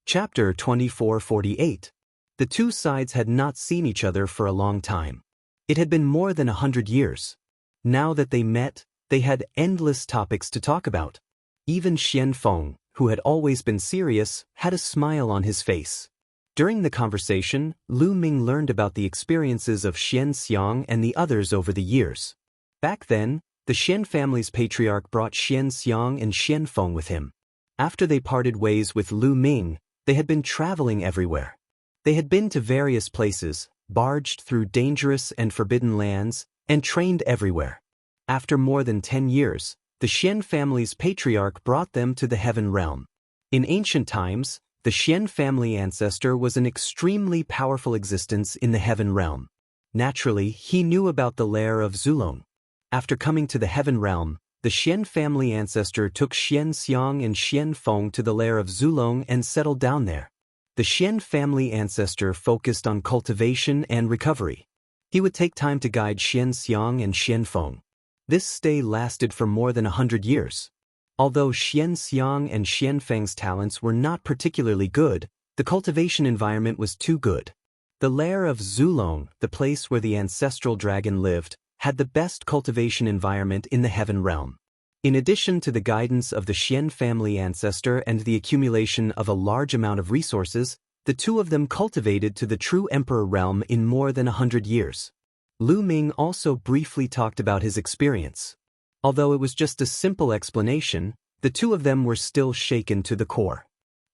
Chapter 2448. The two sides had not seen each other for a long time. It had been more than 100 years. Now that they met, they had endless topics to talk about. Even Xian Feng, who had always been serious, had a smile on his face. During the conversation, Lu Ming learned about the experiences of Xian Xiang and the others over the years. Back then, the Xian family's patriarch brought Xian Xiang and Xian Feng with him. After they parted ways with Lu Ming, they had been traveling everywhere. They had been to various places, barged through dangerous and forbidden lands, and trained everywhere. After more than 10 years, the Xian family's patriarch brought them to the heaven realm. In ancient times, the Xian family ancestor was an extremely powerful existence in the heaven realm. Naturally, he knew about the lair of Zulong. After coming to the heaven realm, the Xian family ancestor took Xian Xiang and Xian Feng to the lair of Zulong and settled down there. The Xian family ancestor focused on cultivation and recovery. He would take time to guide Xian Xiang and Xian Feng. This stay lasted for more than 100 years. Although Xian Xiang and Xian Feng's talents were not particularly good, the cultivation environment was too good. The lair of Zulong, the place where the ancestral dragon lived, had the best cultivation environment in the heaven realm. In addition to the guidance of the Xian family ancestor and the accumulation of a large amount of resources, the two of them cultivated to the true emperor realm in more than 100 years. Lu Ming also briefly talked about his experience. Although it was just a simple explanation, the two of them were still shaken to the core.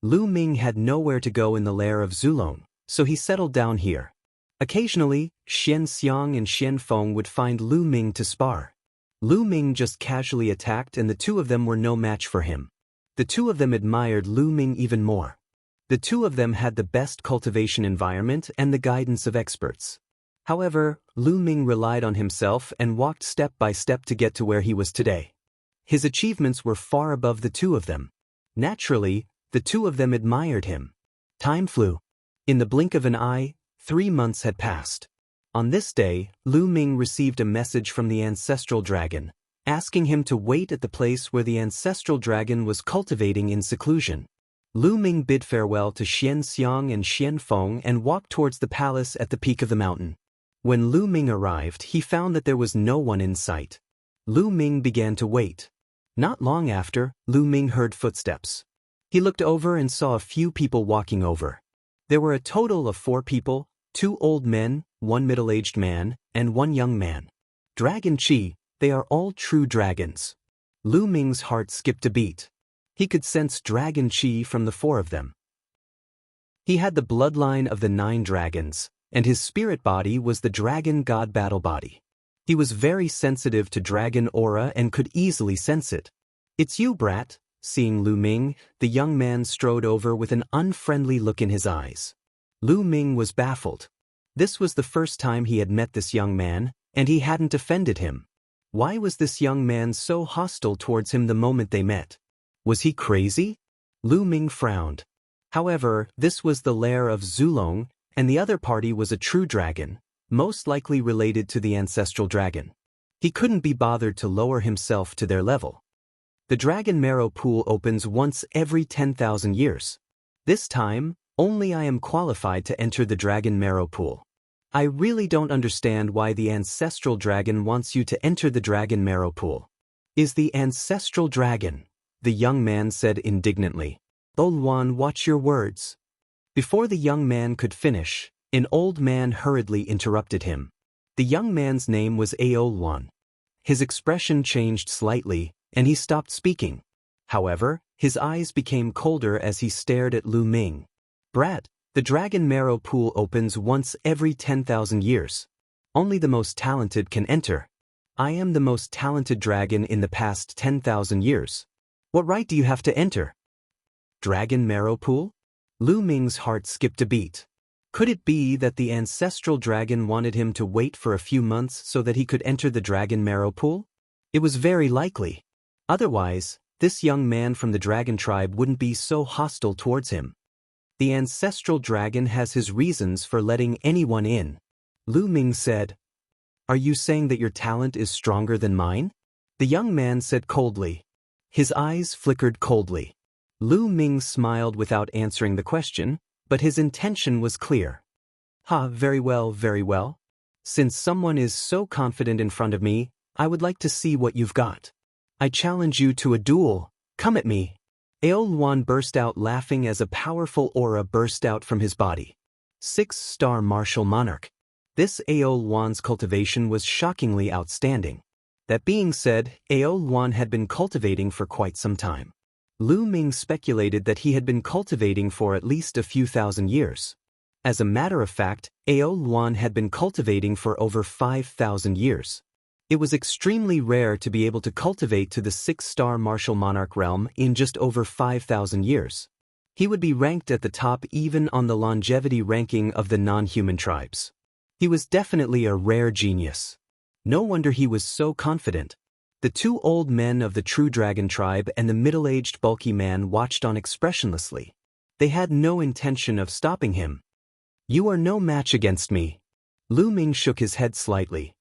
Lu Ming had nowhere to go in the lair of Zulong, so he settled down here. Occasionally, Xian Xiang and Xian Feng would find Lu Ming to spar. Lu Ming just casually attacked and the two of them were no match for him. The two of them admired Lu Ming even more. The two of them had the best cultivation environment and the guidance of experts. However, Lu Ming relied on himself and walked step by step to get to where he was today. His achievements were far above the two of them. Naturally, the two of them admired him. Time flew. In the blink of an eye, 3 months had passed. On this day, Lu Ming received a message from the ancestral dragon, asking him to wait at the place where the ancestral dragon was cultivating in seclusion. Lu Ming bid farewell to Xian Xiang and Xian Feng and walked towards the palace at the peak of the mountain. When Lu Ming arrived, he found that there was no one in sight. Lu Ming began to wait. Not long after, Lu Ming heard footsteps. He looked over and saw a few people walking over. There were a total of 4 people, 2 old men, 1 middle-aged man, and 1 young man. Dragon Chi, they are all true dragons. Lu Ming's heart skipped a beat. He could sense Dragon Chi from the 4 of them. He had the bloodline of the 9 dragons, and his spirit body was the dragon god battle body. He was very sensitive to dragon aura and could easily sense it. "It's you, brat." Seeing Lu Ming, the young man strode over with an unfriendly look in his eyes. Lu Ming was baffled. This was the first time he had met this young man, and he hadn't offended him. Why was this young man so hostile towards him the moment they met? Was he crazy? Lu Ming frowned. However, this was the lair of Zulong, and the other party was a true dragon, most likely related to the ancestral dragon. He couldn't be bothered to lower himself to their level. The dragon marrow pool opens once every 10,000 years. This time, only I am qualified to enter the dragon marrow pool. I really don't understand why the ancestral dragon wants you to enter the dragon marrow pool. Is the ancestral dragon? The young man said indignantly. Luan, watch your words. Before the young man could finish, an old man hurriedly interrupted him. The young man's name was Luan. His expression changed slightly, and he stopped speaking. However, his eyes became colder as he stared at Lu Ming. Brat, the dragon marrow pool opens once every 10,000 years. Only the most talented can enter. I am the most talented dragon in the past 10,000 years. What right do you have to enter? Dragon marrow pool? Lu Ming's heart skipped a beat. Could it be that the ancestral dragon wanted him to wait for a few months so that he could enter the dragon marrow pool? It was very likely. Otherwise, this young man from the dragon tribe wouldn't be so hostile towards him. The ancestral dragon has his reasons for letting anyone in. Lu Ming said, "Are you saying that your talent is stronger than mine?" The young man said coldly. His eyes flickered coldly. Lu Ming smiled without answering the question, but his intention was clear. Very well, very well. Since someone is so confident in front of me, I would like to see what you've got. I challenge you to a duel, come at me. Aoluan burst out laughing as a powerful aura burst out from his body. 6-star martial monarch. This Aoluan's cultivation was shockingly outstanding. That being said, Aoluan had been cultivating for quite some time. Lu Ming speculated that he had been cultivating for at least a few thousand years. As a matter of fact, Aoluan had been cultivating for over 5,000 years. It was extremely rare to be able to cultivate to the 6-star martial monarch realm in just over 5,000 years. He would be ranked at the top even on the longevity ranking of the non-human tribes. He was definitely a rare genius. No wonder he was so confident. The two old men of the true dragon tribe and the middle-aged bulky man watched on expressionlessly. They had no intention of stopping him. You are no match against me. Lu Ming shook his head slightly.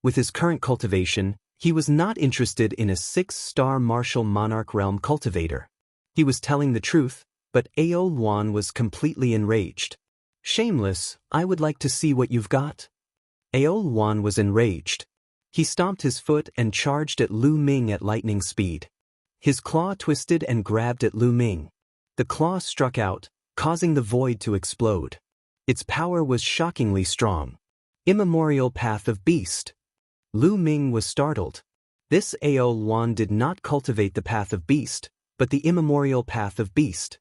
With his current cultivation, he was not interested in a 6-star martial monarch realm cultivator. He was telling the truth, but Aoluan was completely enraged. Shameless, I would like to see what you've got. Aoluan was enraged. He stomped his foot and charged at Lu Ming at lightning speed. His claw twisted and grabbed at Lu Ming. The claw struck out, causing the void to explode. Its power was shockingly strong. Immemorial Path of Beast. Lu Ming was startled. This Aoluan did not cultivate the Path of Beast, but the Immemorial Path of Beast.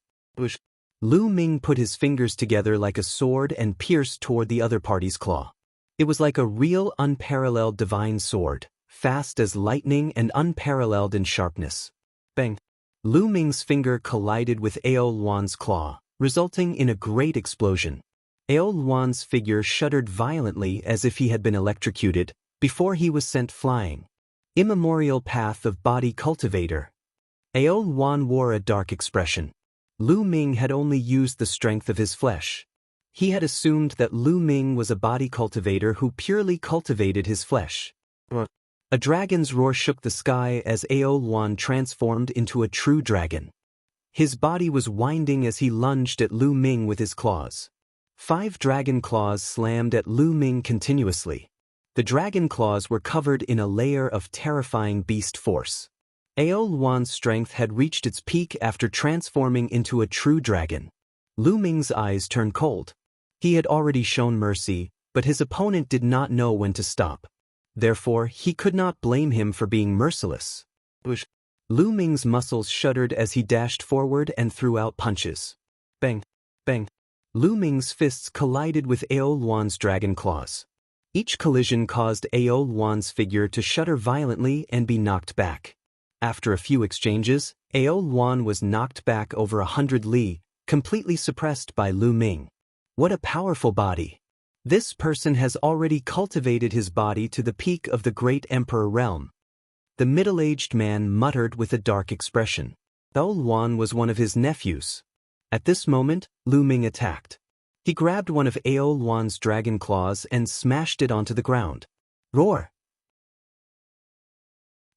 Lu Ming put his fingers together like a sword and pierced toward the other party's claw. It was like a real unparalleled divine sword, fast as lightning and unparalleled in sharpness. Bang! Lu Ming's finger collided with Aoluan's claw, resulting in a great explosion. Aoluan's figure shuddered violently as if he had been electrocuted, before he was sent flying. Immemorial Path of Body Cultivator. Aoluan wore a dark expression. Lu Ming had only used the strength of his flesh. He had assumed that Lu Ming was a body cultivator who purely cultivated his flesh. A dragon's roar shook the sky as Aoluan transformed into a true dragon. His body was winding as he lunged at Lu Ming with his claws. 5 dragon claws slammed at Lu Ming continuously. The dragon claws were covered in a layer of terrifying beast force. Aoluan's strength had reached its peak after transforming into a true dragon. Lu Ming's eyes turned cold. He had already shown mercy, but his opponent did not know when to stop. Therefore, he could not blame him for being merciless. Lu Ming's muscles shuddered as he dashed forward and threw out punches. Bang! Bang! Lu Ming's fists collided with Aoluan's dragon claws. Each collision caused Aoluan's figure to shudder violently and be knocked back. After a few exchanges, Aoluan was knocked back over 100 li, completely suppressed by Lu Ming. What a powerful body! This person has already cultivated his body to the peak of the great emperor realm. The middle-aged man muttered with a dark expression. Aoluan was one of his nephews. At this moment, Lu Ming attacked. He grabbed one of Aoluan's dragon claws and smashed it onto the ground. Roar!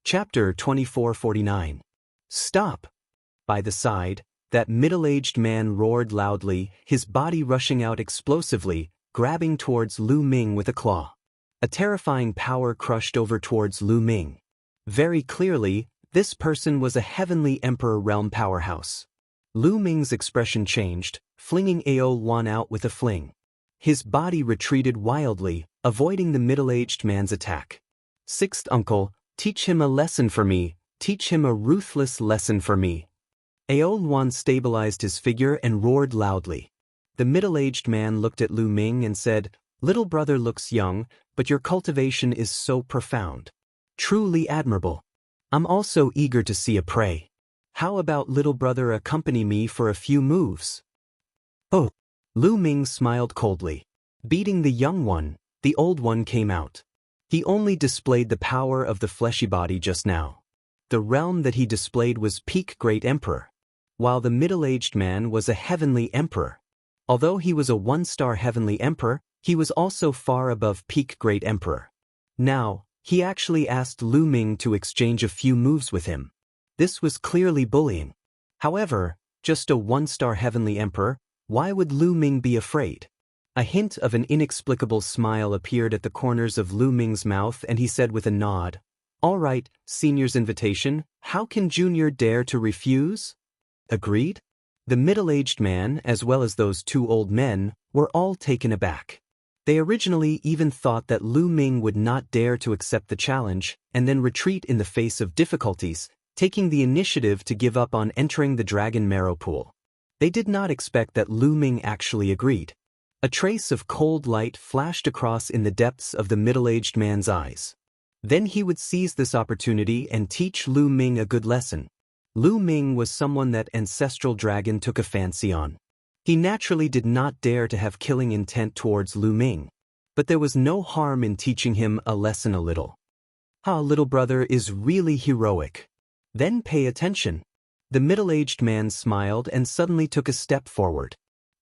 Chapter 2449. Stop! By the side, that middle-aged man roared loudly, his body rushing out explosively, grabbing towards Lu Ming with a claw. A terrifying power crushed over towards Lu Ming. Very clearly, this person was a heavenly emperor realm powerhouse. Lu Ming's expression changed, flinging Aoluan out with a fling. His body retreated wildly, avoiding the middle-aged man's attack. Sixth uncle, teach him a lesson for me, teach him a ruthless lesson for me. Aoluan stabilized his figure and roared loudly. The middle-aged man looked at Lu Ming and said, "Little brother looks young, but your cultivation is so profound. Truly admirable. I'm also eager to see a prey. How about little brother accompany me for a few moves?" Oh! Lu Ming smiled coldly. Beating the young one, the old one came out. He only displayed the power of the fleshy body just now. The realm that he displayed was peak great emperor, while the middle-aged man was a heavenly emperor. Although he was a 1-star heavenly emperor, he was also far above peak great emperor. Now, he actually asked Lu Ming to exchange a few moves with him. This was clearly bullying. However, just a one-star heavenly emperor, why would Lu Ming be afraid? A hint of an inexplicable smile appeared at the corners of Lu Ming's mouth and he said with a nod, "All right, Senior's invitation, how can Junior dare to refuse?" Agreed? The middle-aged man, as well as those two old men, were all taken aback. They originally even thought that Lu Ming would not dare to accept the challenge and then retreat in the face of difficulties, taking the initiative to give up on entering the dragon marrow pool. They did not expect that Lu Ming actually agreed. A trace of cold light flashed across in the depths of the middle-aged man's eyes. Then he would seize this opportunity and teach Lu Ming a good lesson. Lu Ming was someone that ancestral dragon took a fancy on. He naturally did not dare to have killing intent towards Lu Ming. But there was no harm in teaching him a lesson a little. Little brother is really heroic. Then pay attention. The middle-aged man smiled and suddenly took a step forward.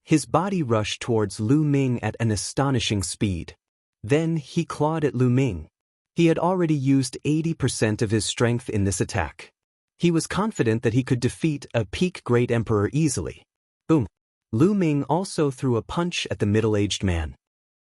His body rushed towards Lu Ming at an astonishing speed. Then he clawed at Lu Ming. He had already used 80% of his strength in this attack. He was confident that he could defeat a peak great emperor easily. Boom! Lu Ming also threw a punch at the middle-aged man.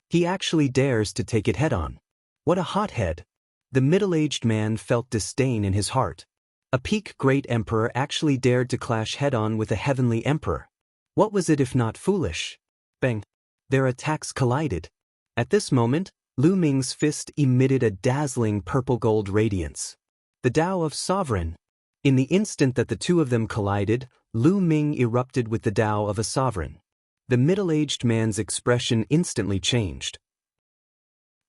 He actually dares to take it head-on. What a hothead! The middle-aged man felt disdain in his heart. A peak great emperor actually dared to clash head-on with a heavenly emperor. What was it if not foolish? Bang! Their attacks collided. At this moment, Lu Ming's fist emitted a dazzling purple-gold radiance. The Tao of Sovereign. In the instant that the two of them collided, Lu Ming erupted with the Tao of a sovereign. The middle-aged man's expression instantly changed.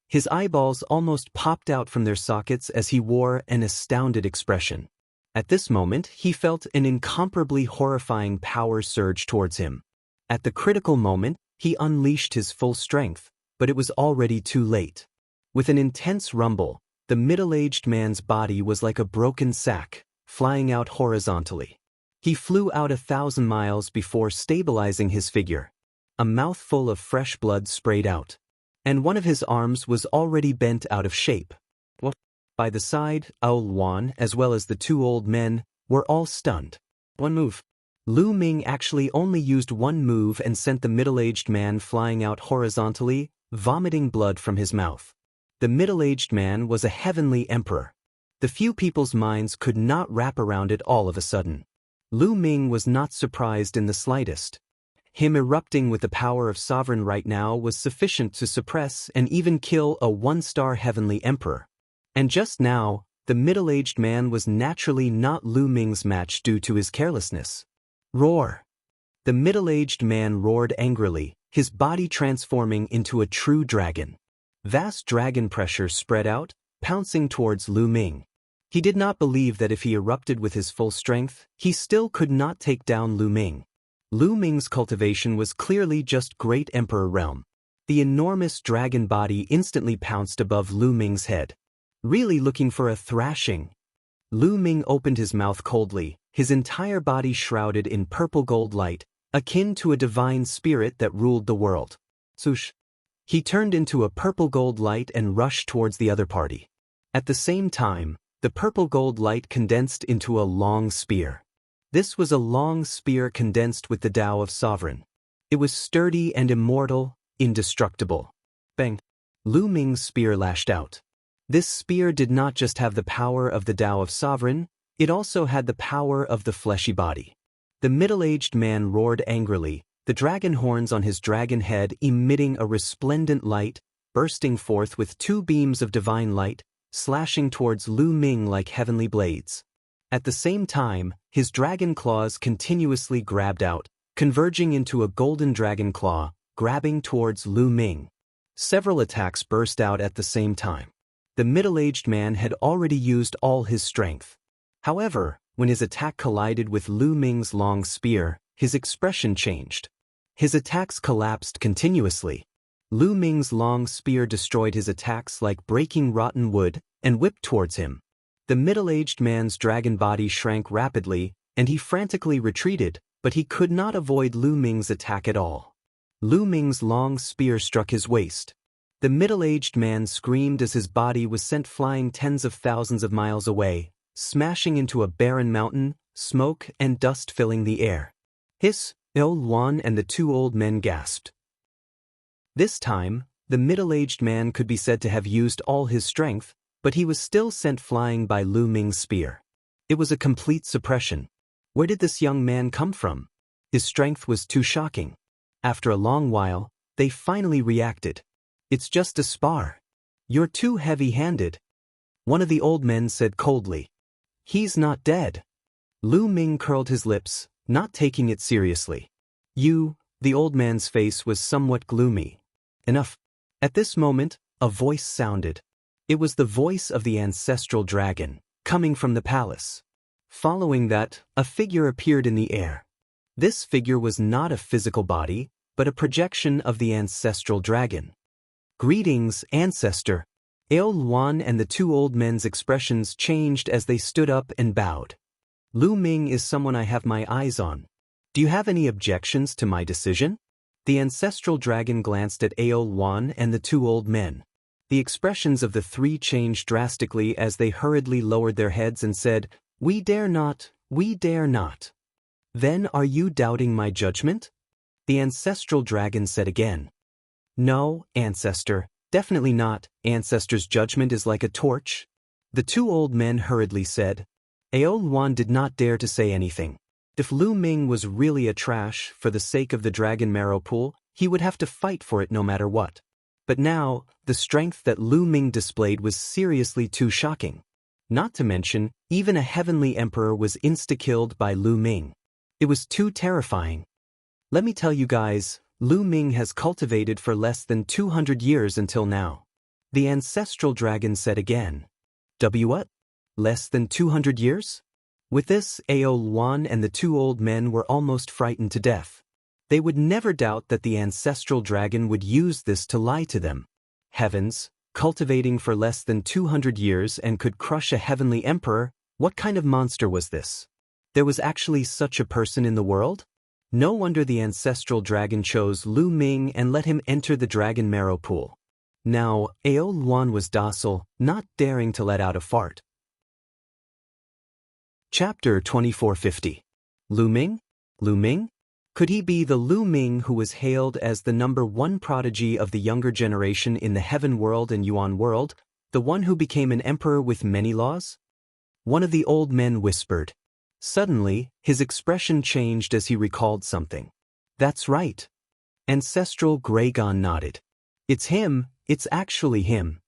His eyeballs almost popped out from their sockets as he wore an astounded expression. At this moment, he felt an incomparably horrifying power surge towards him. At the critical moment, he unleashed his full strength, but it was already too late. With an intense rumble, the middle-aged man's body was like a broken sack, flying out horizontally. He flew out 1,000 miles before stabilizing his figure. A mouthful of fresh blood sprayed out. And one of his arms was already bent out of shape. By the side, Owl Wan, as well as the two old men, were all stunned. One move. Lu Ming actually only used one move and sent the middle-aged man flying out horizontally, vomiting blood from his mouth. The middle-aged man was a heavenly emperor. The few people's minds could not wrap around it all of a sudden. Lu Ming was not surprised in the slightest. Him erupting with the power of sovereign right now was sufficient to suppress and even kill a one-star heavenly emperor. And just now, the middle-aged man was naturally not Lu Ming's match due to his carelessness. Roar! The middle-aged man roared angrily, his body transforming into a true dragon. Vast dragon pressure spread out, pouncing towards Lu Ming. He did not believe that if he erupted with his full strength, he still could not take down Lu Ming. Lu Ming's cultivation was clearly just Great Emperor realm. The enormous dragon body instantly pounced above Lu Ming's head. Really looking for a thrashing. Lu Ming opened his mouth coldly, his entire body shrouded in purple gold light, akin to a divine spirit that ruled the world. Swoosh! He turned into a purple gold light and rushed towards the other party. At the same time, the purple gold light condensed into a long spear. This was a long spear condensed with the Tao of Sovereign. It was sturdy and immortal, indestructible. Bang! Lu Ming's spear lashed out. This spear did not just have the power of the Tao of Sovereign, it also had the power of the fleshy body. The middle-aged man roared angrily, the dragon horns on his dragon head emitting a resplendent light, bursting forth with two beams of divine light, slashing towards Lu Ming like heavenly blades. At the same time, his dragon claws continuously grabbed out, converging into a golden dragon claw, grabbing towards Lu Ming. Several attacks burst out at the same time. The middle-aged man had already used all his strength. However, when his attack collided with Lu Ming's long spear, his expression changed. His attacks collapsed continuously. Lu Ming's long spear destroyed his attacks like breaking rotten wood and whipped towards him. The middle-aged man's dragon body shrank rapidly, and he frantically retreated, but he could not avoid Lu Ming's attack at all. Lu Ming's long spear struck his waist. The middle-aged man screamed as his body was sent flying tens of thousands of miles away, smashing into a barren mountain, smoke and dust filling the air. Hiss, Il Luan and the two old men gasped. This time, the middle-aged man could be said to have used all his strength, but he was still sent flying by Lu Ming's spear. It was a complete suppression. Where did this young man come from? His strength was too shocking. After a long while, they finally reacted. It's just a spar. You're too heavy-handed. One of the old men said coldly. He's not dead. Lu Ming curled his lips, not taking it seriously. The old man's face was somewhat gloomy. Enough. At this moment, a voice sounded. It was the voice of the ancestral dragon, coming from the palace. Following that, a figure appeared in the air. This figure was not a physical body, but a projection of the ancestral dragon. Greetings, ancestor. Il Luan and the two old men's expressions changed as they stood up and bowed. Lu Ming is someone I have my eyes on. Do you have any objections to my decision? The ancestral dragon glanced at Il Luan and the two old men. The expressions of the three changed drastically as they hurriedly lowered their heads and said, We dare not, we dare not. Then are you doubting my judgment? The ancestral dragon said again. No, ancestor, definitely not. Ancestor's judgment is like a torch. The two old men hurriedly said. Il Luan did not dare to say anything. If Lu Ming was really a trash for the sake of the dragon marrow pool, he would have to fight for it no matter what. But now, the strength that Lu Ming displayed was seriously too shocking. Not to mention, even a heavenly emperor was insta-killed by Lu Ming. It was too terrifying. Let me tell you guys, Lu Ming has cultivated for less than 200 years until now. The ancestral dragon said again. What? Less than 200 years? With this, Il Luan and the two old men were almost frightened to death. They would never doubt that the ancestral dragon would use this to lie to them. Heavens, cultivating for less than 200 years and could crush a heavenly emperor, what kind of monster was this? There was actually such a person in the world? No wonder the ancestral dragon chose Lu Ming and let him enter the dragon marrow pool. Now, Il Luan was docile, not daring to let out a fart. Chapter 2450. Lu Ming? Lu Ming? Could he be the Lu Ming who was hailed as the #1 prodigy of the younger generation in the Heaven world and Yuan world, the one who became an emperor with many laws? One of the old men whispered. Suddenly, his expression changed as he recalled something. That's right. Ancestral Gragon nodded. It's him, it's actually him.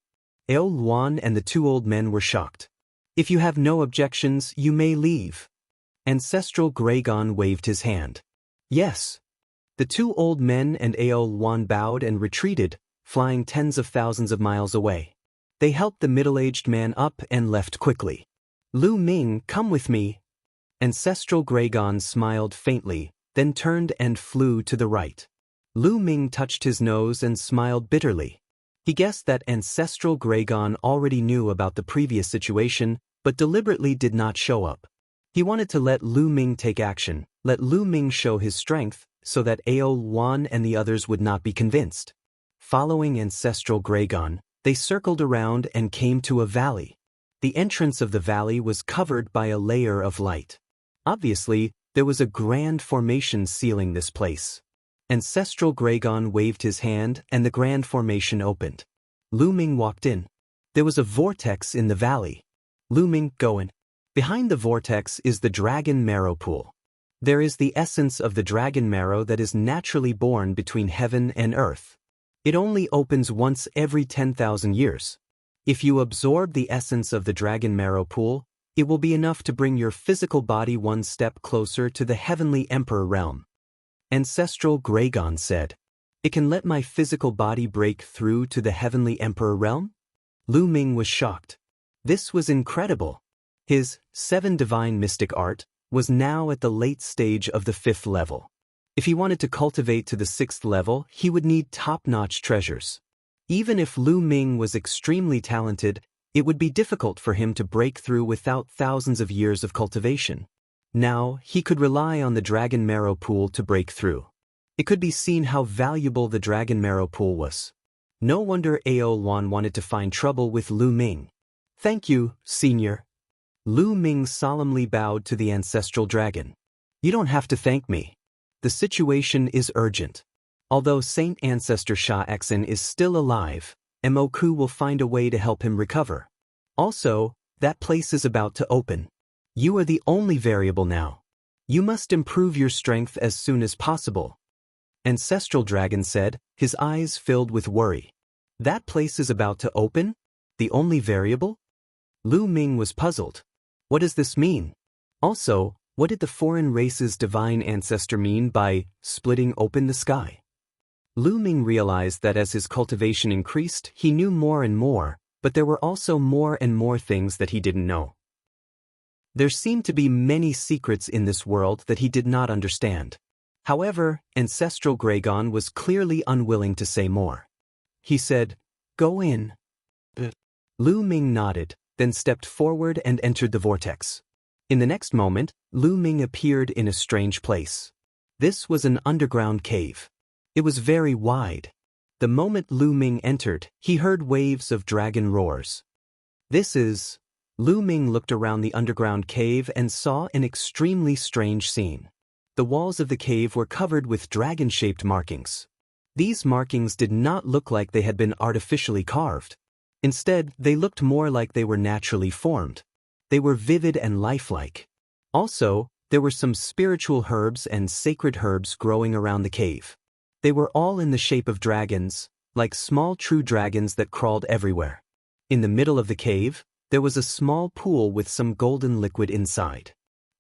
Il Luan and the two old men were shocked. If you have no objections, you may leave. Ancestral Gragon waved his hand. Yes. The two old men and Il Luan bowed and retreated, flying tens of thousands of miles away. They helped the middle-aged man up and left quickly. Lu Ming, come with me. Ancestral Gragon smiled faintly, then turned and flew to the right. Lu Ming touched his nose and smiled bitterly. He guessed that Ancestral Gragon already knew about the previous situation, but deliberately did not show up. He wanted to let Lu Ming take action, let Lu Ming show his strength, so that Il Luan and the others would not be convinced. Following Ancestral Gragon, they circled around and came to a valley. The entrance of the valley was covered by a layer of light. Obviously, there was a grand formation sealing this place. Ancestral Gragon waved his hand and the grand formation opened. Lu Ming walked in. There was a vortex in the valley. Lu Ming, go in. Behind the vortex is the dragon marrow pool. There is the essence of the dragon marrow that is naturally born between heaven and earth. It only opens once every 10,000 years. If you absorb the essence of the dragon marrow pool, it will be enough to bring your physical body one step closer to the heavenly emperor realm. Ancestral Gragon said, It can let my physical body break through to the heavenly emperor realm? Lu Ming was shocked. This was incredible. His 7 divine mystic art was now at the late stage of the 5th level. If he wanted to cultivate to the 6th level, he would need top-notch treasures. Even if Lu Ming was extremely talented, it would be difficult for him to break through without thousands of years of cultivation. Now, he could rely on the dragon marrow pool to break through. It could be seen how valuable the dragon marrow pool was. No wonder Il Luan wanted to find trouble with Lu Ming. Thank you, Senior. Lu Ming solemnly bowed to the ancestral dragon. You don't have to thank me. The situation is urgent. Although Saint Ancestor Sha Xen is still alive, Moku will find a way to help him recover. Also, that place is about to open. You are the only variable now. You must improve your strength as soon as possible. Ancestral Dragon said, his eyes filled with worry. That place is about to open? The only variable? Lu Ming was puzzled. What does this mean? Also, what did the foreign race's divine ancestor mean by splitting open the sky? Lu Ming realized that as his cultivation increased, he knew more and more, but there were also more and more things that he didn't know. There seemed to be many secrets in this world that he did not understand. However, Ancestral Gragon was clearly unwilling to say more. He said, "Go in." Lu Ming nodded, then stepped forward and entered the vortex. In the next moment, Lu Ming appeared in a strange place. This was an underground cave. It was very wide. The moment Lu Ming entered, he heard waves of dragon roars. Lu Ming looked around the underground cave and saw an extremely strange scene. The walls of the cave were covered with dragon-shaped markings. These markings did not look like they had been artificially carved. Instead, they looked more like they were naturally formed. They were vivid and lifelike. Also, there were some spiritual herbs and sacred herbs growing around the cave. They were all in the shape of dragons, like small true dragons that crawled everywhere. In the middle of the cave, there was a small pool with some golden liquid inside.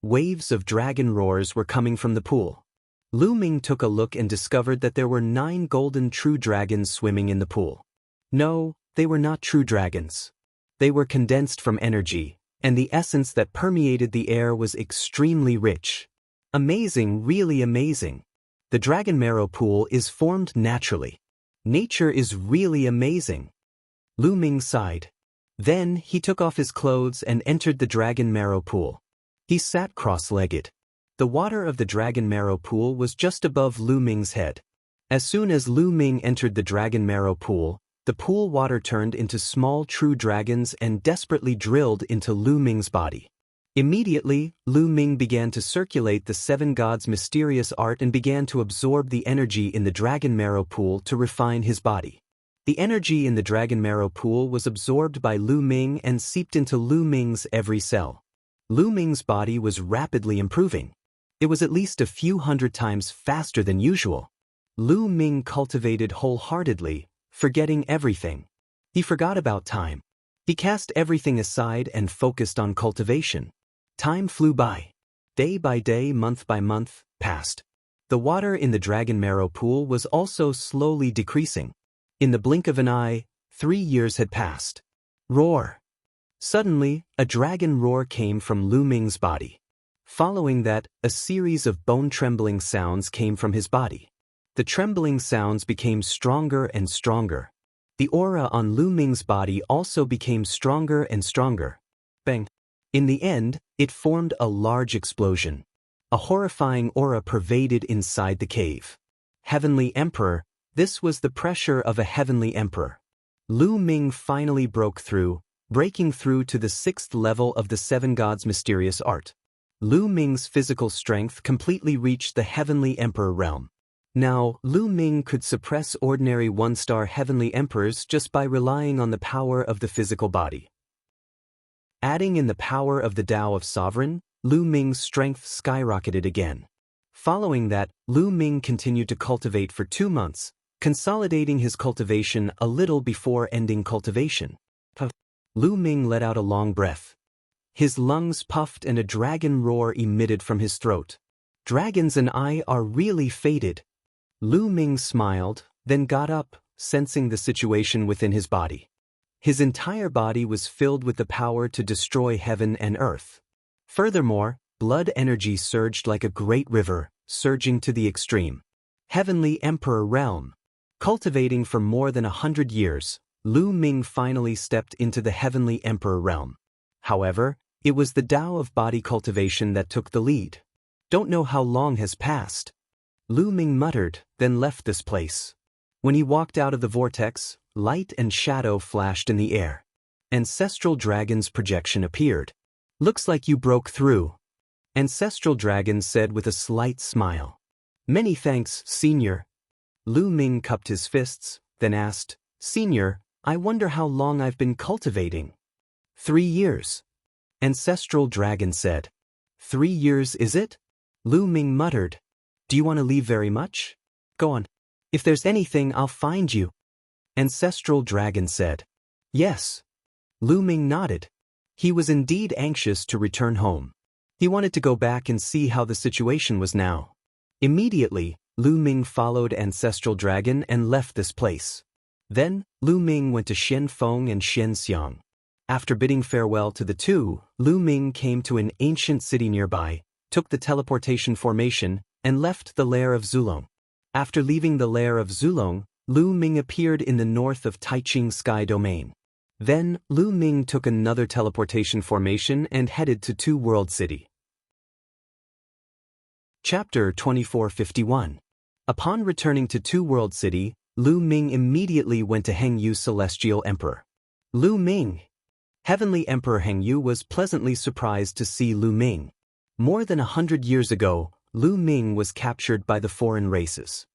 Waves of dragon roars were coming from the pool. Lu Ming took a look and discovered that there were 9 golden true dragons swimming in the pool. No, they were not true dragons. They were condensed from energy, and the essence that permeated the air was extremely rich. Amazing, really amazing. The dragon marrow pool is formed naturally. Nature is really amazing. Lu Ming sighed. Then he took off his clothes and entered the dragon marrow pool. He sat cross-legged. The water of the dragon marrow pool was just above Lu Ming's head. As soon as Lu Ming entered the dragon marrow pool, the pool water turned into small true dragons and desperately drilled into Lu Ming's body. Immediately, Lu Ming began to circulate the 7 gods' mysterious art and began to absorb the energy in the dragon marrow pool to refine his body. The energy in the dragon marrow pool was absorbed by Lu Ming and seeped into Lu Ming's every cell. Lu Ming's body was rapidly improving. It was at least a few hundred times faster than usual. Lu Ming cultivated wholeheartedly, forgetting everything. He forgot about time. He cast everything aside and focused on cultivation. Time flew by. Day by day, month by month, passed. The water in the dragon marrow pool was also slowly decreasing. In the blink of an eye, 3 years had passed. Roar! Suddenly, a dragon roar came from Lu Ming's body. Following that, a series of bone-trembling sounds came from his body. The trembling sounds became stronger and stronger. The aura on Lu Ming's body also became stronger and stronger. Bang! In the end, it formed a large explosion. A horrifying aura pervaded inside the cave. Heavenly Emperor, this was the pressure of a heavenly emperor. Lu Ming finally broke through, breaking through to the 6th level of the 7 gods' mysterious art. Lu Ming's physical strength completely reached the heavenly emperor realm. Now, Lu Ming could suppress ordinary 1-star heavenly emperors just by relying on the power of the physical body. Adding in the power of the Tao of Sovereign, Lu Ming's strength skyrocketed again. Following that, Lu Ming continued to cultivate for 2 months, consolidating his cultivation a little before ending cultivation. Lu Ming let out a long breath. His lungs puffed and a dragon roar emitted from his throat. Dragons and I are really fated. Lu Ming smiled, then got up, sensing the situation within his body. His entire body was filled with the power to destroy heaven and earth. Furthermore, blood energy surged like a great river, surging to the extreme. Heavenly Emperor Realm. Cultivating for more than 100 years, Lu Ming finally stepped into the Heavenly Emperor Realm. However, it was the Tao of body cultivation that took the lead. Don't know how long has passed. Lu Ming muttered, then left this place. When he walked out of the vortex, light and shadow flashed in the air. Ancestral Dragon's projection appeared. Looks like you broke through, Ancestral Dragon said with a slight smile. Many thanks, Senior. Lu Ming cupped his fists, then asked, Senior, I wonder how long I've been cultivating. 3 years. Ancestral Dragon said. 3 years is it? Lu Ming muttered. Do you want to leave very much? Go on. If there's anything, I'll find you. Ancestral Dragon said. Yes. Lu Ming nodded. He was indeed anxious to return home. He wanted to go back and see how the situation was now. Immediately, Lu Ming followed Ancestral Dragon and left this place. Then, Lu Ming went to Xian Feng and Xian Xiang. After bidding farewell to the two, Lu Ming came to an ancient city nearby, took the teleportation formation, and left the lair of Zulong. After leaving the lair of Zulong, Lu Ming appeared in the north of Taiching Sky Domain. Then, Lu Ming took another teleportation formation and headed to Two World City. Chapter 2451. Upon returning to Two World City, Lu Ming immediately went to Hengyu Celestial Emperor. Lu Ming. Heavenly Emperor Hengyu was pleasantly surprised to see Lu Ming. More than 100 years ago, Lu Ming was captured by the foreign races.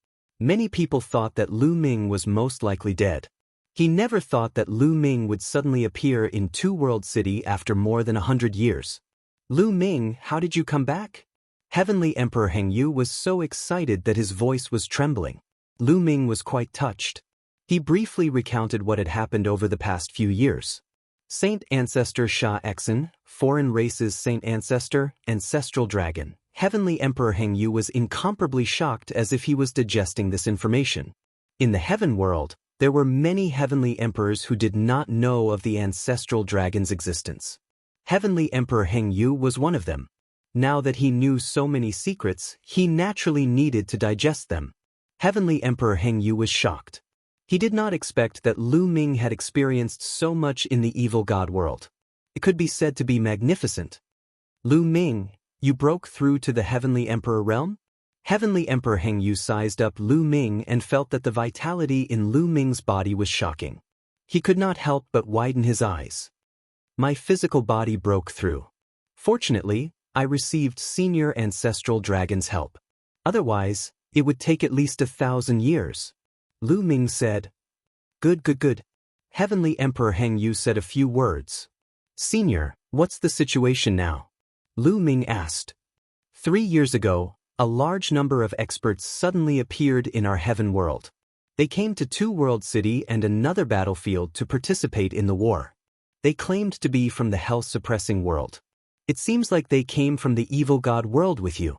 Many people thought that Lu Ming was most likely dead. He never thought that Lu Ming would suddenly appear in Two World City after more than 100 years. Lu Ming, how did you come back? Heavenly Emperor Hengyu was so excited that his voice was trembling. Lu Ming was quite touched. He briefly recounted what had happened over the past few years. Saint Ancestor Sha Exen, foreign races Saint Ancestor, Ancestral Dragon. Heavenly Emperor Hengyu was incomparably shocked as if he was digesting this information. In the heaven world, there were many heavenly emperors who did not know of the Ancestral Dragon's existence. Heavenly Emperor Hengyu was one of them. Now that he knew so many secrets, he naturally needed to digest them. Heavenly Emperor Hengyu was shocked. He did not expect that Lu Ming had experienced so much in the evil god world. It could be said to be magnificent. Lu Ming, you broke through to the Heavenly Emperor realm? Heavenly Emperor Hengyu sized up Lu Ming and felt that the vitality in Lu Ming's body was shocking. He could not help but widen his eyes. My physical body broke through. Fortunately, I received Senior Ancestral Dragon's help. Otherwise, it would take at least 1,000 years. Lu Ming said. Good. Heavenly Emperor Hengyu said a few words. Senior, what's the situation now? Lu Ming asked. 3 years ago, a large number of experts suddenly appeared in our heaven world. They came to Two World City and another battlefield to participate in the war. They claimed to be from the hell-suppressing world. It seems like they came from the evil god world with you.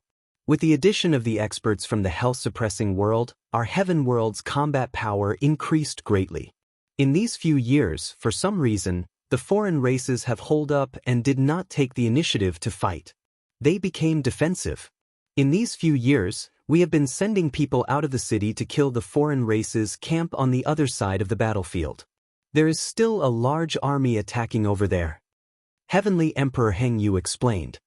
With the addition of the experts from the hell-suppressing world, our heaven world's combat power increased greatly. In these few years, for some reason, the foreign races have holed up and did not take the initiative to fight. They became defensive. In these few years, we have been sending people out of the city to kill the foreign races camp on the other side of the battlefield. There is still a large army attacking over there. Heavenly Emperor Hengyu explained.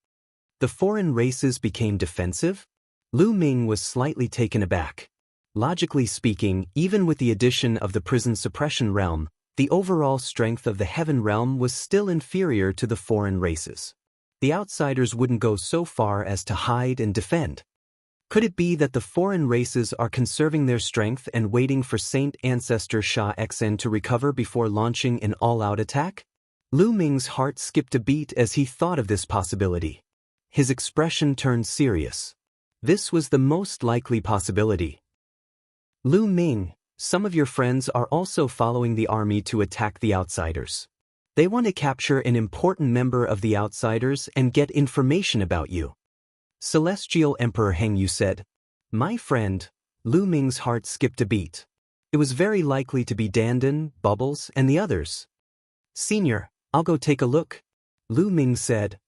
The foreign races became defensive? Lu Ming was slightly taken aback. Logically speaking, even with the addition of the prison suppression realm, the overall strength of the heaven realm was still inferior to the foreign races. The outsiders wouldn't go so far as to hide and defend. Could it be that the foreign races are conserving their strength and waiting for Saint Ancestor Sha Exen to recover before launching an all-out attack? Lu Ming's heart skipped a beat as he thought of this possibility. His expression turned serious. This was the most likely possibility. Lu Ming, some of your friends are also following the army to attack the outsiders. They want to capture an important member of the outsiders and get information about you. Celestial Emperor Hengyu said. My friend, Lu Ming's heart skipped a beat. It was very likely to be Dandan, Bubbles, and the others. Senior, I'll go take a look. Lu Ming said.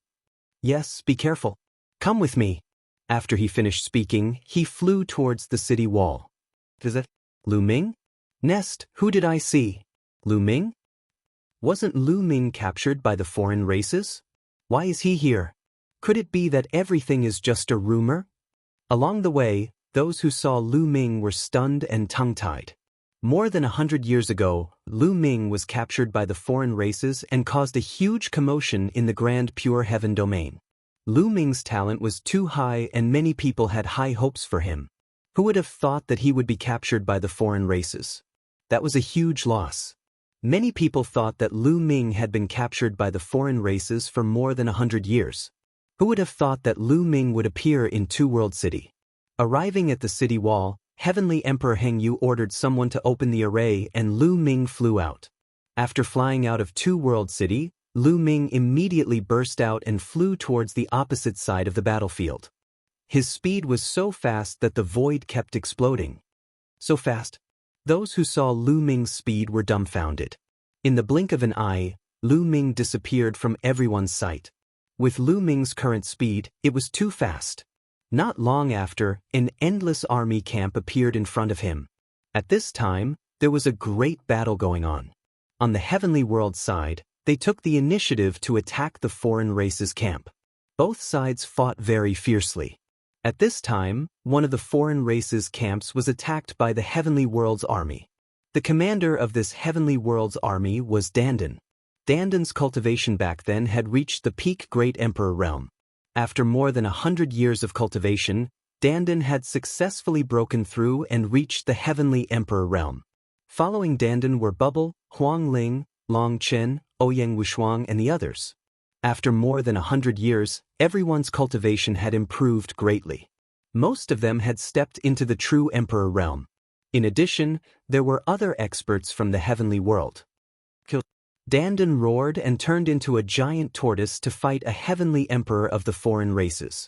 Yes, be careful. Come with me. After he finished speaking, he flew towards the city wall. Is it Lu Ming? Nest, who did I see? Lu Ming? Wasn't Lu Ming captured by the foreign races? Why is he here? Could it be that everything is just a rumor? Along the way, those who saw Lu Ming were stunned and tongue-tied. More than 100 years ago, Lu Ming was captured by the foreign races and caused a huge commotion in the Grand Pure Heaven domain. Lu Ming's talent was too high and many people had high hopes for him. Who would have thought that he would be captured by the foreign races? That was a huge loss. Many people thought that Lu Ming had been captured by the foreign races for more than 100 years. Who would have thought that Lu Ming would appear in Two World City? Arriving at the city wall, Heavenly Emperor Heng Yu ordered someone to open the array and Lu Ming flew out. After flying out of Two World City, Lu Ming immediately burst out and flew towards the opposite side of the battlefield. His speed was so fast that the void kept exploding. So fast. Those who saw Lu Ming's speed were dumbfounded. In the blink of an eye, Lu Ming disappeared from everyone's sight. With Lu Ming's current speed, it was too fast. Not long after, an endless army camp appeared in front of him. At this time, there was a great battle going on. On the heavenly world side, they took the initiative to attack the foreign races' camp. Both sides fought very fiercely. At this time, one of the foreign races' camps was attacked by the heavenly world's army. The commander of this heavenly world's army was Dandan. Dandan's cultivation back then had reached the peak Great Emperor realm. After more than 100 years of cultivation, Dandan had successfully broken through and reached the heavenly emperor realm. Following Dandan were Bubble, Huang Ling, Long Chen, Ouyang Wushuang and the others. After more than 100 years, everyone's cultivation had improved greatly. Most of them had stepped into the true emperor realm. In addition, there were other experts from the heavenly world. Dandan roared and turned into a giant tortoise to fight a heavenly emperor of the foreign races.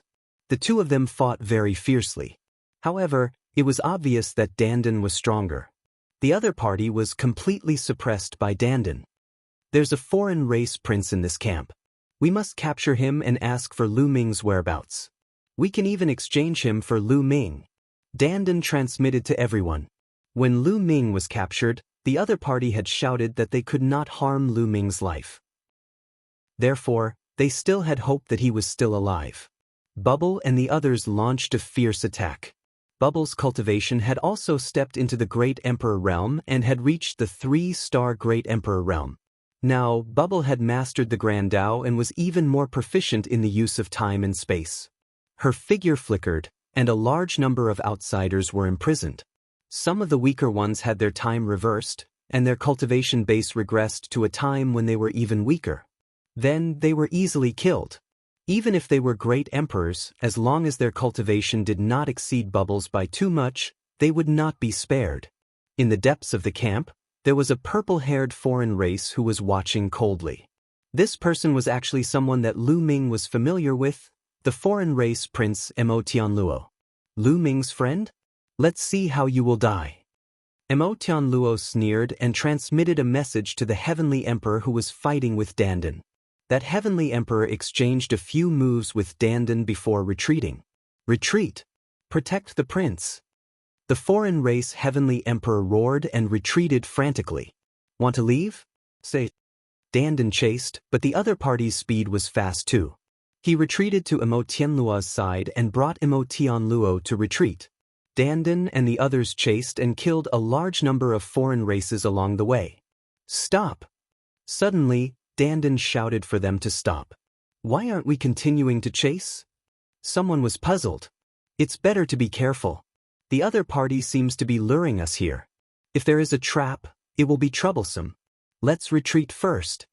The two of them fought very fiercely. However, it was obvious that Dandan was stronger. The other party was completely suppressed by Dandan. There's a foreign race prince in this camp. We must capture him and ask for Lu Ming's whereabouts. We can even exchange him for Lu Ming. Dandan transmitted to everyone. When Lu Ming was captured, the other party had shouted that they could not harm Lu Ming's life. Therefore, they still had hope that he was still alive. Bubble and the others launched a fierce attack. Bubble's cultivation had also stepped into the Great Emperor realm and had reached the 3-star Great Emperor realm. Now, Bubble had mastered the Grand Tao and was even more proficient in the use of time and space. Her figure flickered, and a large number of outsiders were imprisoned. Some of the weaker ones had their time reversed, and their cultivation base regressed to a time when they were even weaker. Then they were easily killed. Even if they were great emperors, as long as their cultivation did not exceed Bubble's by too much, they would not be spared. In the depths of the camp, there was a purple-haired foreign race who was watching coldly. This person was actually someone that Lu Ming was familiar with, the foreign race prince Emotianluo. Lu Ming's friend? Let's see how you will die. Emotianluo sneered and transmitted a message to the heavenly emperor who was fighting with Dandan. That heavenly emperor exchanged a few moves with Dandan before retreating. Retreat! Protect the prince! The foreign race heavenly emperor roared and retreated frantically. Want to leave? Say. Dandan chased, but the other party's speed was fast too. He retreated to Emotianluo's side and brought Emotianluo to retreat. Dandan and the others chased and killed a large number of foreign races along the way. Stop! Suddenly, Dandan shouted for them to stop. Why aren't we continuing to chase? Someone was puzzled. It's better to be careful. The other party seems to be luring us here. If there is a trap, it will be troublesome. Let's retreat first.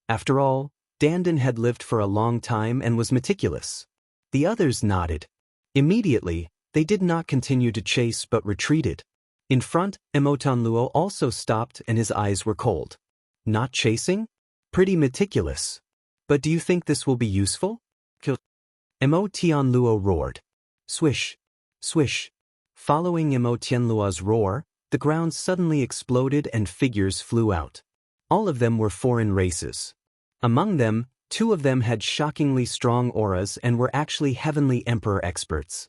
After all, Dandan had lived for a long time and was meticulous. The others nodded. Immediately, they did not continue to chase but retreated. In front, Emotianluo also stopped and his eyes were cold. Not chasing? Pretty meticulous. But do you think this will be useful? Emotianluo roared. Swish. Swish. Following Emotianluo's roar, the ground suddenly exploded and figures flew out. All of them were foreign races. Among them, 2 of them had shockingly strong auras and were actually heavenly emperor experts.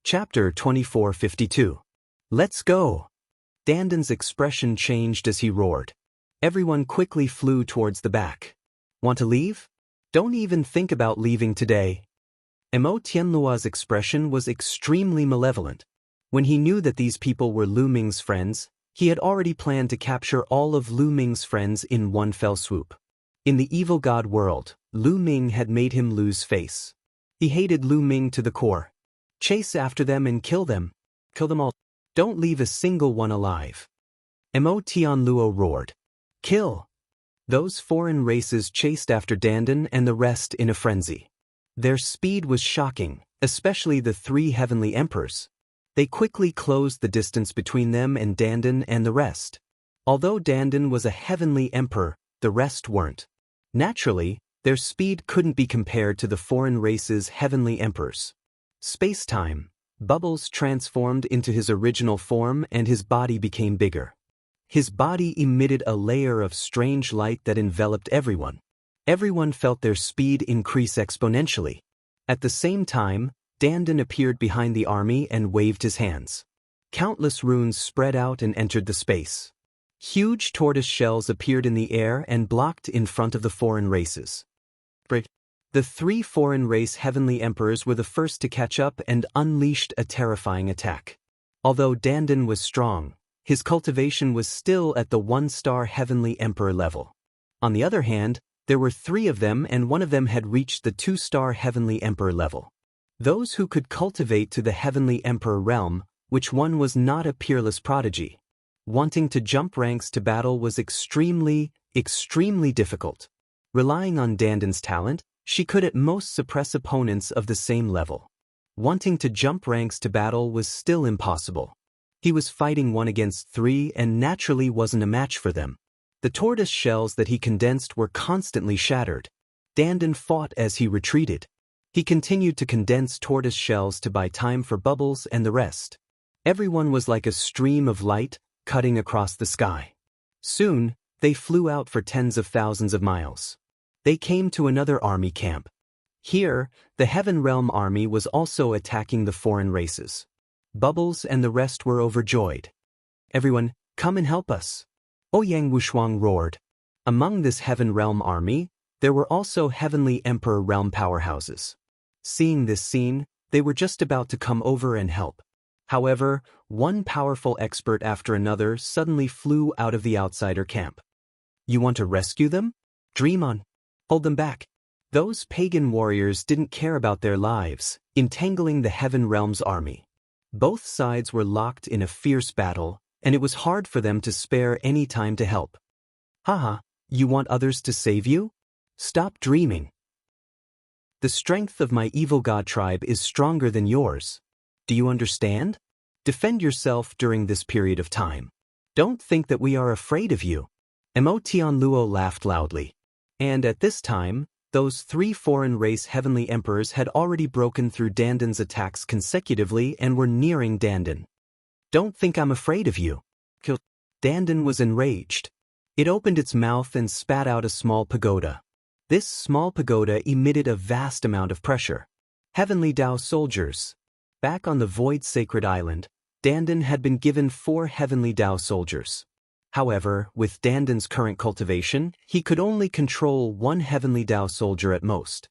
Chapter 2452. Let's go! Dandan's expression changed as he roared. Everyone quickly flew towards the back. Want to leave? Don't even think about leaving today. Emotianluo's expression was extremely malevolent. When he knew that these people were Lu Ming's friends, he had already planned to capture all of Lu Ming's friends in one fell swoop. In the evil god world, Lu Ming had made him lose face. He hated Lu Ming to the core. Chase after them and kill them. Kill them all. Don't leave a single one alive. Mo Tianluo roared. Kill! Those foreign races chased after Dandan and the rest in a frenzy. Their speed was shocking, especially the three heavenly emperors. They quickly closed the distance between them and Dandan and the rest. Although Dandan was a heavenly emperor, the rest weren't. Naturally, their speed couldn't be compared to the foreign race's heavenly emperors. Space-time. Bubbles transformed into his original form and his body became bigger. His body emitted a layer of strange light that enveloped everyone. Everyone felt their speed increase exponentially. At the same time, Dandan appeared behind the army and waved his hands. Countless runes spread out and entered the space. Huge tortoise shells appeared in the air and blocked in front of the foreign races. The three foreign race heavenly emperors were the first to catch up and unleashed a terrifying attack. Although Dandan was strong, his cultivation was still at the one-star heavenly emperor level. On the other hand, there were three of them and one of them had reached the two-star heavenly emperor level. Those who could cultivate to the heavenly emperor realm, which one was not a peerless prodigy. Wanting to jump ranks to battle was extremely difficult. Relying on Dandan's talent, she could at most suppress opponents of the same level. Wanting to jump ranks to battle was still impossible. He was fighting 1 against 3 and naturally wasn't a match for them. The tortoise shells that he condensed were constantly shattered. Dandan fought as he retreated. He continued to condense tortoise shells to buy time for Bubbles and the rest. Everyone was like a stream of light, cutting across the sky. Soon, they flew out for tens of thousands of miles. They came to another army camp. Here, the Heaven Realm army was also attacking the foreign races. Bubbles and the rest were overjoyed. Everyone, come and help us. Ouyang Wushuang roared. Among this Heaven Realm army, there were also Heavenly Emperor Realm powerhouses. Seeing this scene, they were just about to come over and help. However, one powerful expert after another suddenly flew out of the outsider camp. You want to rescue them? Dream on. Hold them back. Those pagan warriors didn't care about their lives, entangling the Heaven Realm's army. Both sides were locked in a fierce battle, and it was hard for them to spare any time to help. Haha, you want others to save you? Stop dreaming. The strength of my evil god tribe is stronger than yours. Do you understand? Defend yourself during this period of time. Don't think that we are afraid of you. Mo Tianluo laughed loudly. And at this time, those three foreign race heavenly emperors had already broken through Dandan's attacks consecutively and were nearing Dandan. Don't think I'm afraid of you. Dandan was enraged. It opened its mouth and spat out a small pagoda. This small pagoda emitted a vast amount of pressure. Heavenly Tao soldiers. Back on the Void Sacred Island, Dandan had been given 4 Heavenly Tao soldiers. However, with Dandan's current cultivation, he could only control 1 Heavenly Tao soldier at most.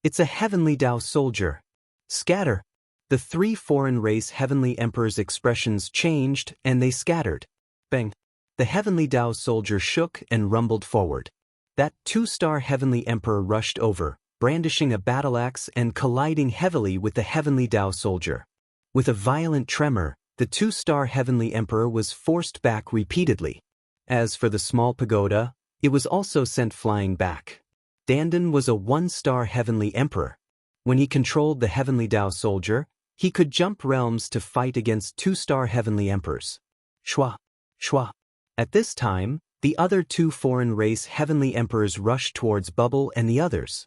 It's a Heavenly Tao soldier. Scatter. The 3 foreign race Heavenly Emperors' expressions changed and they scattered. Bang. The Heavenly Tao soldier shook and rumbled forward. That 2-star Heavenly Emperor rushed over, brandishing a battle axe and colliding heavily with the Heavenly Tao soldier. With a violent tremor, the 2-star Heavenly Emperor was forced back repeatedly. As for the small pagoda, it was also sent flying back. Dandan was a 1-star Heavenly Emperor. When he controlled the Heavenly Tao soldier, he could jump realms to fight against 2-star Heavenly Emperors. Shwa, shwa. At this time, the other 2 foreign race Heavenly Emperors rushed towards Bubble and the others.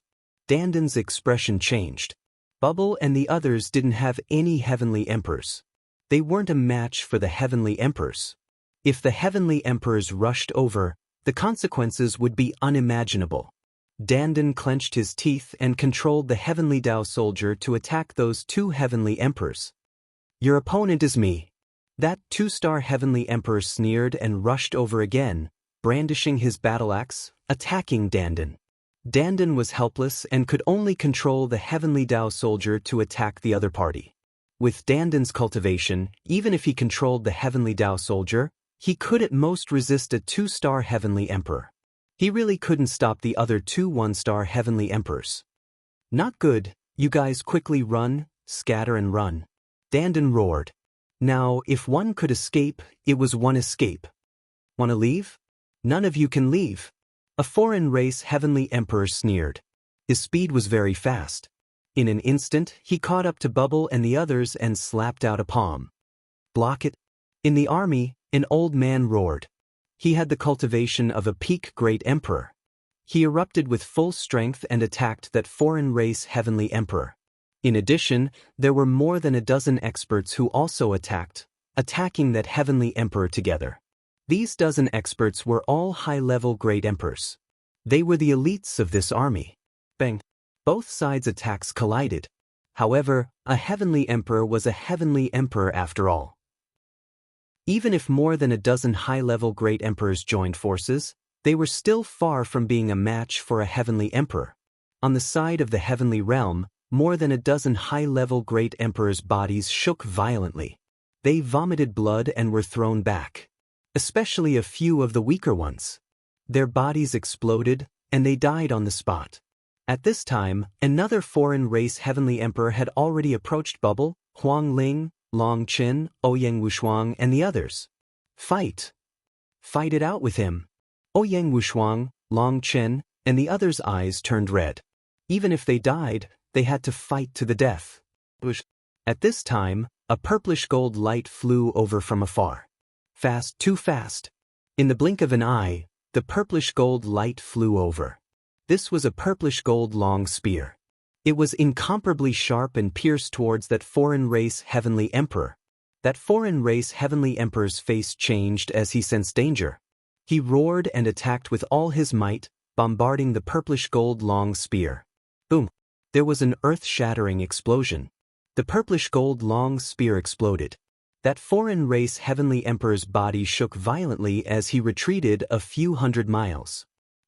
Dandan's expression changed. Bubble and the others didn't have any Heavenly Emperors. They weren't a match for the Heavenly Emperors. If the Heavenly Emperors rushed over, the consequences would be unimaginable. Dandan clenched his teeth and controlled the Heavenly Tao soldier to attack those 2 Heavenly Emperors. Your opponent is me. That 2-star Heavenly Emperor sneered and rushed over again, brandishing his battle axe, attacking Dandan. Dandan was helpless and could only control the Heavenly Tao soldier to attack the other party. With Dandan's cultivation, even if he controlled the heavenly Dao soldier, he could at most resist a 2-star heavenly emperor. He really couldn't stop the other 2 1-star heavenly emperors. Not good, you guys quickly run, scatter and run. Dandan roared. Now, if one could escape, it was one escape. Wanna leave? None of you can leave. A foreign race heavenly emperor sneered. His speed was very fast. In an instant, he caught up to Bubble and the others and slapped out a palm. Block it. In the army, an old man roared. He had the cultivation of a peak great emperor. He erupted with full strength and attacked that foreign race heavenly emperor. In addition, there were more than a dozen experts who also attacked, attacking that heavenly emperor together. These dozen experts were all high-level great emperors. They were the elites of this army. Bang! Both sides' attacks collided. However, a heavenly emperor was a heavenly emperor after all. Even if more than a dozen high-level great emperors joined forces, they were still far from being a match for a heavenly emperor. On the side of the heavenly realm, more than a dozen high-level great emperors' bodies shook violently. They vomited blood and were thrown back. Especially a few of the weaker ones. Their bodies exploded, and they died on the spot. At this time, another foreign race heavenly emperor had already approached Bubble, Huang Ling, Long Qin, Ouyang Wushuang, and the others. Fight! Fight it out with him. Ouyang Wushuang, Long Qin, and the others' eyes turned red. Even if they died, they had to fight to the death. At this time, a purplish gold light flew over from afar. Fast, too fast. In the blink of an eye, the purplish gold light flew over. This was a purplish gold long spear. It was incomparably sharp and pierced towards that foreign race heavenly emperor. That foreign race heavenly emperor's face changed as he sensed danger. He roared and attacked with all his might, bombarding the purplish gold long spear. Boom! There was an earth-shattering explosion. The purplish gold long spear exploded. That foreign race heavenly emperor's body shook violently as he retreated a few hundred miles.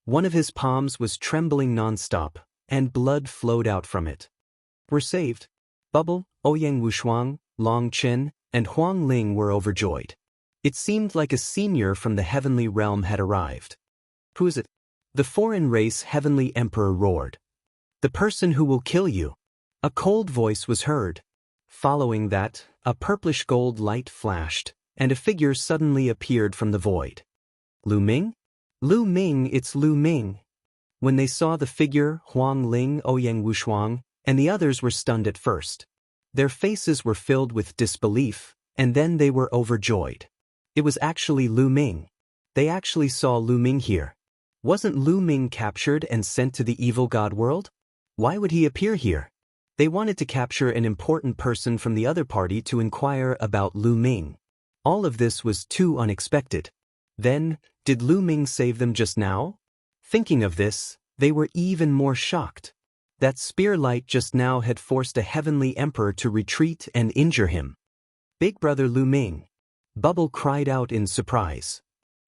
One of his palms was trembling non-stop, and blood flowed out from it. We're saved. Bubble, Ouyang Wushuang, Long Qin, and Huang Ling were overjoyed. It seemed like a senior from the heavenly realm had arrived. Who is it? The foreign race heavenly emperor roared. The person who will kill you. A cold voice was heard. Following that, a purplish gold light flashed, and a figure suddenly appeared from the void. Lu Ming? Lu Ming, it's Lu Ming. When they saw the figure, Huang Ling, Ouyang Wushuang, and the others were stunned at first. Their faces were filled with disbelief, and then they were overjoyed. It was actually Lu Ming. They actually saw Lu Ming here. Wasn't Lu Ming captured and sent to the evil god world? Why would he appear here? They wanted to capture an important person from the other party to inquire about Lu Ming. All of this was too unexpected. Then, did Lu Ming save them just now? Thinking of this, they were even more shocked. That spear light just now had forced a heavenly emperor to retreat and injure him. Big brother Lu Ming. Bubble cried out in surprise.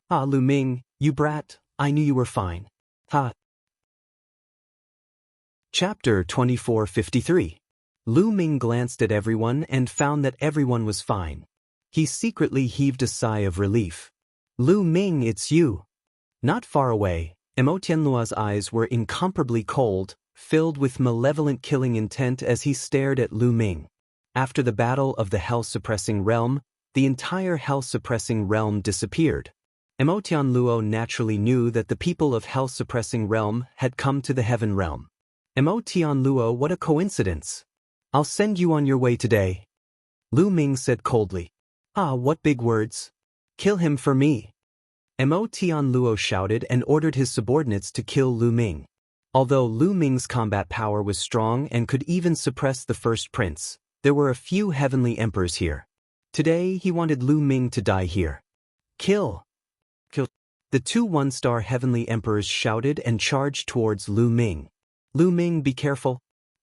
Ah, Lu Ming, you brat, I knew you were fine. Ha. Chapter 2453. Lu Ming glanced at everyone and found that everyone was fine. He secretly heaved a sigh of relief. Lu Ming, it's you. Not far away, Emotianlua's eyes were incomparably cold, filled with malevolent killing intent as he stared at Lu Ming. After the battle of the hell-suppressing realm, the entire hell-suppressing realm disappeared. Emotianluo naturally knew that the people of hell-suppressing realm had come to the heaven realm. Emotianluo, what a coincidence. I'll send you on your way today. Lu Ming said coldly. Ah, what big words. Kill him for me. Emotianluo shouted and ordered his subordinates to kill Lu Ming. Although Lu Ming's combat power was strong and could even suppress the first prince, there were a few heavenly emperors here. Today he wanted Lu Ming to die here. Kill! Kill! The 2 1-star heavenly emperors shouted and charged towards Lu Ming. Lu Ming, be careful.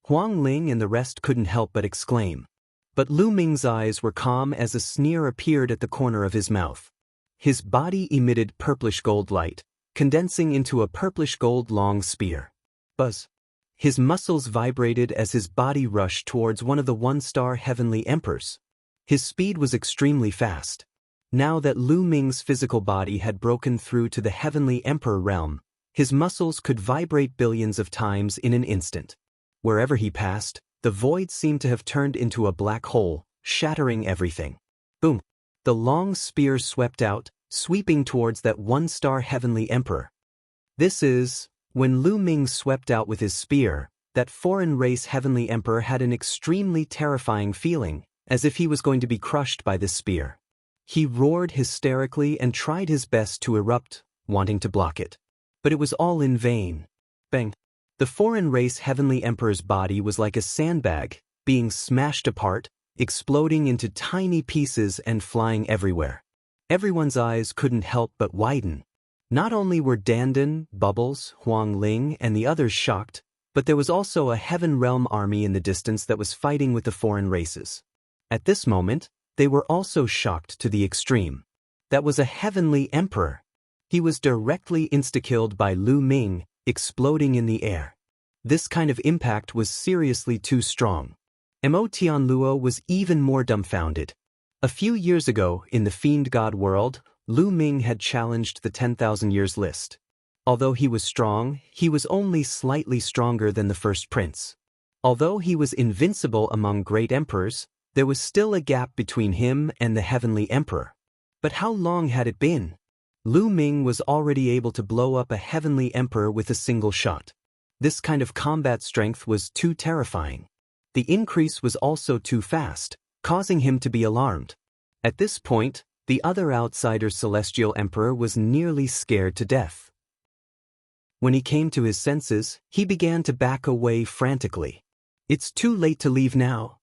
Huang Ling and the rest couldn't help but exclaim. But Lu Ming's eyes were calm as a sneer appeared at the corner of his mouth. His body emitted purplish gold light, condensing into a purplish gold long spear. Buzz. His muscles vibrated as his body rushed towards one of the one-star heavenly emperors. His speed was extremely fast. Now that Lu Ming's physical body had broken through to the heavenly emperor realm, his muscles could vibrate billions of times in an instant. Wherever he passed, the void seemed to have turned into a black hole, shattering everything. Boom! The long spear swept out, sweeping towards that one-star heavenly emperor. When Lu Ming swept out with his spear, that foreign race heavenly emperor had an extremely terrifying feeling, as if he was going to be crushed by this spear. He roared hysterically and tried his best to erupt, wanting to block it. But it was all in vain. Bang! The foreign race heavenly emperor's body was like a sandbag, being smashed apart, exploding into tiny pieces and flying everywhere. Everyone's eyes couldn't help but widen. Not only were Dandan, Bubbles, Huang Ling, and the others shocked, but there was also a Heaven Realm army in the distance that was fighting with the foreign races. At this moment, they were also shocked to the extreme. That was a heavenly emperor. He was directly insta-killed by Lu Ming, exploding in the air. This kind of impact was seriously too strong. Mo Tianluo was even more dumbfounded. A few years ago, in the Fiend God world, Lu Ming had challenged the 10,000 years list. Although he was strong, he was only slightly stronger than the first prince. Although he was invincible among great emperors, there was still a gap between him and the heavenly emperor. But how long had it been? Lu Ming was already able to blow up a heavenly emperor with a single shot. This kind of combat strength was too terrifying. The increase was also too fast, causing him to be alarmed. At this point, the other outsider's celestial emperor was nearly scared to death. When he came to his senses, he began to back away frantically. "It's too late to leave now,"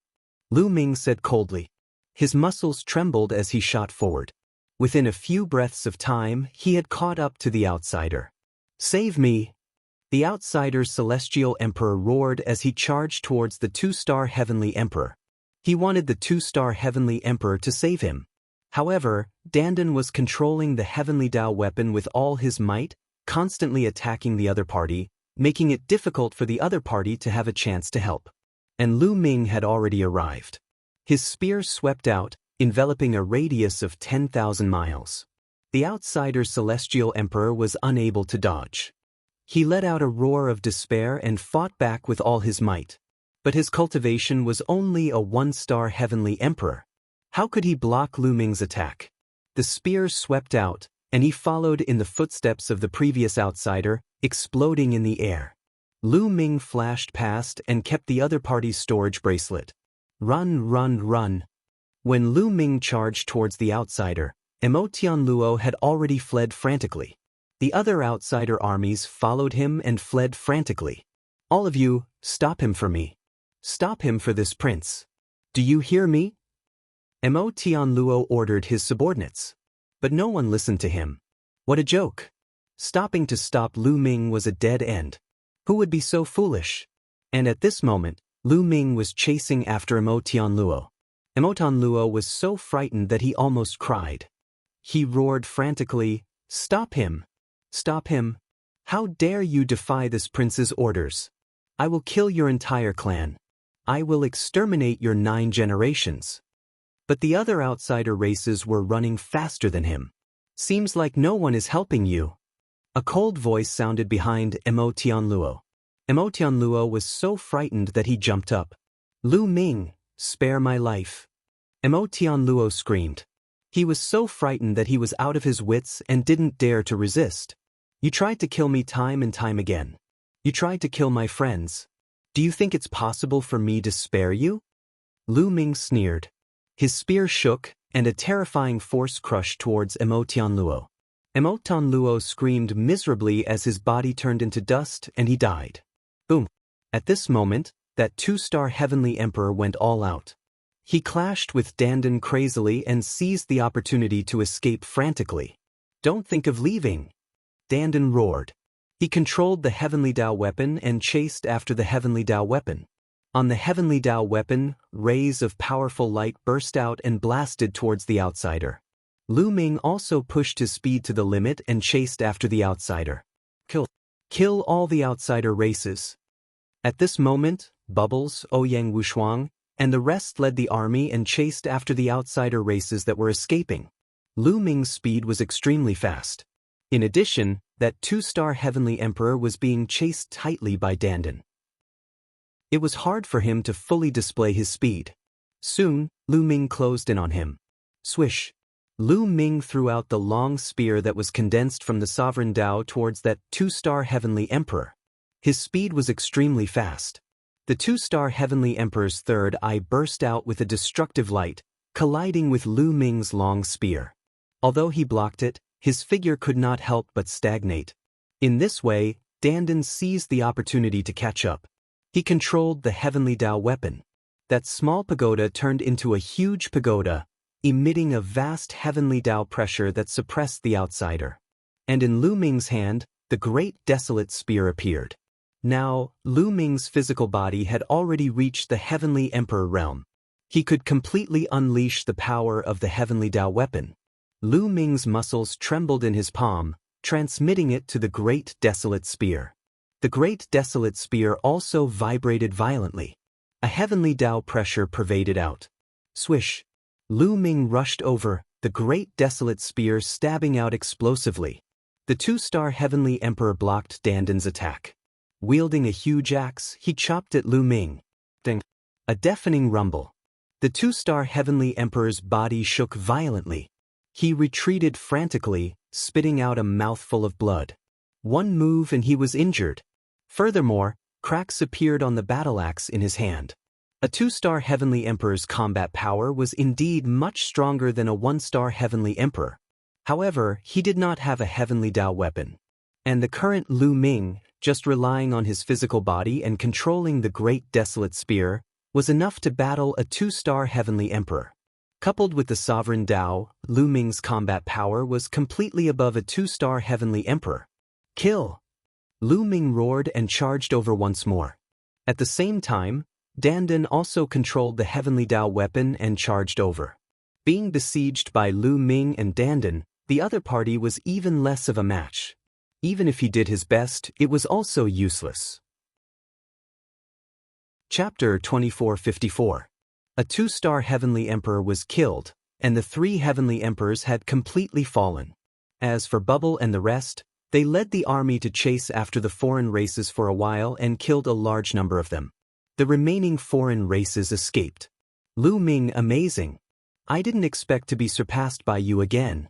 Lu Ming said coldly. His muscles trembled as he shot forward. Within a few breaths of time, he had caught up to the outsider. "Save me!" The outsider's celestial emperor roared as he charged towards the two-star heavenly emperor. He wanted the two-star heavenly emperor to save him. However, Dandan was controlling the heavenly Dao weapon with all his might, constantly attacking the other party, making it difficult for the other party to have a chance to help. And Lu Ming had already arrived. His spear swept out, enveloping a radius of 10,000 miles. The outsider's celestial emperor was unable to dodge. He let out a roar of despair and fought back with all his might. But his cultivation was only a one-star heavenly emperor. How could he block Lu Ming's attack? The spear swept out, and he followed in the footsteps of the previous outsider, exploding in the air. Lu Ming flashed past and kept the other party's storage bracelet. Run, run, run. When Lu Ming charged towards the outsider, Mo Tianluo had already fled frantically. The other outsider armies followed him and fled frantically. "All of you, stop him for me. Stop him for this prince. Do you hear me?" Mo Tianluo ordered his subordinates. But no one listened to him. What a joke. Stopping to stop Lu Ming was a dead end. Who would be so foolish? And at this moment, Lu Ming was chasing after Mo Tianluo. Mo Tianluo was so frightened that he almost cried. He roared frantically, "Stop him! Stop him! How dare you defy this prince's orders? I will kill your entire clan. I will exterminate your 9 generations." But the other outsider races were running faster than him. "Seems like no one is helping you." A cold voice sounded behind Mo Tianluo. Mo Tianluo was so frightened that he jumped up. "Lu Ming, spare my life." Mo Tianluo screamed. He was so frightened that he was out of his wits and didn't dare to resist. "You tried to kill me time and time again. You tried to kill my friends. Do you think it's possible for me to spare you?" Lu Ming sneered. His spear shook, and a terrifying force crushed towards Mo Tianluo. Mo Tianluo screamed miserably as his body turned into dust and he died. Boom! At this moment, that 2-star heavenly emperor went all out. He clashed with Dandan crazily and seized the opportunity to escape frantically. "Don't think of leaving!" Dandan roared. He controlled the heavenly Dao weapon and chased after the heavenly Dao weapon. On the heavenly Dao weapon, rays of powerful light burst out and blasted towards the outsider. Lu Ming also pushed his speed to the limit and chased after the outsider. Kill all the outsider races. At this moment, Bubbles, Ouyang Wushuang, and the rest led the army and chased after the outsider races that were escaping. Lu Ming's speed was extremely fast. In addition, that two-star Heavenly Emperor was being chased tightly by Dandan. It was hard for him to fully display his speed. Soon, Lu Ming closed in on him. Swish! Lu Ming threw out the long spear that was condensed from the Sovereign Dao towards that two-star Heavenly Emperor. His speed was extremely fast. The two-star Heavenly Emperor's third eye burst out with a destructive light, colliding with Lu Ming's long spear. Although he blocked it, his figure could not help but stagnate. In this way, Dandan seized the opportunity to catch up. He controlled the Heavenly Dao weapon. That small pagoda turned into a huge pagoda, emitting a vast Heavenly Dao pressure that suppressed the outsider. And in Lu Ming's hand, the great desolate spear appeared. Now, Lu Ming's physical body had already reached the Heavenly Emperor realm. He could completely unleash the power of the Heavenly Dao weapon. Lu Ming's muscles trembled in his palm, transmitting it to the great desolate spear. The great desolate spear also vibrated violently. A Heavenly Dao pressure pervaded out. Swish! Lu Ming rushed over, the great desolate spear stabbing out explosively. The two-star Heavenly Emperor blocked Dandan's attack. Wielding a huge axe, he chopped at Lu Ming. Ding! A deafening rumble. The two-star Heavenly Emperor's body shook violently. He retreated frantically, spitting out a mouthful of blood. One move and he was injured. Furthermore, cracks appeared on the battle axe in his hand. A two-star Heavenly Emperor's combat power was indeed much stronger than a one-star Heavenly Emperor. However, he did not have a Heavenly Dao weapon. And the current Lu Ming, just relying on his physical body and controlling the great desolate spear, was enough to battle a two-star Heavenly Emperor. Coupled with the Sovereign Dao, Lu Ming's combat power was completely above a two-star Heavenly Emperor. Kill! Lu Ming roared and charged over once more. At the same time, Dandan also controlled the Heavenly Dao weapon and charged over. Being besieged by Lu Ming and Dandan, the other party was even less of a match. Even if he did his best, it was also useless. Chapter 2454. A two-star Heavenly Emperor was killed, and the three Heavenly Emperors had completely fallen. As for Bubble and the rest, they led the army to chase after the foreign races for a while and killed a large number of them. The remaining foreign races escaped. Lu Ming, amazing. I didn't expect to be surpassed by you again.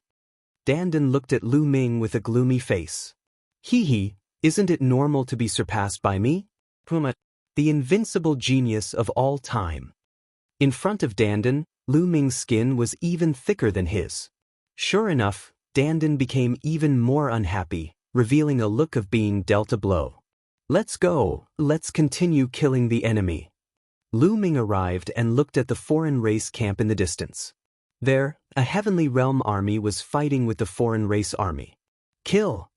Dandan looked at Lu Ming with a gloomy face. Hee, isn't it normal to be surpassed by me? Puma, the invincible genius of all time. In front of Dandan, Lu Ming's skin was even thicker than his. Sure enough, Dandan became even more unhappy, revealing a look of being dealt a blow. Let's go, let's continue killing the enemy. Lu Ming arrived and looked at the foreign race camp in the distance. There, a Heavenly Realm army was fighting with the foreign race army. Kill!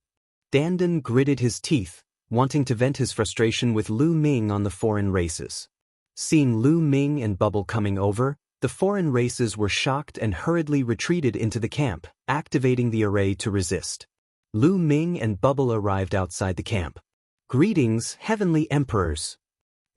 Dandan gritted his teeth, wanting to vent his frustration with Lu Ming on the foreign races. Seeing Lu Ming and Bubble coming over, the foreign races were shocked and hurriedly retreated into the camp, activating the array to resist. Lu Ming and Bubble arrived outside the camp. Greetings, Heavenly Emperors!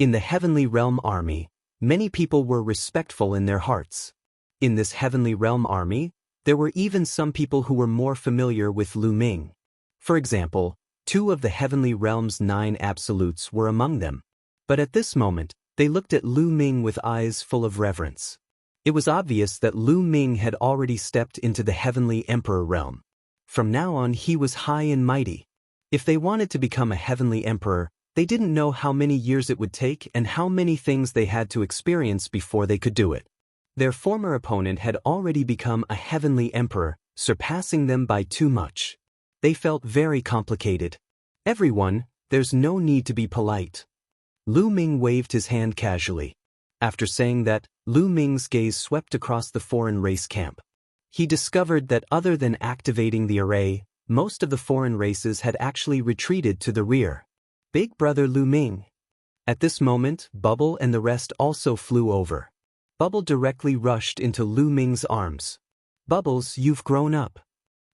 In the Heavenly Realm army, many people were respectful in their hearts. In this Heavenly Realm army, there were even some people who were more familiar with Lu Ming. For example, 2 of the Heavenly Realm's 9 absolutes were among them. But at this moment, they looked at Lu Ming with eyes full of reverence. It was obvious that Lu Ming had already stepped into the Heavenly Emperor realm. From now on, he was high and mighty. If they wanted to become a Heavenly Emperor, they didn't know how many years it would take and how many things they had to experience before they could do it. Their former opponent had already become a Heavenly Emperor, surpassing them by too much. They felt very complicated. Everyone, there's no need to be polite. Lu Ming waved his hand casually. After saying that, Lu Ming's gaze swept across the foreign race camp. He discovered that other than activating the array, most of the foreign races had actually retreated to the rear. Big brother Lu Ming. At this moment, Bubble and the rest also flew over. Bubble directly rushed into Lu Ming's arms. Bubbles, you've grown up.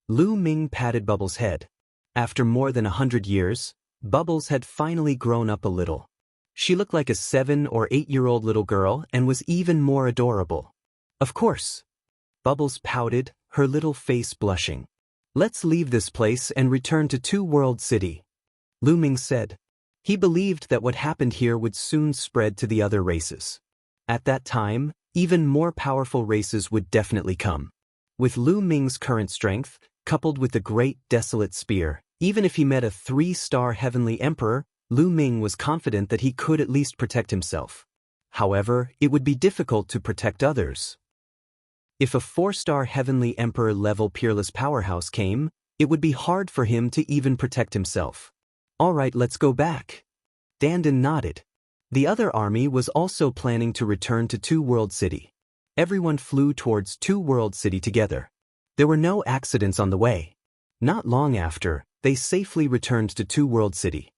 Lu Ming patted Bubbles' head. After more than 100 years, Bubbles had finally grown up a little. She looked like a 7 or 8-year-old little girl and was even more adorable. Of course. Bubbles pouted, her little face blushing. Let's leave this place and return to Two World City, Lu Ming said. He believed that what happened here would soon spread to the other races. At that time, even more powerful races would definitely come. With Lu Ming's current strength, coupled with the great desolate spear, even if he met a 3-star heavenly emperor, Lu Ming was confident that he could at least protect himself. However, it would be difficult to protect others. If a 4-star heavenly emperor level peerless powerhouse came, it would be hard for him to even protect himself. Alright, let's go back. Dandan nodded. The other army was also planning to return to Two World City. Everyone flew towards Two World City together. There were no accidents on the way. Not long after, they safely returned to Two World City.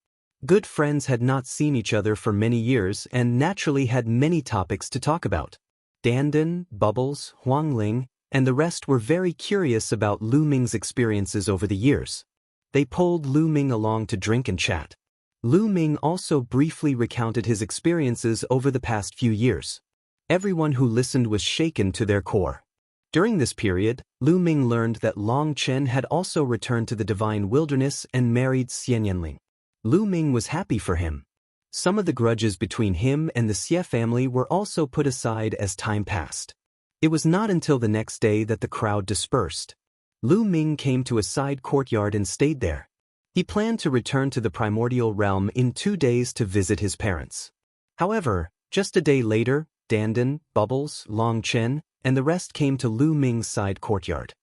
Good friends had not seen each other for many years and naturally had many topics to talk about. Dandan, Bubbles, Huangling, and the rest were very curious about Lu Ming's experiences over the years. They pulled Lu Ming along to drink and chat. Lu Ming also briefly recounted his experiences over the past few years. Everyone who listened was shaken to their core. During this period, Lu Ming learned that Long Chen had also returned to the Divine Wilderness and married Xianyanling. Lu Ming was happy for him. Some of the grudges between him and the Xie family were also put aside as time passed. It was not until the next day that the crowd dispersed. Lu Ming came to a side courtyard and stayed there. He planned to return to the primordial realm in 2 days to visit his parents. However, just a day later, Dandan, Bubbles, Long Chen, and the rest came to Lu Ming's side courtyard.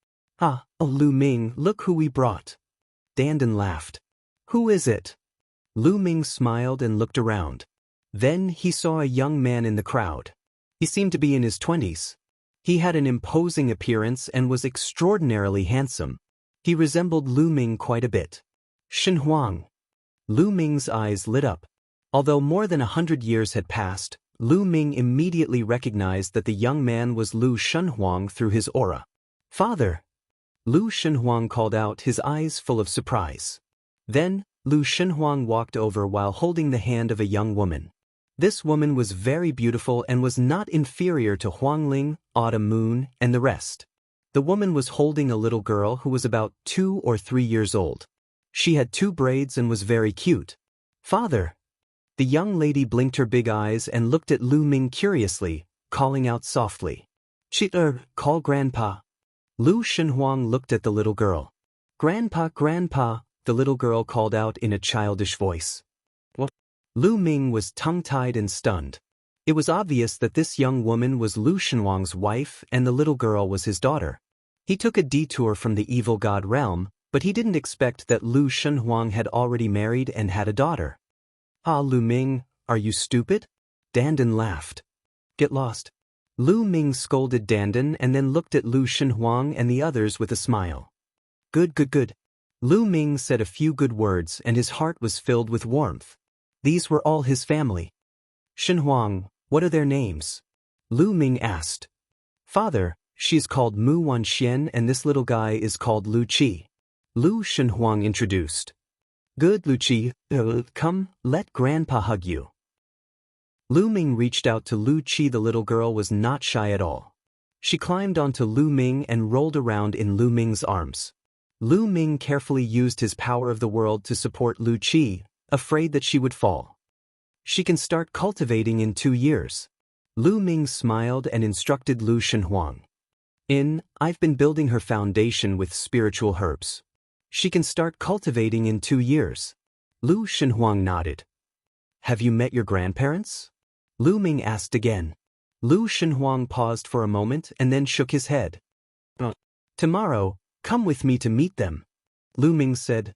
Oh Lu Ming, look who we brought. Dandan laughed. Who is it? Lu Ming smiled and looked around. Then he saw a young man in the crowd. He seemed to be in his 20s. He had an imposing appearance and was extraordinarily handsome. He resembled Lu Ming quite a bit. Shen Huang. Lu Ming's eyes lit up. Although more than 100 years had passed, Lu Ming immediately recognized that the young man was Lu Shenhuang through his aura. Father! Lu Shenhuang called out, his eyes full of surprise. Then, Lu Shenhuang walked over while holding the hand of a young woman. This woman was very beautiful and was not inferior to Huangling, Autumn Moon, and the rest. The woman was holding a little girl who was about 2 or 3 years old. She had 2 braids and was very cute. Father! The young lady blinked her big eyes and looked at Lu Ming curiously, calling out softly. Call Grandpa. Lu Shenhuang looked at the little girl. Grandpa, Grandpa, the little girl called out in a childish voice. What? Lu Ming was tongue-tied and stunned. It was obvious that this young woman was Lu Shenhuang's wife and the little girl was his daughter. He took a detour from the evil god realm, but he didn't expect that Lu Shenhuang had already married and had a daughter. Lu Ming, are you stupid? Dandan laughed. Get lost. Lu Ming scolded Dandan and then looked at Lu Shenhuang and the others with a smile. Good. Lu Ming said a few good words and his heart was filled with warmth. These were all his family. Shenhuang, what are their names? Lu Ming asked. Father, she's called Mu Wanxian and this little guy is called Lu Qi. Lu Shenhuang introduced. Good, Lu Qi, come, let Grandpa hug you. Lu Ming reached out to Lu Qi. The little girl was not shy at all. She climbed onto Lu Ming and rolled around in Lu Ming's arms. Lu Ming carefully used his power of the world to support Lu Qi, afraid that she would fall. She can start cultivating in 2 years. Lu Ming smiled and instructed Lu Shenhuang. I've been building her foundation with spiritual herbs. She can start cultivating in 2 years. Lu Shenhuang nodded. Have you met your grandparents? Lu Ming asked again. Lu Shenhuang paused for a moment and then shook his head. Tomorrow, come with me to meet them. Lu Ming said.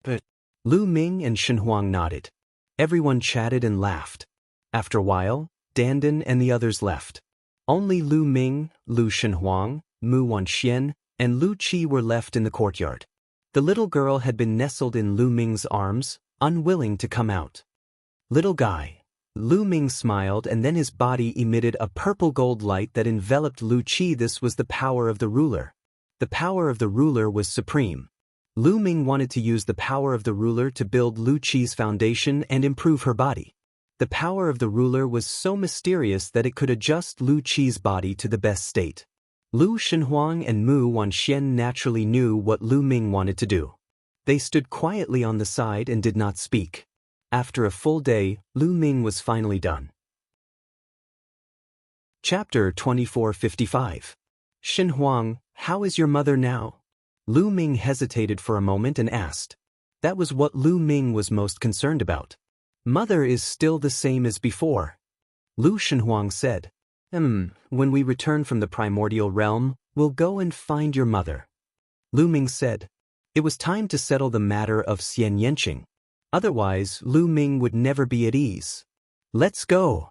But Lu Ming and Shenhuang nodded. Everyone chatted and laughed. After a while, Dandan and the others left. Only Lu Ming, Lu Shenhuang, Mu Wanxian, and Lu Qi were left in the courtyard. The little girl had been nestled in Lu Ming's arms, unwilling to come out. Little guy. Lu Ming smiled and then his body emitted a purple gold light that enveloped Lu Qi. This was the power of the ruler. The power of the ruler was supreme. Lu Ming wanted to use the power of the ruler to build Lu Qi's foundation and improve her body. The power of the ruler was so mysterious that it could adjust Lu Qi's body to the best state. Lu Shenhuang and Mu Wanxian naturally knew what Lu Ming wanted to do. They stood quietly on the side and did not speak. After a full day, Lu Ming was finally done. Chapter 2455. Shenhuang, how is your mother now? Lu Ming hesitated for a moment and asked. That was what Lu Ming was most concerned about. Mother is still the same as before. Lu Shenhuang said. When we return from the primordial realm, we'll go and find your mother. Lu Ming said. It was time to settle the matter of Xian Yanqing. Otherwise, Lu Ming would never be at ease. Let's go.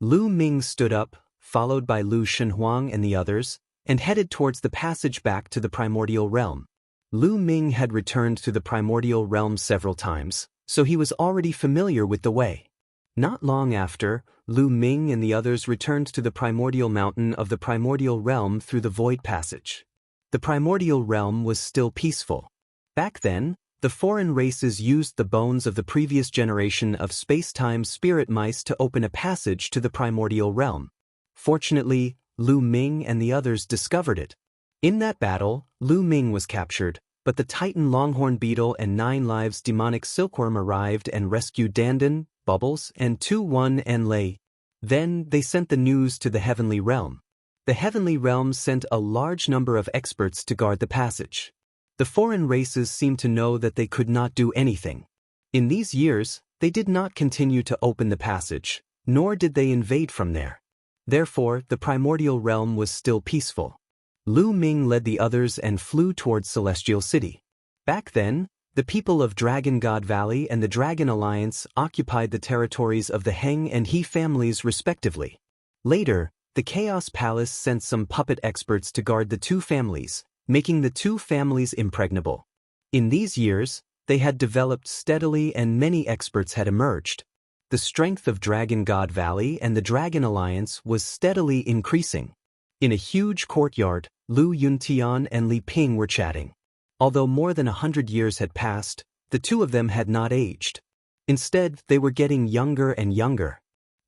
Lu Ming stood up, followed by Lu Shenhuang and the others, and headed towards the passage back to the primordial realm. Lu Ming had returned to the primordial realm several times, so he was already familiar with the way. Not long after, Lu Ming and the others returned to the primordial mountain of the primordial realm through the void passage. The primordial realm was still peaceful. Back then, the foreign races used the bones of the previous generation of space-time spirit mice to open a passage to the primordial realm. Fortunately, Lu Ming and the others discovered it. In that battle, Lu Ming was captured, but the Titan Longhorn Beetle and 9 Lives Demonic Silkworm arrived and rescued Dandan, Bubbles, and 2-1 and Lei. Then they sent the news to the Heavenly Realm. The Heavenly Realm sent a large number of experts to guard the passage. The foreign races seemed to know that they could not do anything. In these years, they did not continue to open the passage, nor did they invade from there. Therefore, the primordial realm was still peaceful. Lu Ming led the others and flew towards Celestial City. Back then, the people of Dragon God Valley and the Dragon Alliance occupied the territories of the Heng and He families respectively. Later, the Chaos Palace sent some puppet experts to guard the two families, making the two families impregnable. In these years, they had developed steadily and many experts had emerged. The strength of Dragon God Valley and the Dragon Alliance was steadily increasing. In a huge courtyard, Lu Yuntian and Li Ping were chatting. Although more than 100 years had passed, the two of them had not aged. Instead, they were getting younger and younger.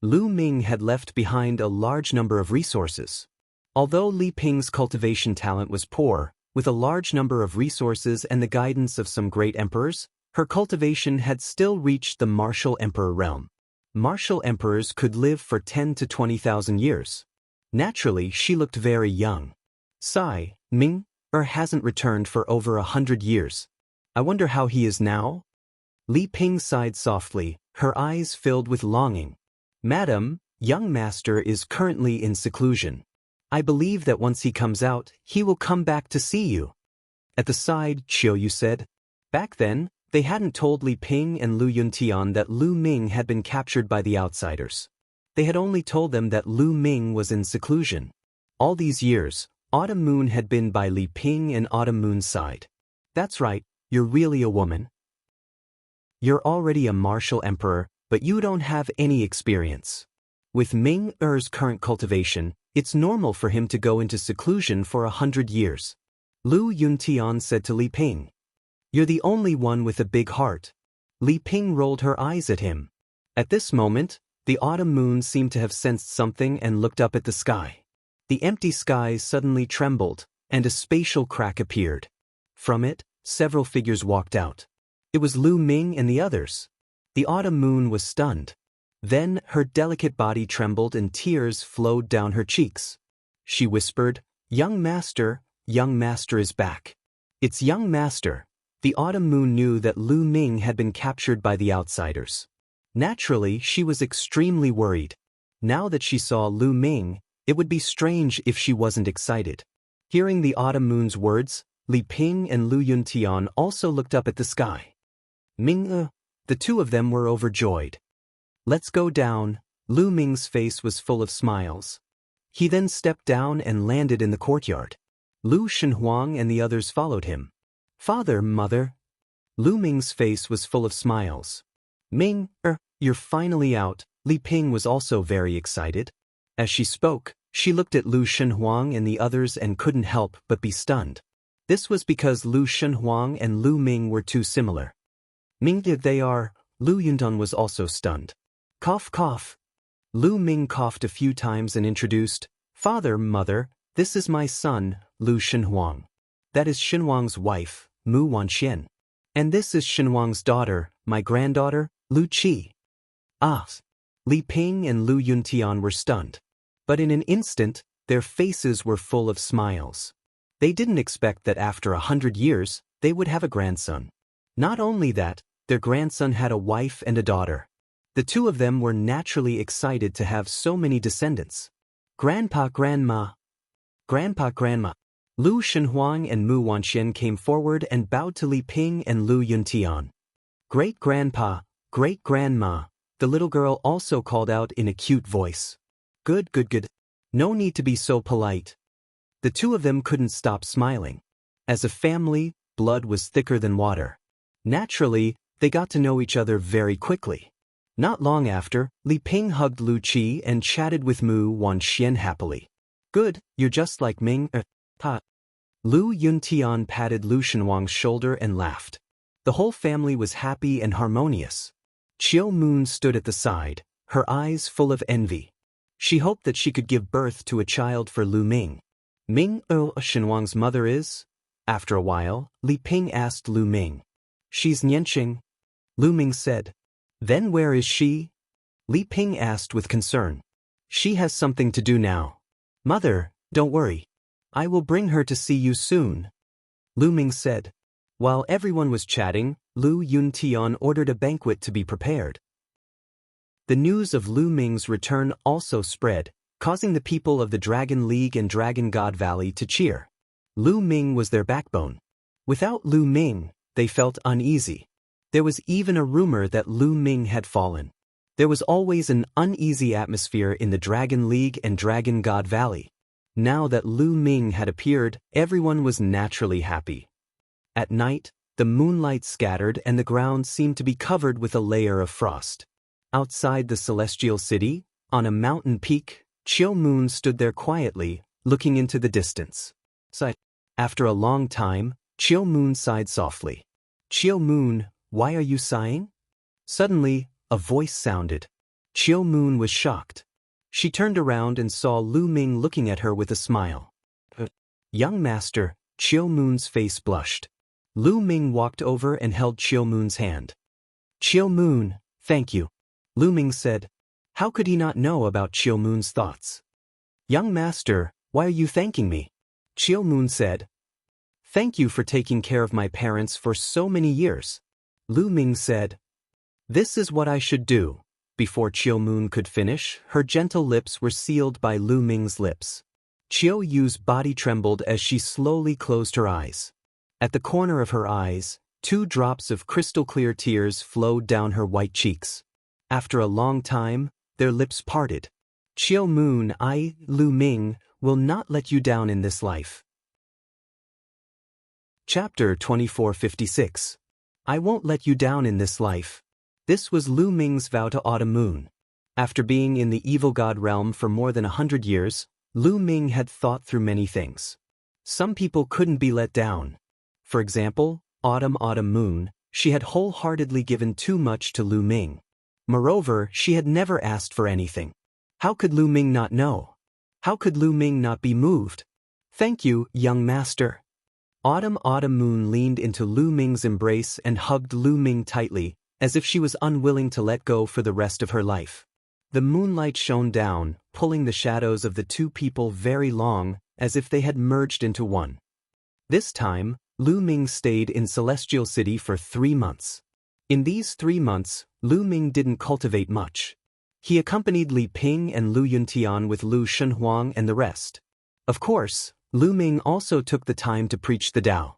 Lu Ming had left behind a large number of resources. Although Li Ping's cultivation talent was poor, with a large number of resources and the guidance of some great emperors, her cultivation had still reached the martial emperor realm. Martial emperors could live for 10 to 20,000 years. Naturally, she looked very young. Sai Ming hasn't returned for over 100 years. I wonder how he is now? Li Ping sighed softly, her eyes filled with longing. Madam, young master is currently in seclusion. I believe that once he comes out, he will come back to see you. At the side, Qiuyu said. Back then, they hadn't told Li Ping and Lu Yuntian that Lu Ming had been captured by the outsiders. They had only told them that Lu Ming was in seclusion. All these years, Autumn Moon had been by Li Ping and Autumn Moon's side. That's right, you're really a woman. You're already a martial emperor, but you don't have any experience. With Ming Er's current cultivation, it's normal for him to go into seclusion for 100 years. Lu Yuntian said to Li Ping. You're the only one with a big heart. Li Ping rolled her eyes at him. At this moment, the autumn moon seemed to have sensed something and looked up at the sky. The empty sky suddenly trembled, and a spatial crack appeared. From it, several figures walked out. It was Lu Ming and the others. The autumn moon was stunned. Then her delicate body trembled and tears flowed down her cheeks. She whispered, young master is back. It's young master. The autumn moon knew that Lu Ming had been captured by the outsiders. Naturally, she was extremely worried. Now that she saw Lu Ming, it would be strange if she wasn't excited. Hearing the autumn moon's words, Li Ping and Lu Yuntian also looked up at the sky. Ming, the two of them were overjoyed. Let's go down. Lu Ming's face was full of smiles. He then stepped down and landed in the courtyard. Lu Shenhuang and the others followed him. Father, mother. Lu Ming's face was full of smiles. Ming, you're finally out. Li Ping was also very excited. As she spoke, she looked at Lu Shenhuang and the others and couldn't help but be stunned. This was because Lu Shenhuang and Lu Ming were too similar. Ming, they are. Lu Yundan was also stunned. Cough cough. Lu Ming coughed a few times and introduced, Father, Mother, this is my son, Lu Shenhuang. That is Shenhuang's wife, Mu Wanxian. And this is Shenhuang's daughter, my granddaughter, Lu Qi. Ah! Li Ping and Lu Yuntian were stunned. But in an instant, their faces were full of smiles. They didn't expect that after 100 years, they would have a grandson. Not only that, their grandson had a wife and a daughter. The two of them were naturally excited to have so many descendants. Grandpa, Grandma. Grandpa, Grandma. Lu Shenhuang and Mu Wanxian came forward and bowed to Li Ping and Lu Yuntian. Great-grandpa, great-grandma, the little girl also called out in a cute voice. Good, good, good. No need to be so polite. The two of them couldn't stop smiling. As a family, blood was thicker than water. Naturally, they got to know each other very quickly. Not long after, Li Ping hugged Lu Qi and chatted with Mu Wanxian happily. Good, you're just like Ming, Pa. Lu Yuntian patted Lu Shenhuang's shoulder and laughed. The whole family was happy and harmonious. Chiu Moon stood at the side, her eyes full of envy. She hoped that she could give birth to a child for Lu Ming. Ming, Shenhuang's mother is? After a while, Li Ping asked Lu Ming. She's Nianqing. Lu Ming said. Then where is she? Li Ping asked with concern. She has something to do now. Mother, don't worry. I will bring her to see you soon. Lu Ming said. While everyone was chatting, Lu Yuntian ordered a banquet to be prepared. The news of Lu Ming's return also spread, causing the people of the Dragon League and Dragon God Valley to cheer. Lu Ming was their backbone. Without Lu Ming, they felt uneasy. There was even a rumor that Lu Ming had fallen. There was always an uneasy atmosphere in the Dragon League and Dragon God Valley. Now that Lu Ming had appeared, everyone was naturally happy. At night, the moonlight scattered and the ground seemed to be covered with a layer of frost. Outside the celestial city, on a mountain peak, Chiu Moon stood there quietly, looking into the distance. After a long time, Chiu Moon sighed softly. Chiu Moon, why are you sighing? Suddenly, a voice sounded. Chiu Moon was shocked. She turned around and saw Lu Ming looking at her with a smile. Young master, Chiu Moon's face blushed. Lu Ming walked over and held Chiu Moon's hand. Chiu Moon, thank you. Lu Ming said. How could he not know about Chiu Moon's thoughts? Young master, why are you thanking me? Chiu Moon said. Thank you for taking care of my parents for so many years. Lu Ming said. This is what I should do. Before Chiu Moon could finish, her gentle lips were sealed by Lu Ming's lips. Chiu Yu's body trembled as she slowly closed her eyes. At the corner of her eyes, 2 drops of crystal-clear tears flowed down her white cheeks. After a long time, their lips parted. Chiu Moon, I, Lu Ming, will not let you down in this life. Chapter 2456. I won't let you down in this life. This was Lu Ming's vow to Autumn Moon. After being in the evil god realm for more than 100 years, Lu Ming had thought through many things. Some people couldn't be let down. For example, Autumn Moon, she had wholeheartedly given too much to Lu Ming. Moreover, she had never asked for anything. How could Lu Ming not know? How could Lu Ming not be moved? Thank you, young master. Autumn Moon leaned into Lu Ming's embrace and hugged Lu Ming tightly, as if she was unwilling to let go for the rest of her life. The moonlight shone down, pulling the shadows of the two people very long, as if they had merged into one. This time, Lu Ming stayed in Celestial City for 3 months. In these 3 months, Lu Ming didn't cultivate much. He accompanied Li Ping and Lu Yuntian with Lu Shenhuang and the rest. Of course, Lu Ming also took the time to preach the Tao.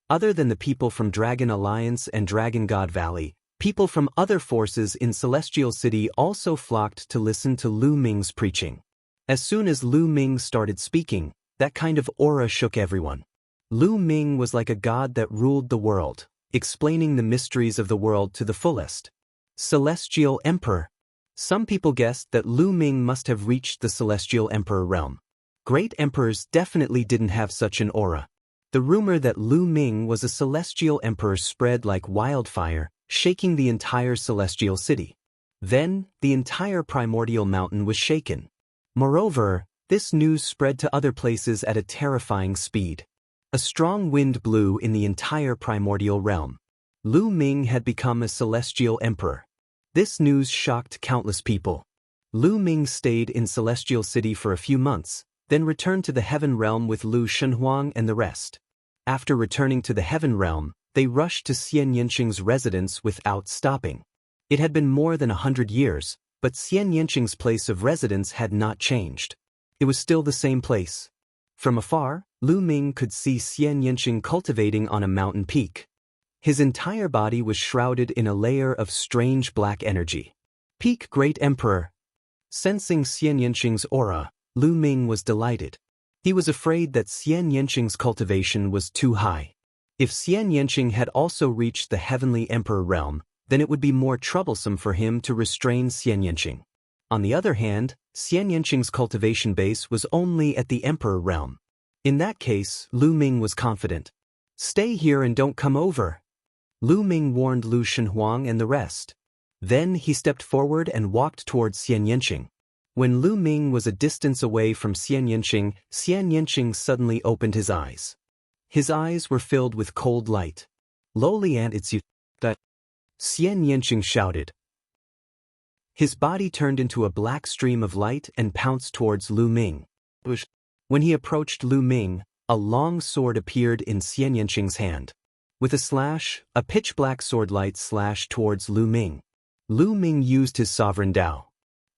Other than the people from Dragon Alliance and Dragon God Valley, people from other forces in Celestial City also flocked to listen to Lu Ming's preaching. As soon as Lu Ming started speaking, that kind of aura shook everyone. Lu Ming was like a god that ruled the world, explaining the mysteries of the world to the fullest. Celestial Emperor. Some people guessed that Lu Ming must have reached the Celestial Emperor realm. Great emperors definitely didn't have such an aura. The rumor that Lu Ming was a Celestial Emperor spread like wildfire, shaking the entire Celestial City. Then, the entire primordial mountain was shaken. Moreover, this news spread to other places at a terrifying speed. A strong wind blew in the entire primordial realm. Lu Ming had become a celestial emperor. This news shocked countless people. Lu Ming stayed in Celestial City for a few months, then returned to the Heaven Realm with Lu Shenhuang and the rest. After returning to the Heaven Realm, they rushed to Xian Yanqing's residence without stopping. It had been more than 100 years, but Xian Yanqing's place of residence had not changed. It was still the same place. From afar, Lu Ming could see Xian Yanqing cultivating on a mountain peak. His entire body was shrouded in a layer of strange black energy. Peak Great Emperor. Sensing Xian Yanqing's aura, Lu Ming was delighted. He was afraid that Xian Yanqing's cultivation was too high. If Xian Yanqing had also reached the Heavenly Emperor realm, then it would be more troublesome for him to restrain Xian Yanqing. On the other hand, Xian Yanqing's cultivation base was only at the Emperor realm. In that case, Lu Ming was confident. "Stay here and don't come over," Lu Ming warned Lu Shenhuang and the rest. Then he stepped forward and walked towards Xian Yanqing. When Lu Ming was a distance away from Xian Yanqing suddenly opened his eyes. His eyes were filled with cold light. "Lowly and it's you," that Xian Yanqing shouted. His body turned into a black stream of light and pounced towards Lu Ming. When he approached Lu Ming, a long sword appeared in Xian Yanqing's hand. With a slash, a pitch-black sword light slashed towards Lu Ming. Lu Ming used his sovereign Dao.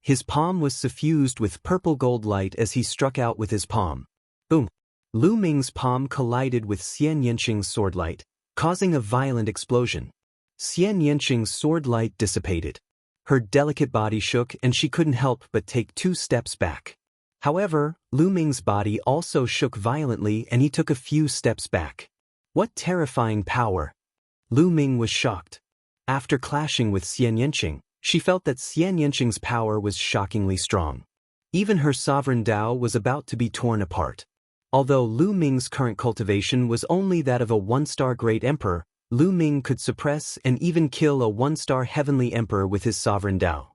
His palm was suffused with purple gold light as he struck out with his palm. Boom! Lu Ming's palm collided with Xian Yanqing's sword light, causing a violent explosion. Xian Yanqing's sword light dissipated. Her delicate body shook and she couldn't help but take 2 steps back. However, Lu Ming's body also shook violently and he took a few steps back. What terrifying power! Lu Ming was shocked. After clashing with Xian Yanqing, she felt that Xian Yanqing's power was shockingly strong. Even her sovereign Dao was about to be torn apart. Although Lu Ming's current cultivation was only that of a 1-star Great Emperor, Lu Ming could suppress and even kill a 1-star Heavenly Emperor with his sovereign Dao.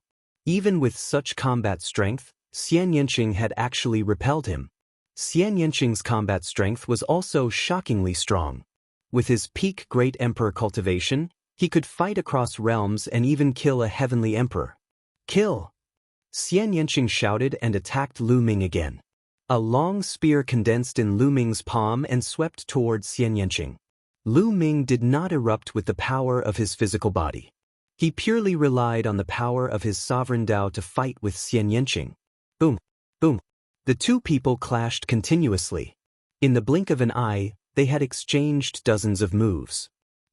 Even with such combat strength, Xian Yanqing had actually repelled him. Xian Yanqing's combat strength was also shockingly strong. With his peak Great Emperor cultivation, he could fight across realms and even kill a Heavenly Emperor. "Kill!" Xian Yanqing shouted and attacked Lu Ming again. A long spear condensed in Lu Ming's palm and swept towards Xian Yanqing. Lu Ming did not erupt with the power of his physical body. He purely relied on the power of his sovereign Dao to fight with Xian Yanqing. Boom! Boom! The two people clashed continuously. In the blink of an eye, they had exchanged dozens of moves.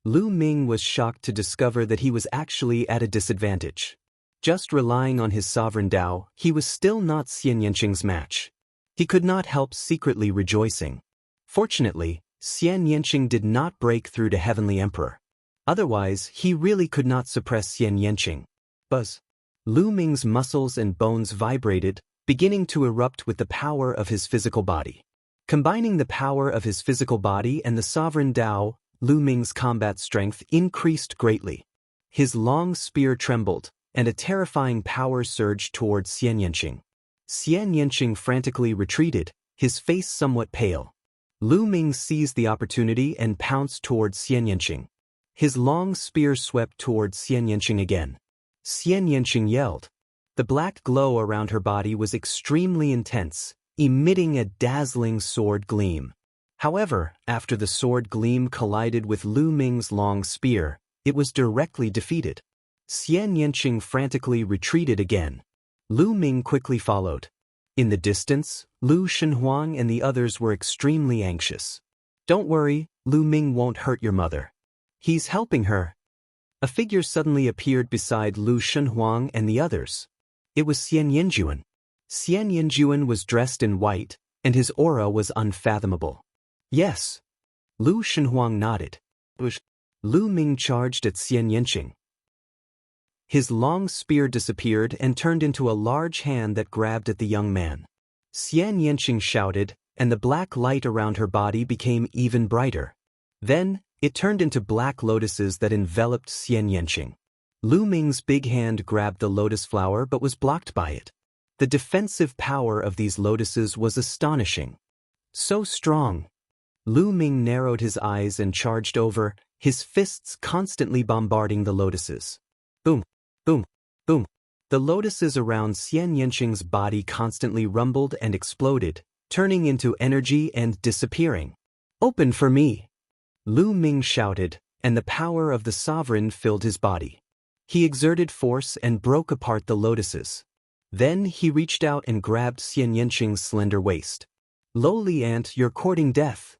Lu Ming was shocked to discover that he was actually at a disadvantage. Just relying on his sovereign Dao, he was still not Xian Yanqing's match. He could not help secretly rejoicing. Fortunately, Xian Yanqing did not break through to Heavenly Emperor. Otherwise, he really could not suppress Xian Yanqing. Buzz! Lu Ming's muscles and bones vibrated, beginning to erupt with the power of his physical body. Combining the power of his physical body and the sovereign Dao, Lu Ming's combat strength increased greatly. His long spear trembled, and a terrifying power surged towards Xian Yanqing. Xian Yanqing frantically retreated, his face somewhat pale. Lu Ming seized the opportunity and pounced towards Xian Yanqing. His long spear swept towards Xian Yanqing again. Xian Yanqing yelled. The black glow around her body was extremely intense, emitting a dazzling sword gleam. However, after the sword gleam collided with Lu Ming's long spear, it was directly defeated. Xian Yanqing frantically retreated again. Lu Ming quickly followed. In the distance, Lu Shenhuang and the others were extremely anxious. "Don't worry, Lu Ming won't hurt your mother. He's helping her." A figure suddenly appeared beside Lu Shenhuang and the others. It was Xian Yanjuan. Xian Yanjuan was dressed in white, and his aura was unfathomable. "Yes." Lu Shenhuang nodded. Lu Ming charged at Xian Yanqing. His long spear disappeared and turned into a large hand that grabbed at the young man. Xian Yanqing shouted, and the black light around her body became even brighter. Then, it turned into black lotuses that enveloped Xian Yanqing. Lu Ming's big hand grabbed the lotus flower but was blocked by it. The defensive power of these lotuses was astonishing. So strong. Lu Ming narrowed his eyes and charged over, his fists constantly bombarding the lotuses. Boom, boom, boom. The lotuses around Xian Yanqing's body constantly rumbled and exploded, turning into energy and disappearing. Open for me! Lu Ming shouted, and the power of the sovereign filled his body. He exerted force and broke apart the lotuses. Then he reached out and grabbed Xian Yanqing's slender waist. Lowly ant, you're courting death.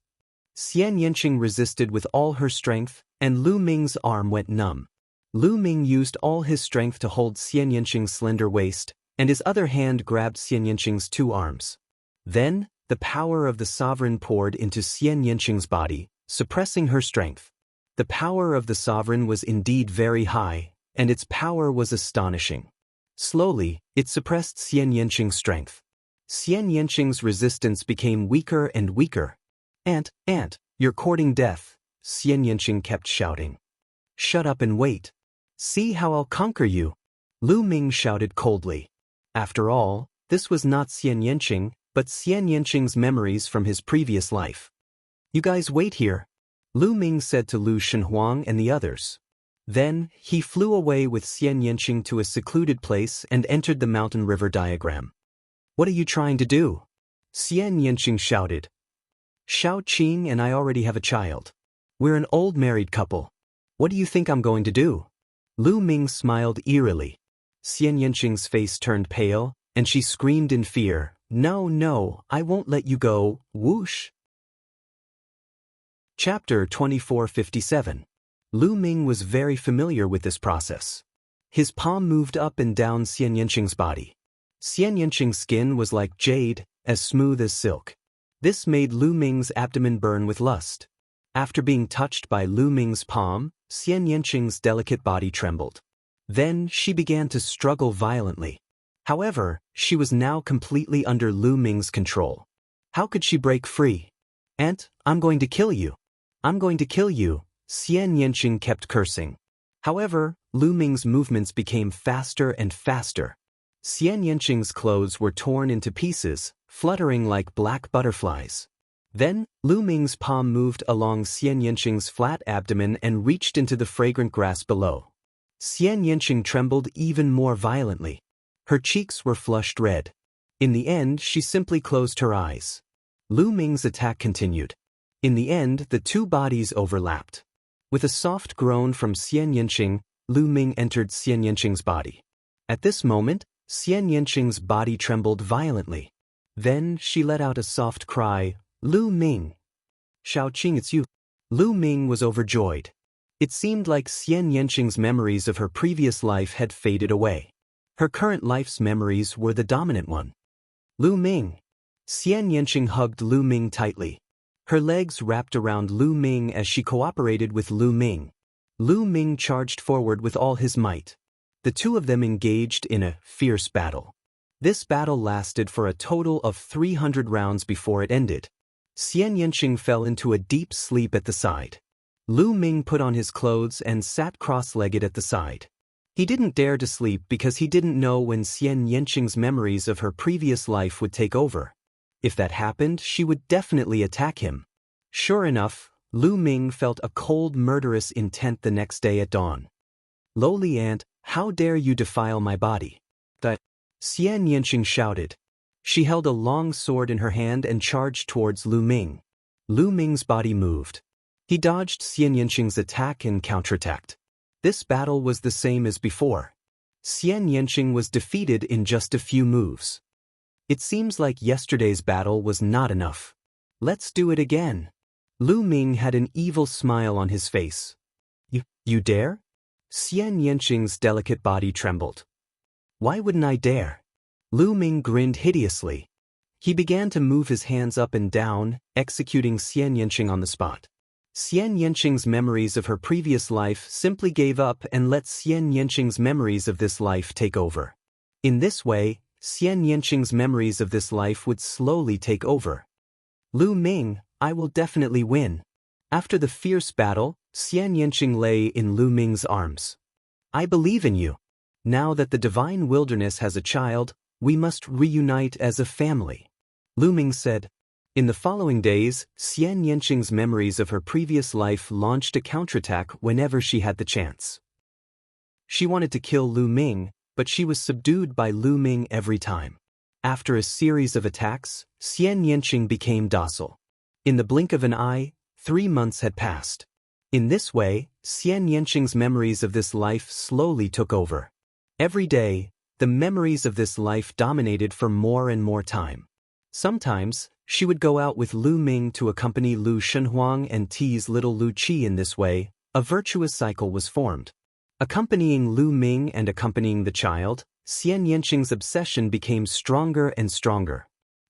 Xian Yanqing resisted with all her strength, and Lu Ming's arm went numb. Lu Ming used all his strength to hold Xian Yanqing's slender waist, and his other hand grabbed Xian Yanqing's two arms. Then, the power of the sovereign poured into Xian Yanqing's body, suppressing her strength. The power of the sovereign was indeed very high, and its power was astonishing. Slowly, it suppressed Xian Yanqing's strength. Xian Yanqing's resistance became weaker and weaker. Ant, you're courting death, Xian Yanqing kept shouting. Shut up and wait. See how I'll conquer you, Lu Ming shouted coldly. After all, this was not Xian Yanqing, but Xian Yanqing's memories from his previous life. You guys wait here, Lu Ming said to Lu Shenhuang and the others. Then, he flew away with Xian Yanqing to a secluded place and entered the mountain river diagram. What are you trying to do? Xian Yanqing shouted. Shao Qing and I already have a child. We're an old married couple. What do you think I'm going to do? Lu Ming smiled eerily. Xian Yanqing's face turned pale, and she screamed in fear, No, I won't let you go, whoosh. Chapter 2457. Lu Ming was very familiar with this process. His palm moved up and down Xian Yanqing's body. Xian Yanqing's skin was like jade, as smooth as silk. This made Lu Ming's abdomen burn with lust. After being touched by Lu Ming's palm, Xian Yanqing's delicate body trembled. Then she began to struggle violently. However, she was now completely under Lu Ming's control. How could she break free? Ant, I'm going to kill you. I'm going to kill you, Xian Yanqing kept cursing. However, Lu Ming's movements became faster and faster. Xian Yanqing's clothes were torn into pieces, fluttering like black butterflies. Then, Lu Ming's palm moved along Xian Yanqing's flat abdomen and reached into the fragrant grass below. Xian Yanqing trembled even more violently. Her cheeks were flushed red. In the end, she simply closed her eyes. Lu Ming's attack continued. In the end, the two bodies overlapped. With a soft groan from Xian Yanqing, Lu Ming entered Xian Yanqing's body. At this moment, Xian Yanqing's body trembled violently. Then she let out a soft cry, Lu Ming. Shao Qing, it's you. Lu Ming was overjoyed. It seemed like Xian Yanqing's memories of her previous life had faded away. Her current life's memories were the dominant one. Lu Ming. Xian Yanqing hugged Lu Ming tightly. Her legs wrapped around Lu Ming as she cooperated with Lu Ming. Lu Ming charged forward with all his might. The two of them engaged in a fierce battle. This battle lasted for a total of 300 rounds before it ended. Xian Yanqing fell into a deep sleep at the side. Lu Ming put on his clothes and sat cross-legged at the side. He didn't dare to sleep because he didn't know when Xian Yanqing's memories of her previous life would take over. If that happened, she would definitely attack him. Sure enough, Lu Ming felt a cold, murderous intent the next day at dawn. Lowly ant, how dare you defile my body? That Xian Yanqing shouted. She held a long sword in her hand and charged towards Lu Ming. Lu Ming's body moved. He dodged Xian Yanqing's attack and counterattacked. This battle was the same as before. Xian Yanqing was defeated in just a few moves. It seems like yesterday's battle was not enough. Let's do it again. Lu Ming had an evil smile on his face. You dare? Xian Yanqing's delicate body trembled. Why wouldn't I dare? Lu Ming grinned hideously. He began to move his hands up and down, executing Xian Yanqing on the spot. Xian Yanqing's memories of her previous life simply gave up and let Xian Yanqing's memories of this life take over. In this way, Xian Yanqing's memories of this life would slowly take over. Lu Ming, I will definitely win. After the fierce battle, Xian Yanqing lay in Lu Ming's arms. I believe in you. Now that the divine wilderness has a child, we must reunite as a family. Lu Ming said. In the following days, Xian Yanqing's memories of her previous life launched a counterattack whenever she had the chance. She wanted to kill Lu Ming, but she was subdued by Lu Ming every time. After a series of attacks, Xian Yanqing became docile. In the blink of an eye, 3 months had passed. In this way, Xian Yanqing's memories of this life slowly took over. Every day, the memories of this life dominated for more and more time. Sometimes, she would go out with Lu Ming to accompany Lu Shenhuang and tease little Lu Qi. In this way, a virtuous cycle was formed. Accompanying Lu Ming and accompanying the child, Xian Yanqing's obsession became stronger and stronger.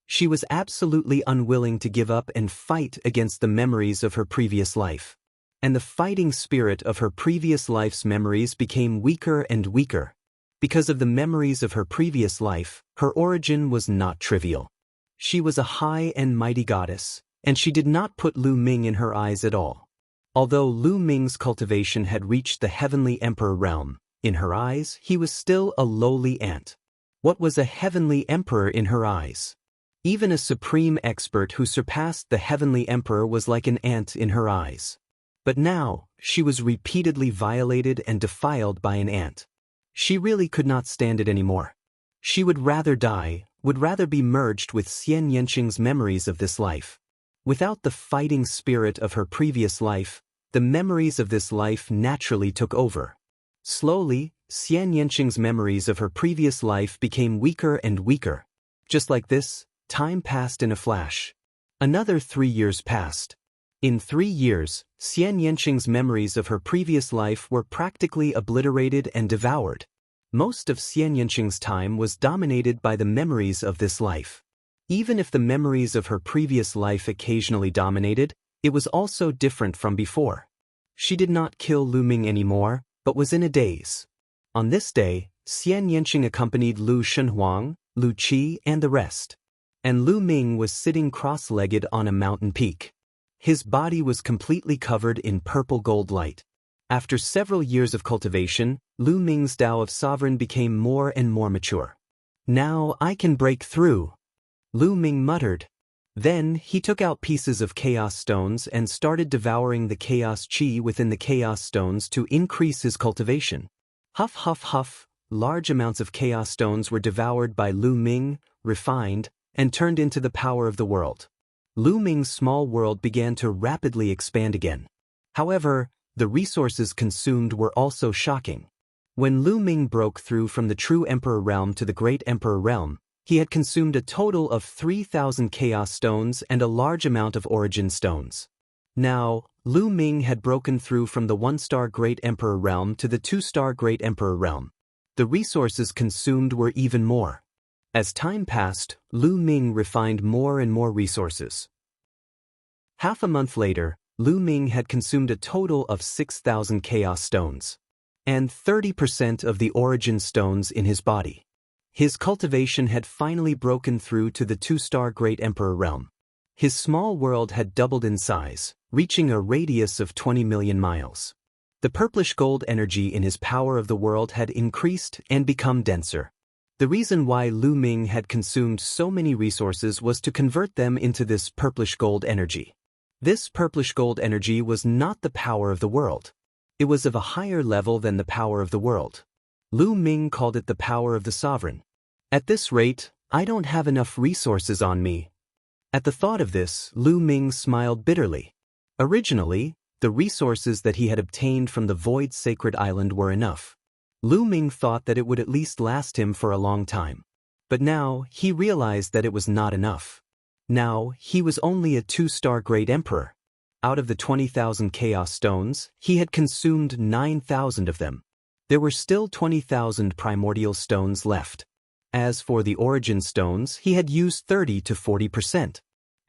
She was absolutely unwilling to give up and fight against the memories of her previous life. And the fighting spirit of her previous life's memories became weaker and weaker. Because of the memories of her previous life, her origin was not trivial. She was a high and mighty goddess, and she did not put Lu Ming in her eyes at all. Although Lu Ming's cultivation had reached the heavenly emperor realm, in her eyes he was still a lowly ant. What was a heavenly emperor in her eyes? Even a supreme expert who surpassed the heavenly emperor was like an ant in her eyes. But now, she was repeatedly violated and defiled by an ant. She really could not stand it anymore. She would rather die, would rather be merged with Xian Yanqing's memories of this life. Without the fighting spirit of her previous life, the memories of this life naturally took over. Slowly, Xian Yanqing's memories of her previous life became weaker and weaker. Just like this, time passed in a flash. Another 3 years passed. In 3 years, Xian Yanqing's memories of her previous life were practically obliterated and devoured. Most of Xian Yanqing's time was dominated by the memories of this life. Even if the memories of her previous life occasionally dominated, it was also different from before. She did not kill Lu Ming anymore, but was in a daze. On this day, Xian Yanqing accompanied Lu Shenhuang, Lu Qi, and the rest. And Lu Ming was sitting cross-legged on a mountain peak. His body was completely covered in purple gold light. After several years of cultivation, Lu Ming's Tao of Sovereign became more and more mature. Now I can break through, Lu Ming muttered. Then he took out pieces of chaos stones and started devouring the chaos qi within the chaos stones to increase his cultivation. Huff huff huff, large amounts of chaos stones were devoured by Lu Ming, refined, and turned into the power of the world. Lu Ming's small world began to rapidly expand again. However, the resources consumed were also shocking. When Lu Ming broke through from the true emperor realm to the great emperor realm, he had consumed a total of 3,000 chaos stones and a large amount of origin stones. Now, Lu Ming had broken through from the 1-star great emperor realm to the 2-star great emperor realm. The resources consumed were even more. As time passed, Lu Ming refined more and more resources. Half a month later, Lu Ming had consumed a total of 6,000 chaos stones and 30% of the origin stones in his body. His cultivation had finally broken through to the 2-star great emperor realm. His small world had doubled in size, reaching a radius of 20 million miles. The purplish gold energy in his power of the world had increased and become denser. The reason why Lu Ming had consumed so many resources was to convert them into this purplish gold energy. This purplish gold energy was not the power of the world. It was of a higher level than the power of the world. Lu Ming called it the power of the sovereign. At this rate, I don't have enough resources on me. At the thought of this, Lu Ming smiled bitterly. Originally, the resources that he had obtained from the Void Sacred Island were enough. Lu Ming thought that it would at least last him for a long time. But now, he realized that it was not enough. Now, he was only a 2-star great emperor. Out of the 20,000 chaos stones, he had consumed 9,000 of them. There were still 20,000 primordial stones left. As for the origin stones, he had used 30 to 40%.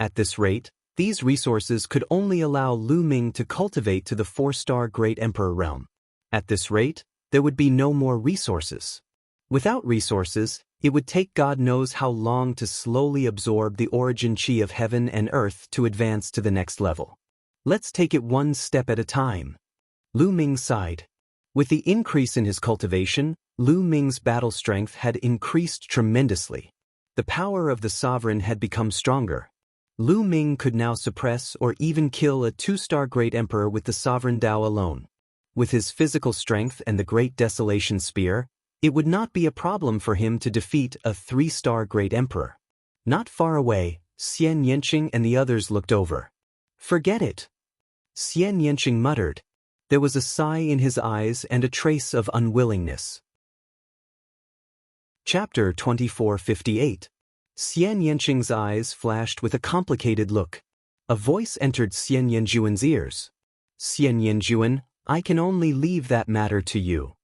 At this rate, these resources could only allow Lu Ming to cultivate to the 4-star great emperor realm. At this rate, there would be no more resources. Without resources, it would take God knows how long to slowly absorb the origin chi of heaven and earth to advance to the next level. Let's take it one step at a time. Lu Ming sighed. With the increase in his cultivation, Lu Ming's battle strength had increased tremendously. The power of the sovereign had become stronger. Lu Ming could now suppress or even kill a 2-star great emperor with the sovereign Dao alone. With his physical strength and the Great Desolation Spear, it would not be a problem for him to defeat a 3-star great emperor. Not far away, Xian Yanqing and the others looked over. "Forget it," Xian Yanqing muttered. There was a sigh in his eyes and a trace of unwillingness. Chapter 2458. Xian Yanqing's eyes flashed with a complicated look. A voice entered Xian Yanjuan's ears. "Xian Yanjuan, I can only leave that matter to you."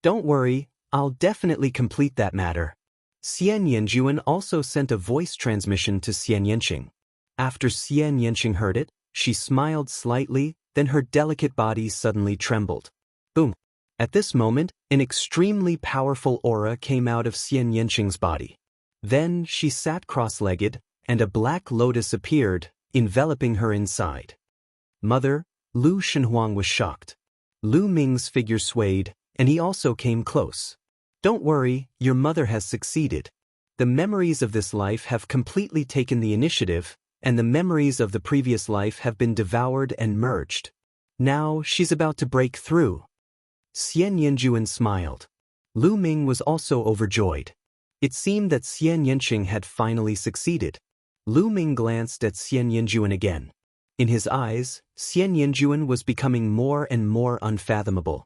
"Don't worry, I'll definitely complete that matter." Xian Yanjuan also sent a voice transmission to Xian Yanqing. After Xian Yanqing heard it, she smiled slightly, then her delicate body suddenly trembled. Boom! At this moment, an extremely powerful aura came out of Xian Yanqing's body. Then she sat cross-legged, and a black lotus appeared, enveloping her inside. "Mother," Lu Shenhuang was shocked. Lu Ming's figure swayed, and he also came close. "Don't worry, your mother has succeeded. The memories of this life have completely taken the initiative, and the memories of the previous life have been devoured and merged. Now she's about to break through." Xian Yanjuan smiled. Lu Ming was also overjoyed. It seemed that Xian Yanqing had finally succeeded. Lu Ming glanced at Xian Yanjuan again. In his eyes, Xian Yanjuan was becoming more and more unfathomable.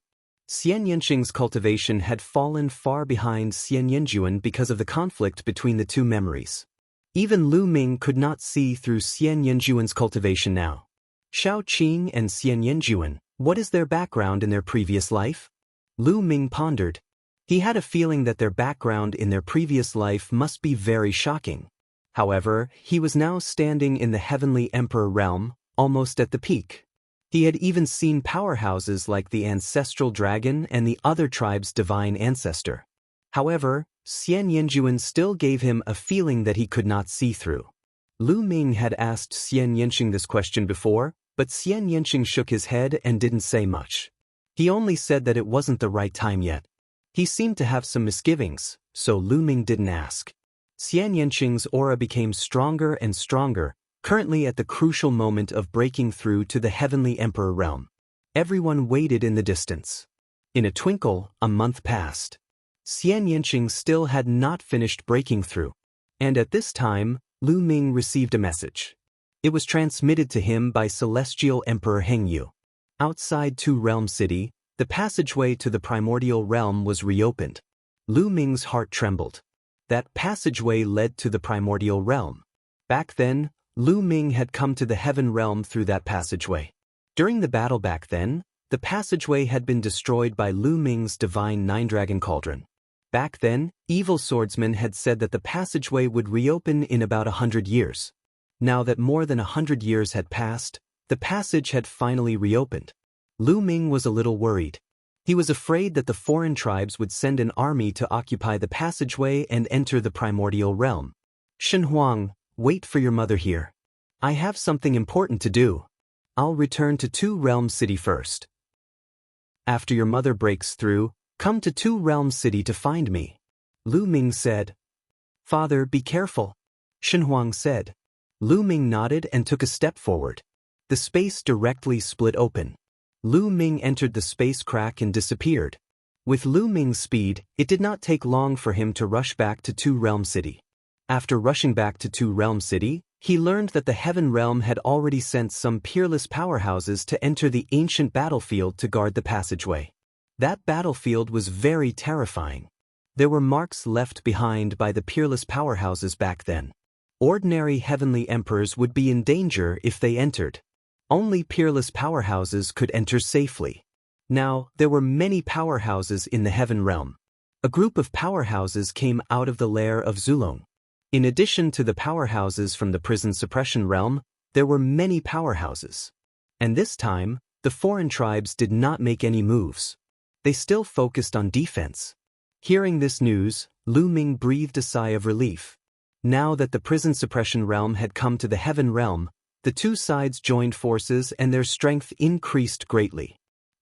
Xian Yanqing's cultivation had fallen far behind Xian Yanjuan because of the conflict between the two memories. Even Lu Ming could not see through Xian Yanjuan's cultivation now. Shao Qing and Xian Yanjuan, what is their background in their previous life? Lu Ming pondered. He had a feeling that their background in their previous life must be very shocking. However, he was now standing in the Heavenly Emperor realm, almost at the peak. He had even seen powerhouses like the Ancestral Dragon and the other tribe's divine ancestor. However, Xian Yanjuan still gave him a feeling that he could not see through. Lu Ming had asked Xian Yanqing this question before, but Xian Yanqing shook his head and didn't say much. He only said that it wasn't the right time yet. He seemed to have some misgivings, so Lu Ming didn't ask. Xian Yanqing's aura became stronger and stronger, currently at the crucial moment of breaking through to the Heavenly Emperor realm. Everyone waited in the distance. In a twinkle, a month passed. Xian Yanqing still had not finished breaking through. And at this time, Lu Ming received a message. It was transmitted to him by Celestial Emperor Hengyu. Outside Two Realm City, the passageway to the primordial realm was reopened. Lu Ming's heart trembled. That passageway led to the primordial realm. Back then, Lu Ming had come to the heaven realm through that passageway. During the battle back then, the passageway had been destroyed by Lu Ming's divine Nine-Dragon Cauldron. Back then, evil swordsmen had said that the passageway would reopen in about 100 years. Now that more than 100 years had passed, the passage had finally reopened. Lu Ming was a little worried. He was afraid that the foreign tribes would send an army to occupy the passageway and enter the primordial realm. "Shenhuang, wait for your mother here. I have something important to do. I'll return to Two Realm City first. After your mother breaks through, come to Two Realm City to find me," Lu Ming said. "Father, be careful," Shenhuang said. Lu Ming nodded and took a step forward. The space directly split open. Lu Ming entered the space crack and disappeared. With Lu Ming's speed, it did not take long for him to rush back to Two Realm City. After rushing back to Two Realm City, he learned that the Heaven Realm had already sent some peerless powerhouses to enter the ancient battlefield to guard the passageway. That battlefield was very terrifying. There were marks left behind by the peerless powerhouses back then. Ordinary heavenly emperors would be in danger if they entered. Only peerless powerhouses could enter safely. Now, there were many powerhouses in the Heaven Realm. A group of powerhouses came out of the lair of Zulong. In addition to the powerhouses from the prison suppression realm, there were many powerhouses. And this time, the foreign tribes did not make any moves. They still focused on defense. Hearing this news, Lu Ming breathed a sigh of relief. Now that the prison suppression realm had come to the Heaven Realm, the two sides joined forces and their strength increased greatly.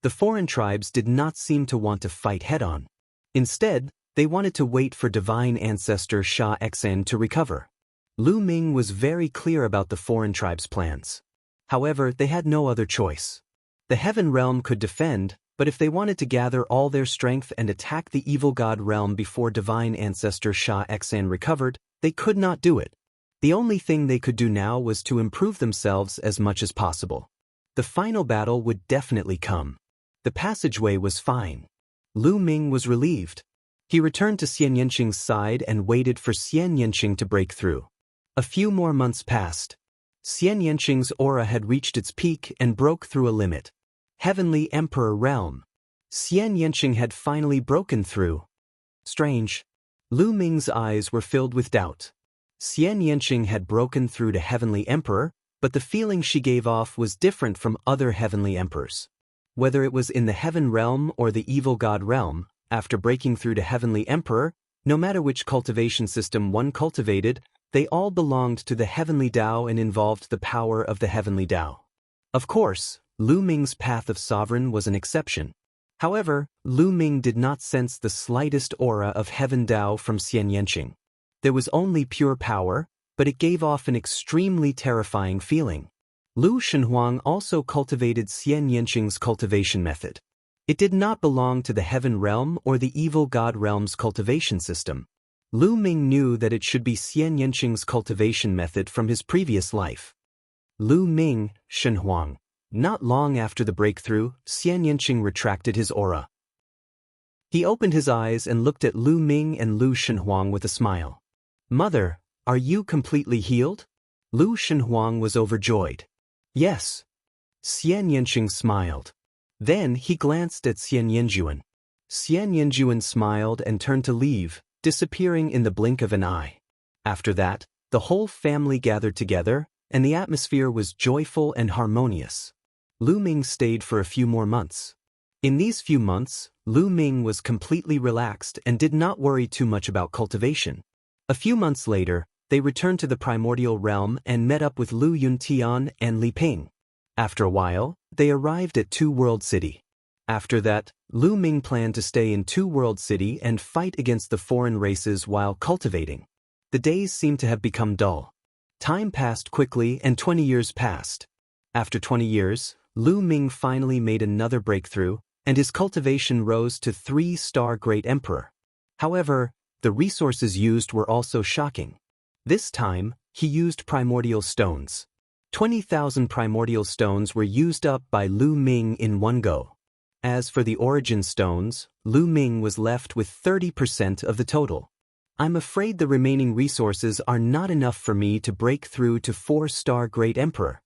The foreign tribes did not seem to want to fight head-on. Instead, they wanted to wait for divine ancestor Sha Xan to recover. Lu Ming was very clear about the foreign tribes' plans. However, they had no other choice. The heaven realm could defend, but if they wanted to gather all their strength and attack the evil god realm before divine ancestor Sha Xan recovered, they could not do it. The only thing they could do now was to improve themselves as much as possible. The final battle would definitely come. The passageway was fine. Lu Ming was relieved. He returned to Xian Yanqing's side and waited for Xian Yanqing to break through. A few more months passed. Xian Yanqing's aura had reached its peak and broke through a limit. Heavenly Emperor Realm. Xian Yanqing had finally broken through. Strange. Lu Ming's eyes were filled with doubt. Xian Yanqing had broken through to Heavenly Emperor, but the feeling she gave off was different from other Heavenly Emperors. Whether it was in the Heaven Realm or the Evil God Realm, after breaking through to Heavenly Emperor, no matter which cultivation system one cultivated, they all belonged to the Heavenly Tao and involved the power of the Heavenly Tao. Of course, Lu Ming's path of sovereign was an exception. However, Lu Ming did not sense the slightest aura of Heaven Tao from Xian Yanqing. There was only pure power, but it gave off an extremely terrifying feeling. Lu Shenhuang also cultivated Xian Yanqing's cultivation method. It did not belong to the Heaven Realm or the Evil God Realm's cultivation system. Lu Ming knew that it should be Xian Yanqing's cultivation method from his previous life. Lu Ming, Shenhuang. Not long after the breakthrough, Xian Yanqing retracted his aura. He opened his eyes and looked at Lu Ming and Lu Shenhuang with a smile. "Mother, are you completely healed?" Lu Shenhuang was overjoyed. "Yes." Xian Yanqing smiled. Then he glanced at Xian Yanjuan. Xian Yanjuan smiled and turned to leave, disappearing in the blink of an eye. After that, the whole family gathered together, and the atmosphere was joyful and harmonious. Lu Ming stayed for a few more months. In these few months, Lu Ming was completely relaxed and did not worry too much about cultivation. A few months later, they returned to the primordial realm and met up with Lu Yuntian and Li Ping. After a while, they arrived at Two World City. After that, Lu Ming planned to stay in Two World City and fight against the foreign races while cultivating. The days seemed to have become dull. Time passed quickly and 20 years passed. After 20 years, Lu Ming finally made another breakthrough, and his cultivation rose to 3-star Great Emperor. However, the resources used were also shocking. This time, he used primordial stones. 20,000 primordial stones were used up by Lu Ming in one go. As for the origin stones, Lu Ming was left with 30% of the total. "I'm afraid the remaining resources are not enough for me to break through to 4-star Great Emperor."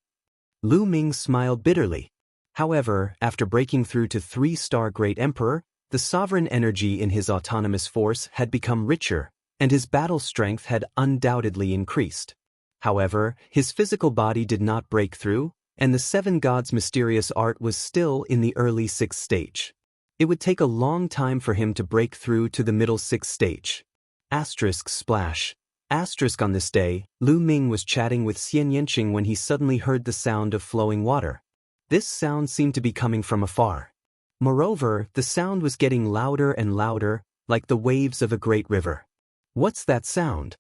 Lu Ming smiled bitterly. However, after breaking through to 3-star Great Emperor, the sovereign energy in his autonomous force had become richer, and his battle strength had undoubtedly increased. However, his physical body did not break through, and the 7 gods' mysterious art was still in the early 6th stage. It would take a long time for him to break through to the middle 6th stage. */ On this day, Lu Ming was chatting with Xian Yanqing when he suddenly heard the sound of flowing water. This sound seemed to be coming from afar. Moreover, the sound was getting louder and louder, like the waves of a great river. "What's that sound?"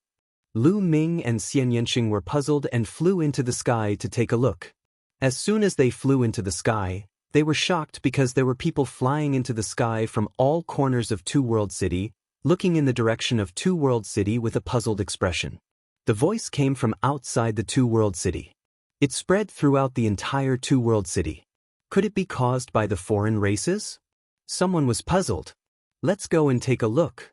Lu Ming and Xian Yanqing were puzzled and flew into the sky to take a look. As soon as they flew into the sky, they were shocked because there were people flying into the sky from all corners of Two World City, looking in the direction of Two World City with a puzzled expression. The voice came from outside the Two World City. It spread throughout the entire Two World City. Could it be caused by the foreign races? Someone was puzzled. Let's go and take a look.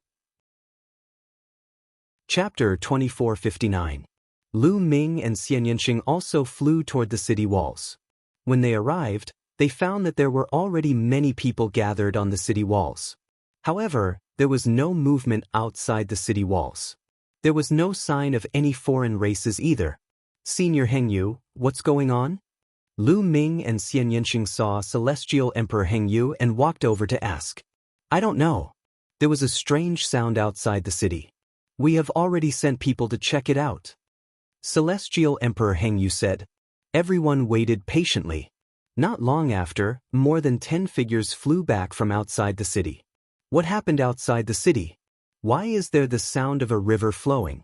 Chapter 2459. Lu Ming and Xian Yanqing also flew toward the city walls. When they arrived, they found that there were already many people gathered on the city walls. However, there was no movement outside the city walls. There was no sign of any foreign races either. "Senior Hengyu, what's going on?" Lu Ming and Xian Yanqing saw Celestial Emperor Hengyu and walked over to ask. "I don't know. There was a strange sound outside the city. We have already sent people to check it out." Celestial Emperor Hengyu said. Everyone waited patiently. Not long after, more than 10 figures flew back from outside the city. What happened outside the city? Why is there the sound of a river flowing?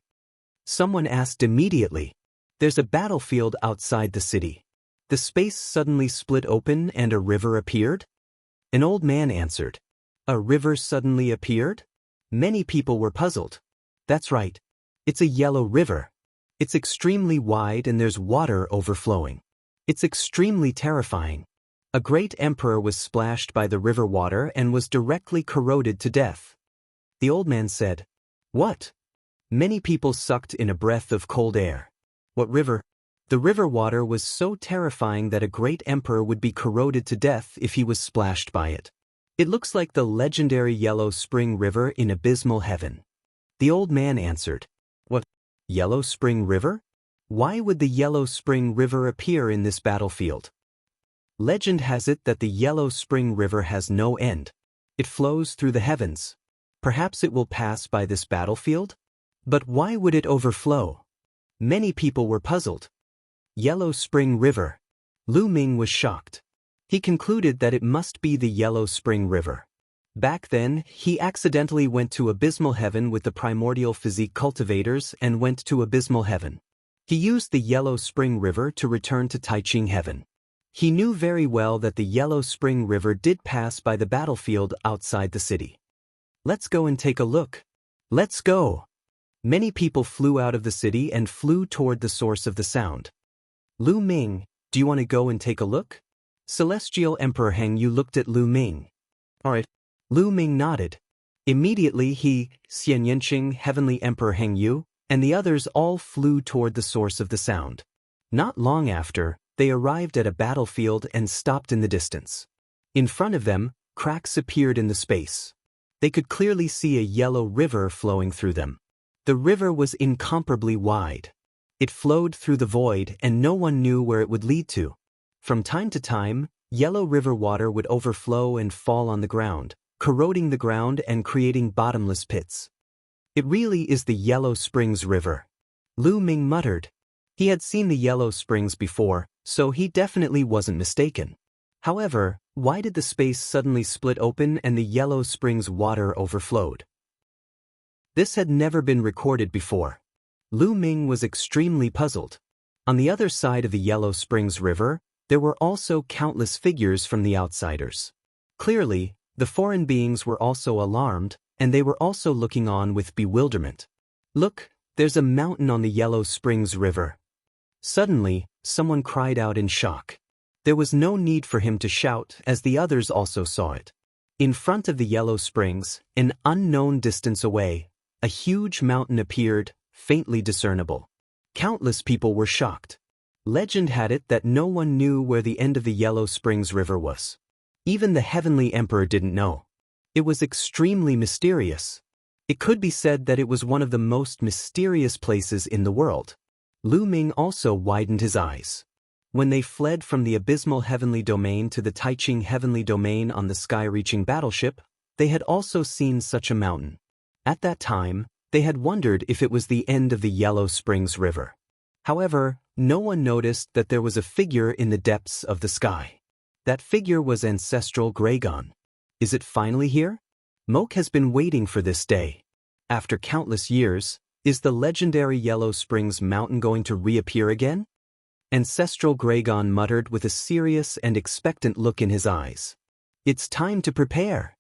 Someone asked immediately. There's a battlefield outside the city. The space suddenly split open and a river appeared? An old man answered. A river suddenly appeared? Many people were puzzled. That's right. It's a yellow river. It's extremely wide and there's water overflowing. It's extremely terrifying. A great emperor was splashed by the river water and was directly corroded to death. The old man said, What? Many people sucked in a breath of cold air. What river? The river water was so terrifying that a great emperor would be corroded to death if he was splashed by it. It looks like the legendary Yellow Spring River in abysmal heaven. The old man answered, What? Yellow Spring River? Why would the Yellow Spring River appear in this battlefield? Legend has it that the Yellow Spring River has no end. It flows through the heavens. Perhaps it will pass by this battlefield? But why would it overflow? Many people were puzzled. Yellow Spring River. Lu Ming was shocked. He concluded that it must be the Yellow Spring River. Back then, he accidentally went to Abysmal Heaven with the primordial physique cultivators and went to Abysmal Heaven. He used the Yellow Spring River to return to Taiching Heaven. He knew very well that the Yellow Spring River did pass by the battlefield outside the city. Let's go and take a look. Let's go. Many people flew out of the city and flew toward the source of the sound. Lu Ming, do you want to go and take a look? Celestial Emperor Heng Yu looked at Lu Ming. All right. Lu Ming nodded. Immediately he, Xian Yanqing, Heavenly Emperor Heng Yu, and the others all flew toward the source of the sound. Not long after, they arrived at a battlefield and stopped in the distance. In front of them, cracks appeared in the space. They could clearly see a yellow river flowing through them. The river was incomparably wide. It flowed through the void and no one knew where it would lead to. From time to time, yellow river water would overflow and fall on the ground, corroding the ground and creating bottomless pits. It really is the Yellow Springs River. Lu Ming muttered. He had seen the Yellow Springs before, so he definitely wasn't mistaken. However, why did the space suddenly split open and the Yellow Springs water overflowed? This had never been recorded before. Lu Ming was extremely puzzled. On the other side of the Yellow Springs River, there were also countless figures from the outsiders. Clearly, the foreign beings were also alarmed, and they were also looking on with bewilderment. Look, there's a mountain on the Yellow Springs River. Suddenly, someone cried out in shock. There was no need for him to shout, as the others also saw it. In front of the Yellow Springs, an unknown distance away, a huge mountain appeared, faintly discernible. Countless people were shocked. Legend had it that no one knew where the end of the Yellow Springs River was. Even the Heavenly Emperor didn't know. It was extremely mysterious. It could be said that it was one of the most mysterious places in the world. Lu Ming also widened his eyes. When they fled from the abysmal heavenly domain to the Taiching heavenly domain on the sky-reaching battleship, they had also seen such a mountain. At that time, they had wondered if it was the end of the Yellow Springs River. However, no one noticed that there was a figure in the depths of the sky. That figure was Ancestral Gragon. Is it finally here? Moke has been waiting for this day. After countless years, is the legendary Yellow Springs Mountain going to reappear again? Ancestral Gragon muttered with a serious and expectant look in his eyes. It's time to prepare,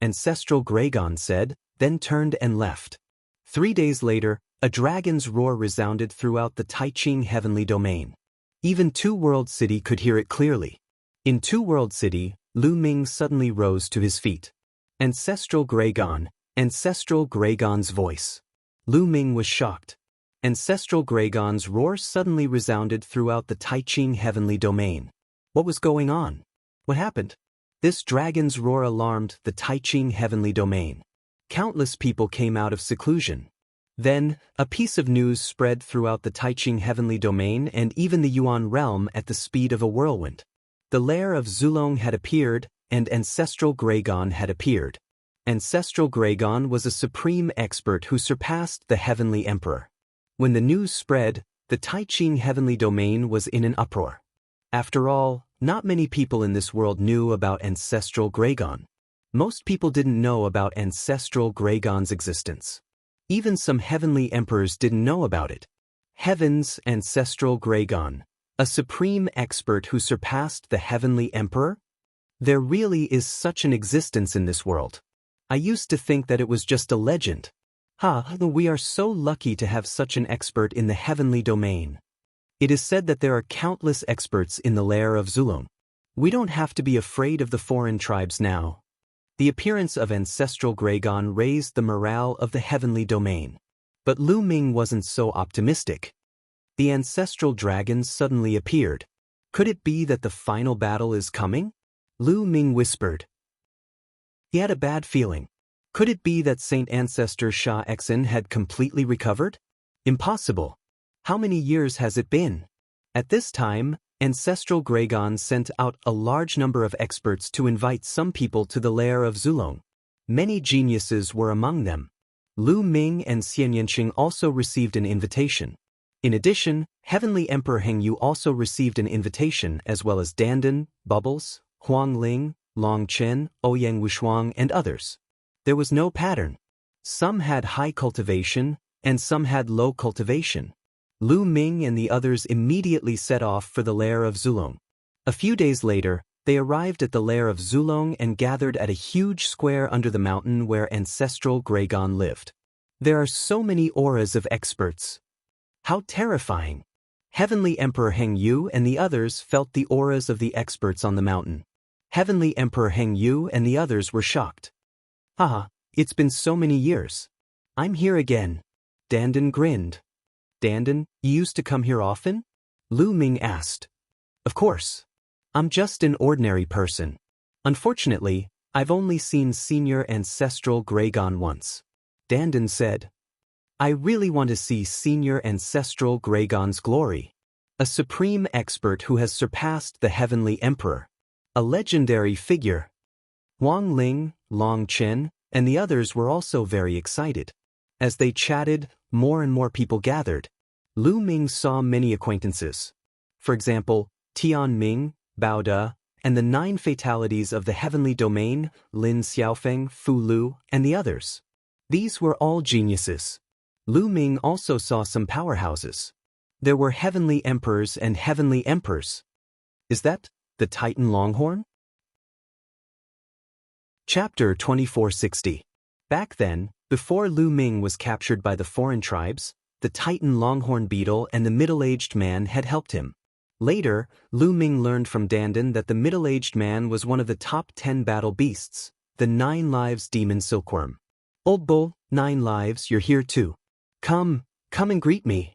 Ancestral Gragon said, then turned and left. 3 days later, a dragon's roar resounded throughout the Taiching heavenly domain. Even Two World City could hear it clearly. In Two World City, Lu Ming suddenly rose to his feet. Ancestral Gragon, Ancestral Gragon's voice. Lu Ming was shocked. Ancestral Gragon's roar suddenly resounded throughout the Taiching heavenly domain. What was going on? What happened? This dragon's roar alarmed the Taiching heavenly domain. Countless people came out of seclusion. Then, a piece of news spread throughout the Taiching heavenly domain and even the Yuan realm at the speed of a whirlwind. The lair of Zulong had appeared, and Ancestral Gragon had appeared. Ancestral Gragon was a supreme expert who surpassed the Heavenly Emperor. When the news spread, the Taiching heavenly domain was in an uproar. After all, Not many people in this world knew about ancestral Gragon. Most people didn't know about ancestral Gragon's existence. Even some heavenly emperors didn't know about it. Heaven's ancestral Gragon, a supreme expert who surpassed the heavenly emperor? There really is such an existence in this world. I used to think that it was just a legend. We are so lucky to have such an expert in the heavenly domain. It is said that there are countless experts in the lair of Zulong. We don't have to be afraid of the foreign tribes now. The appearance of ancestral Gragon raised the morale of the heavenly domain. But Lu Ming wasn't so optimistic. The ancestral dragons suddenly appeared. Could it be that the final battle is coming? Lu Ming whispered. He had a bad feeling. Could it be that Saint Ancestor Sha Exin had completely recovered? Impossible. How many years has it been? At this time, ancestral Gragon sent out a large number of experts to invite some people to the lair of Zulong. Many geniuses were among them. Lu Ming and Xian Yanqing also received an invitation. In addition, Heavenly Emperor Heng Yu also received an invitation, as well as Dandan, Bubbles, Huang Ling, Long Chen, Ouyang Wushuang, and others. There was no pattern. Some had high cultivation, and some had low cultivation. Lu Ming and the others immediately set off for the lair of Zulong. A few days later, they arrived at the lair of Zulong and gathered at a huge square under the mountain where ancestral Gragon lived. There are so many auras of experts. How terrifying! Heavenly Emperor Heng Yu and the others felt the auras of the experts on the mountain. Heavenly Emperor Heng Yu and the others were shocked. It's been so many years. I'm here again. Dandan grinned. Dandan, you used to come here often? Lu Ming asked. Of course. I'm just an ordinary person. Unfortunately, I've only seen Senior Ancestral Gragon once. Dandan said. I really want to see Senior Ancestral Gragon's glory. A supreme expert who has surpassed the Heavenly Emperor. A legendary figure. Wang Ling, Long Chen, and the others were also very excited. As they chatted, more and more people gathered. Lu Ming saw many acquaintances. For example, Tian Ming, Bao De, and the 9 fatalities of the heavenly domain, Lin Xiaofeng, Fu Lu, and the others. These were all geniuses. Lu Ming also saw some powerhouses. There were heavenly emperors and heavenly emperors. Is that the Titan Longhorn? Chapter 2460. Back then, before Lu Ming was captured by the foreign tribes, the Titan Longhorn beetle and the middle-aged man had helped him. Later, Lu Ming learned from Dandan that the middle-aged man was one of the top 10 battle beasts, the 9 Lives Demon Silkworm. Old Bull, 9 Lives, you're here too. Come and greet me.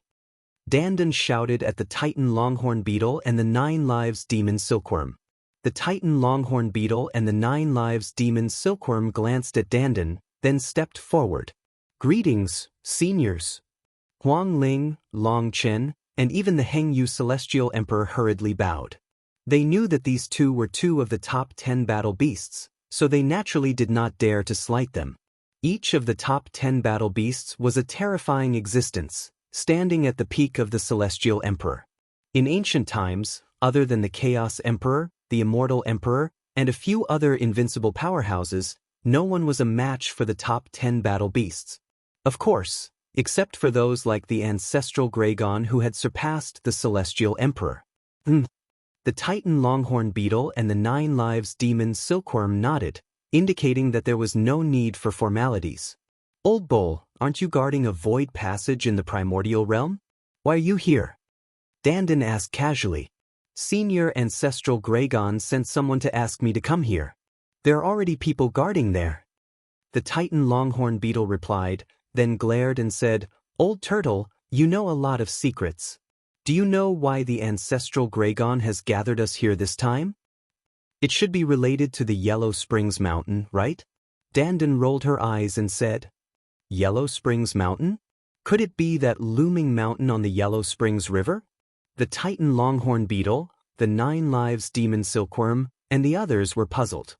Dandan shouted at the Titan Longhorn beetle and the 9 Lives Demon Silkworm. The Titan Longhorn beetle and the 9 Lives Demon Silkworm glanced at Dandan, then stepped forward. Greetings, seniors. Huang Ling, Long Chen, and even the Heng Yu Celestial Emperor hurriedly bowed. They knew that these two were 2 of the top 10 battle beasts, so they naturally did not dare to slight them. Each of the top 10 battle beasts was a terrifying existence, standing at the peak of the Celestial Emperor. In ancient times, other than the Chaos Emperor, the Immortal Emperor, and a few other invincible powerhouses, no one was a match for the top 10 battle beasts. Of course, except for those like the ancestral Gragon who had surpassed the Celestial Emperor. The Titan Longhorn beetle and the 9 Lives Demon Silkworm nodded, indicating that there was no need for formalities. Old Bull, aren't you guarding a void passage in the primordial realm? Why are you here? Dandan asked casually. Senior Ancestral Gragon sent someone to ask me to come here. There are already people guarding there. The Titan Longhorn beetle replied, then glared and said, Old Turtle, you know a lot of secrets. Do you know why the Ancestral Gragon has gathered us here this time? It should be related to the Yellow Springs Mountain, right? Dandan rolled her eyes and said, Yellow Springs Mountain? Could it be that looming mountain on the Yellow Springs River? The Titan Longhorn beetle, the 9 Lives Demon Silkworm, and the others were puzzled.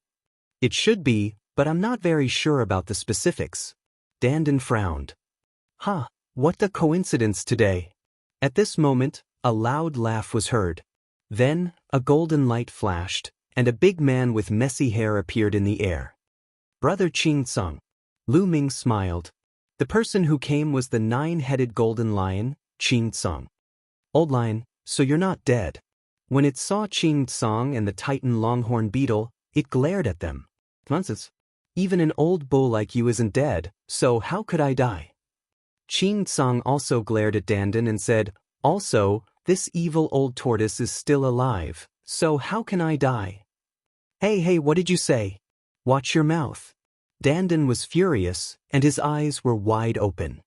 It should be, but I'm not very sure about the specifics. Dandan frowned. What a coincidence today. At this moment, a loud laugh was heard. Then, A golden light flashed, and a big man with messy hair appeared in the air. Brother Qing Tsung. Lu Ming smiled. The person who came was the nine-headed golden lion, Qing Tsung. Old lion, so you're not dead. When it saw Qing Tsung and the Titan longhorn beetle, it glared at them. Nonsense. Even an old bull like you isn't dead, so how could I die? Qing Tsung also glared at Dandan and said, also, this evil old tortoise is still alive, so how can I die? Hey, what did you say? Watch your mouth. Dandan was furious, and his eyes were wide open.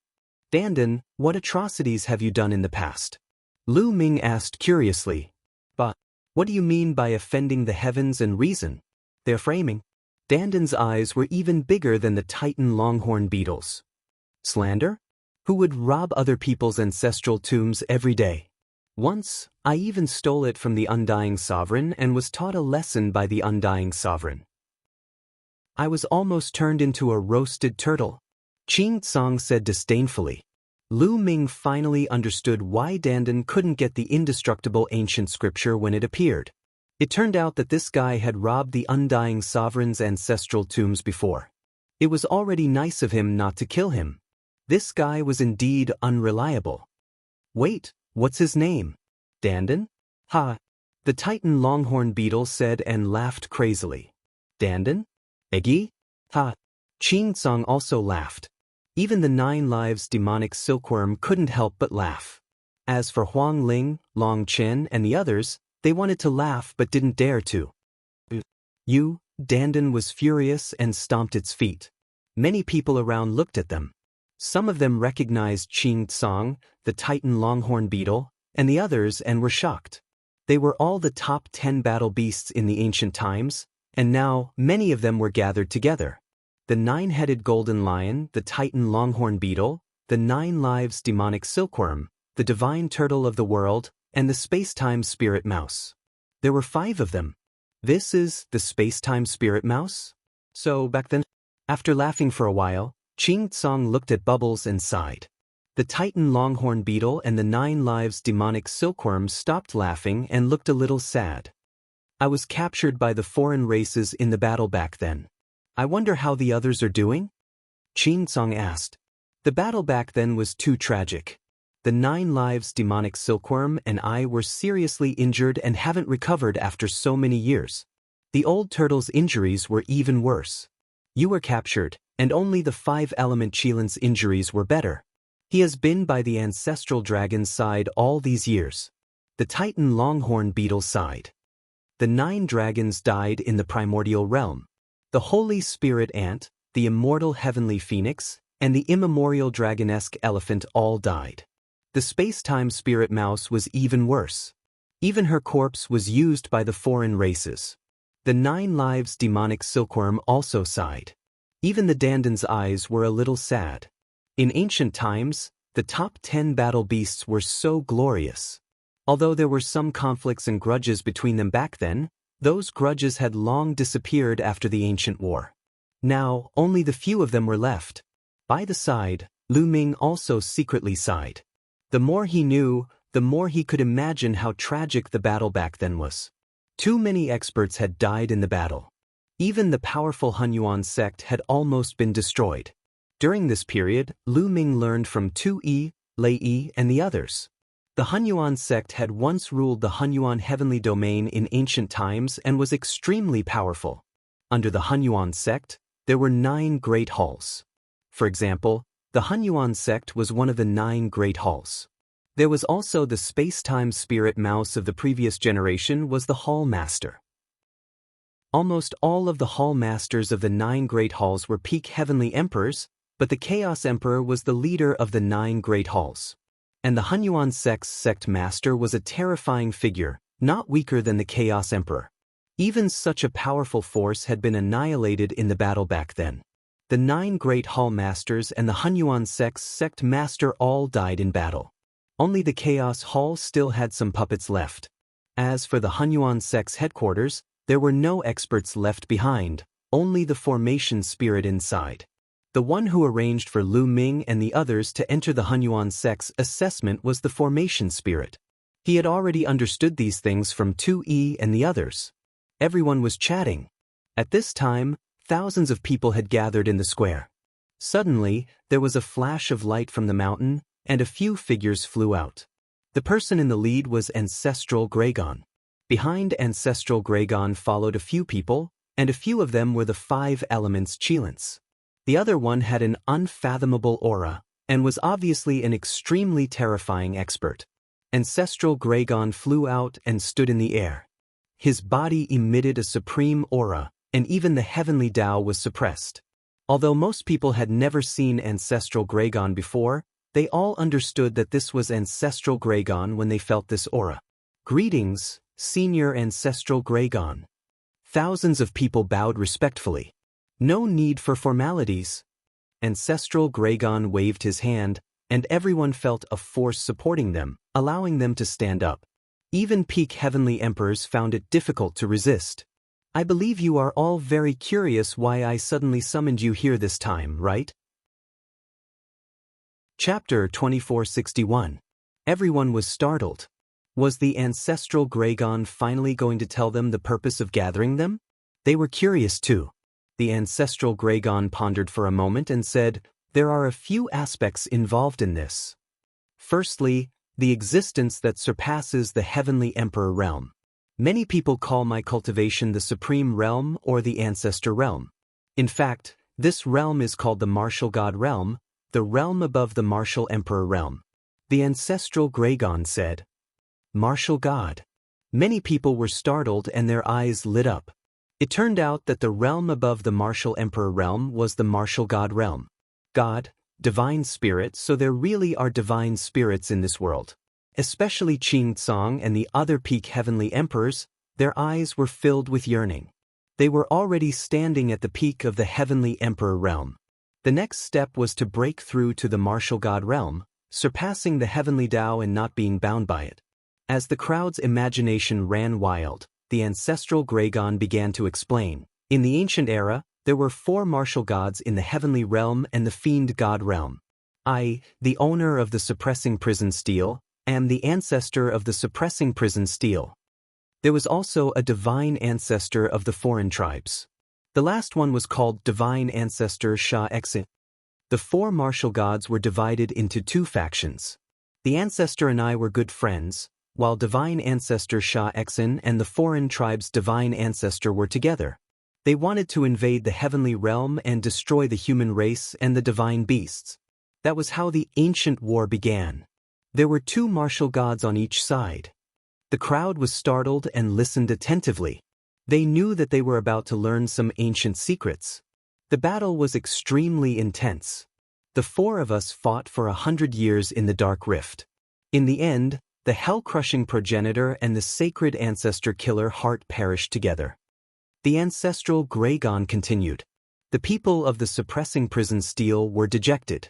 Dandan, what atrocities have you done in the past? Lu Ming asked curiously. But, what do you mean by offending the heavens and reason? They're framing. Dandan's eyes were even bigger than the Titan longhorn beetle's. Slander? Who would rob other people's ancestral tombs every day? Once, I even stole it from the undying sovereign and was taught a lesson by the undying sovereign. I was almost turned into a roasted turtle, Qing Tsung said disdainfully. Lu Ming finally understood why Dandan couldn't get the indestructible ancient scripture when it appeared. It turned out that this guy had robbed the undying sovereign's ancestral tombs before. It was already nice of him not to kill him. This guy was indeed unreliable. Wait, what's his name? Dandan? Ha! The Titan longhorn beetle said and laughed crazily. Dandan? Eggy? Ha! Qing Tsung also laughed. Even the 9 lives demonic silkworm couldn't help but laugh. As for Huang Ling, Long Chen, and the others, they wanted to laugh but didn't dare to. Dandan was furious and stomped its feet. Many people around looked at them. Some of them recognized Qing Tsung, the Titan longhorn beetle, and the others and were shocked. They were all the top 10 battle beasts in the ancient times, and now many of them were gathered together. The 9-headed golden lion, the Titan longhorn beetle, the 9 lives demonic silkworm, the divine turtle of the world, and the space-time spirit mouse. There were 5 of them. This is the space-time spirit mouse? So back then, after laughing for a while, Qing Tsung looked at Bubbles and sighed. The Titan longhorn beetle and the 9 lives demonic silkworm stopped laughing and looked a little sad. I was captured by the foreign races in the battle back then. I wonder how the others are doing? Qing Tsung asked. The battle back then was too tragic. The 9 lives demonic silkworm and I were seriously injured and haven't recovered after so many years. The old turtle's injuries were even worse. You were captured, and only the 5-element Chilin's injuries were better. He has been by the ancestral dragon's side all these years. The Titan longhorn beetle sighed. The 9 dragons died in the primordial realm. The holy spirit ant, the immortal heavenly phoenix, and the immemorial dragonesque elephant all died. The space-time spirit mouse was even worse. Even her corpse was used by the foreign races. The 9 lives demonic silkworm also sighed. Even the Dandan's eyes were a little sad. In ancient times, the top 10 battle beasts were so glorious. Although there were some conflicts and grudges between them back then, those grudges had long disappeared after the ancient war. Now, only the few of them were left. By the side, Lu Ming also secretly sighed. The more he knew, the more he could imagine how tragic the battle back then was. Too many experts had died in the battle. Even the powerful Hunyuan sect had almost been destroyed. During this period, Lu Ming learned from Tu Yi, Lei Yi, and the others. The Hunyuan sect had once ruled the Hunyuan heavenly domain in ancient times and was extremely powerful. Under the Hunyuan sect, there were 9 great halls. For example, the Hunyuan sect was one of the 9 great halls. There was also the space-time spirit mouse of the previous generation was the hall master. Almost all of the hall masters of the 9 great halls were peak heavenly emperors, but the Chaos Emperor was the leader of the 9 great halls. And the Hunyuan sect's sect master was a terrifying figure, not weaker than the Chaos Emperor. Even such a powerful force had been annihilated in the battle back then. The 9 great hall masters and the Hunyuan sect's sect master all died in battle. Only the Chaos Hall still had some puppets left. As for the Hunyuan sect's headquarters, there were no experts left behind, only the formation spirit inside. The one who arranged for Lu Ming and the others to enter the Hunyuan sect's assessment was the formation spirit. He had already understood these things from 2E and the others. Everyone was chatting. At this time, thousands of people had gathered in the square. Suddenly, there was a flash of light from the mountain, and a few figures flew out. The person in the lead was Ancestral Gragon. Behind Ancestral Gragon followed a few people, and a few of them were the 5 elements Chilants. The other one had an unfathomable aura, and was obviously an extremely terrifying expert. Ancestral Gragon flew out and stood in the air. His body emitted a supreme aura, and even the heavenly Tao was suppressed. Although most people had never seen Ancestral Gragon before, they all understood that this was Ancestral Gragon when they felt this aura. Greetings, Senior Ancestral Gragon. Thousands of people bowed respectfully. No need for formalities. Ancestral Gragon waved his hand, and everyone felt a force supporting them, allowing them to stand up. Even peak heavenly emperors found it difficult to resist. I believe you are all very curious why I suddenly summoned you here this time, right? Chapter 2461. Everyone was startled. Was the Ancestral Gragon finally going to tell them the purpose of gathering them? They were curious too. The Ancestral Gragon pondered for a moment and said, "There are a few aspects involved in this. Firstly, the existence that surpasses the Heavenly Emperor realm. Many people call my cultivation the Supreme Realm or the Ancestor Realm. In fact, this realm is called the Martial God Realm, the realm above the Martial Emperor Realm." The Ancestral Gragon said, "Martial God." Many people were startled and their eyes lit up. It turned out that the realm above the Martial Emperor Realm was the Martial God Realm. God, divine spirit, so there really are divine spirits in this world. Especially Qing Tsang and the other peak heavenly emperors, their eyes were filled with yearning. They were already standing at the peak of the heavenly emperor realm. The next step was to break through to the Martial God realm, surpassing the heavenly Tao and not being bound by it. As the crowd's imagination ran wild, the Ancestral Gragon began to explain. In the ancient era, there were 4 martial gods in the heavenly realm and the fiend god realm. I, the owner of the suppressing prison steel, am the ancestor of the suppressing prison steel. There was also a divine ancestor of the foreign tribes. The last one was called Divine Ancestor Sha Exin. The 4 martial gods were divided into 2 factions. The ancestor and I were good friends, while Divine Ancestor Sha Exin and the foreign tribe's Divine Ancestor were together. They wanted to invade the heavenly realm and destroy the human race and the divine beasts. That was how the ancient war began. There were 2 martial gods on each side. The crowd was startled and listened attentively. They knew that they were about to learn some ancient secrets. The battle was extremely intense. The 4 of us fought for 100 years in the Dark Rift. In the end, the hell-crushing progenitor and the sacred ancestor killer heart perished together. The Ancestral Gragon continued. The people of the suppressing prison steel were dejected.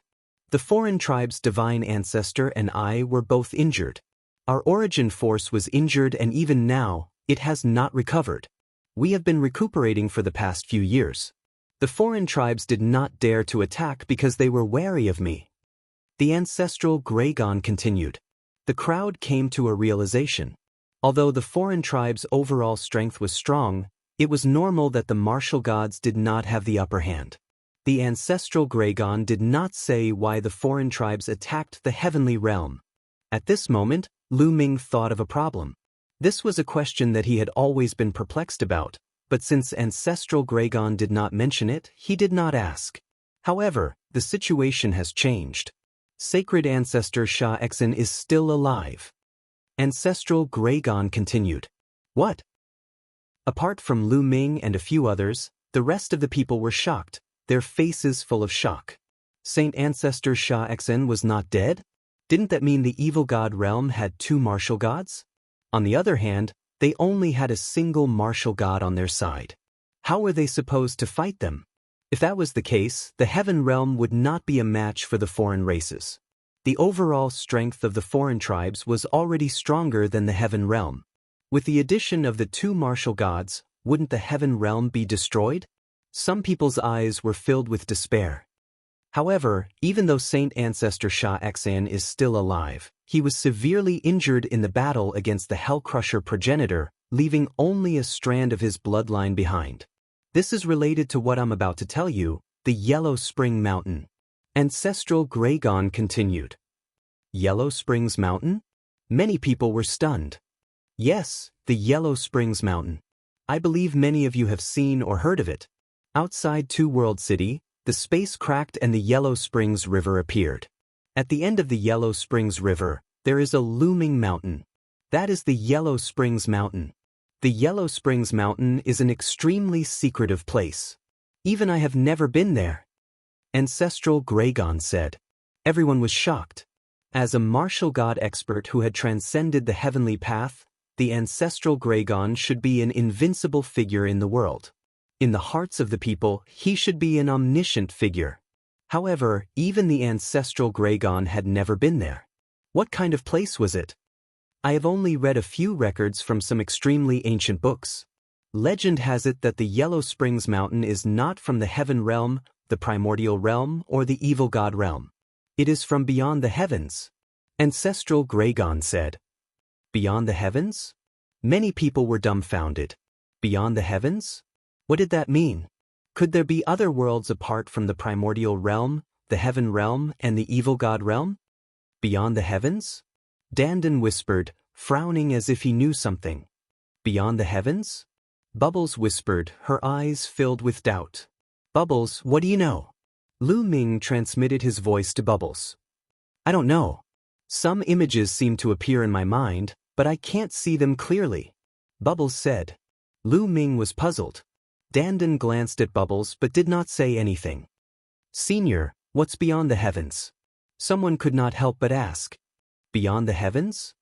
The foreign tribe's divine ancestor and I were both injured. Our origin force was injured and even now, it has not recovered. We have been recuperating for the past few years. The foreign tribes did not dare to attack because they were wary of me. The Ancestral Gragon continued. The crowd came to a realization. Although the foreign tribe's overall strength was strong, it was normal that the martial gods did not have the upper hand. The Ancestral Gragon did not say why the foreign tribes attacked the heavenly realm. At this moment, Lu Ming thought of a problem. This was a question that he had always been perplexed about, but since Ancestral Gragon did not mention it, he did not ask. However, the situation has changed. Sacred Ancestor Sha Exin is still alive. Ancestral Gragon continued. What? Apart from Lu Ming and a few others, the rest of the people were shocked, their faces full of shock. Saint Ancestor Sha Exin was not dead? Didn't that mean the evil god realm had 2 martial gods? On the other hand, they only had a single martial god on their side. How were they supposed to fight them? If that was the case, the heaven realm would not be a match for the foreign races. The overall strength of the foreign tribes was already stronger than the heaven realm. With the addition of the 2 martial gods, wouldn't the heaven realm be destroyed? Some people's eyes were filled with despair. However, even though Saint Ancestor Sha Exin is still alive, He was severely injured in the battle against the Hellcrusher progenitor, leaving only a strand of his bloodline behind. This is related to what I'm about to tell you, the Yellow Spring Mountain. Ancestral Gragon continued. Yellow Springs Mountain? Many people were stunned. Yes, the Yellow Springs Mountain. I believe many of you have seen or heard of it. Outside Two World City, the space cracked and the Yellow Springs River appeared. At the end of the Yellow Springs River, there is a looming mountain. That is the Yellow Springs Mountain. The Yellow Springs Mountain is an extremely secretive place. Even I have never been there. Ancestral Gragon said. Everyone was shocked. As a martial god expert who had transcended the heavenly path, the Ancestral Gragon should be an invincible figure in the world. In the hearts of the people, he should be an omniscient figure. However, even the Ancestral Gragon had never been there. What kind of place was it? I have only read a few records from some extremely ancient books. Legend has it that the Yellow Springs Mountain is not from the heaven realm, the primordial realm, or the evil god realm. It is from beyond the heavens. Ancestral Gragon said. Beyond the heavens? Many people were dumbfounded. Beyond the heavens? What did that mean? Could there be other worlds apart from the primordial realm, the heaven realm, and the evil god realm? Beyond the heavens? Dandan whispered, frowning as if he knew something. Beyond the heavens? Bubbles whispered, her eyes filled with doubt. Bubbles, what do you know? Lu Ming transmitted his voice to Bubbles. I don't know. Some images seem to appear in my mind, but I can't see them clearly. Bubbles said. Lu Ming was puzzled. Dandan glanced at Bubbles but did not say anything. Senior, what's beyond the heavens? Someone could not help but ask. Beyond the heavens?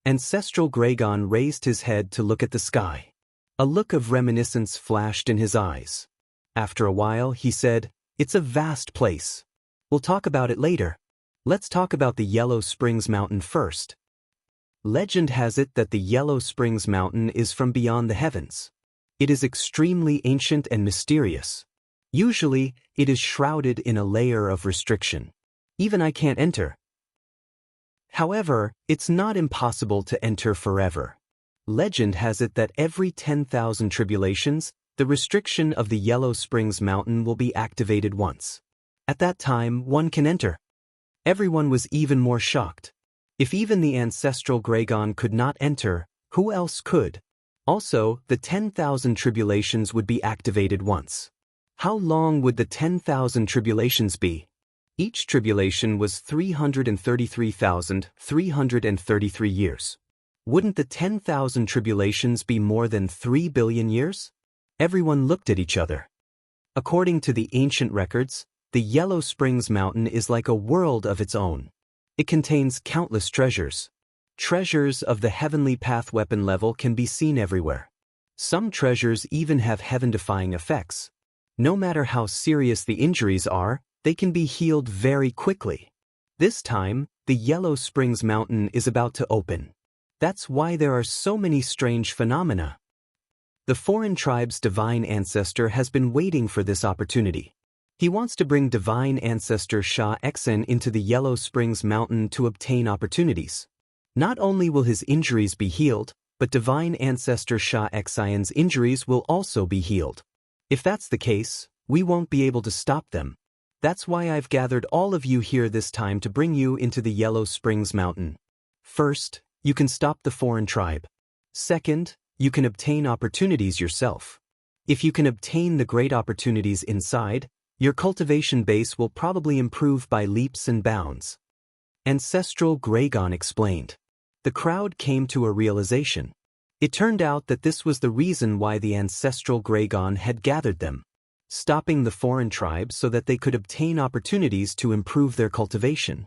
Ancestral Gragon raised his head to look at the sky. A look of reminiscence flashed in his eyes. After a while, he said, It's a vast place. We'll talk about it later. Let's talk about the Yellow Springs Mountain first. Legend has it that the Yellow Springs Mountain is from beyond the heavens. It is extremely ancient and mysterious. Usually, it is shrouded in a layer of restriction. Even I can't enter. However, it's not impossible to enter forever. Legend has it that every 10,000 tribulations, the restriction of the Yellow Springs Mountain will be activated once. At that time, one can enter. Everyone was even more shocked. If even the Ancestral Gragon could not enter, who else could? Also, the 10,000 tribulations would be activated once. How long would the 10,000 tribulations be? Each tribulation was 333,333 years. Wouldn't the 10,000 tribulations be more than 3 billion years? Everyone looked at each other. According to the ancient records, the Yellow Springs Mountain is like a world of its own. It contains countless treasures. Treasures of the heavenly path weapon level can be seen everywhere. Some treasures even have heaven-defying effects. No matter how serious the injuries are, they can be healed very quickly. This time, the Yellow Springs Mountain is about to open. That's why there are so many strange phenomena. The foreign tribe's divine ancestor has been waiting for this opportunity. He wants to bring divine ancestor Sha Exen into the Yellow Springs Mountain to obtain opportunities. Not only will his injuries be healed, but divine ancestor Sha Exen's injuries will also be healed. If that's the case, we won't be able to stop them. That's why I've gathered all of you here this time to bring you into the Yellow Springs Mountain. First, you can stop the foreign tribe. Second, you can obtain opportunities yourself. If you can obtain the great opportunities inside, your cultivation base will probably improve by leaps and bounds. Ancestral Gragon explained. The crowd came to a realization. It turned out that this was the reason why the Ancestral Gragon had gathered them, stopping the foreign tribes so that they could obtain opportunities to improve their cultivation.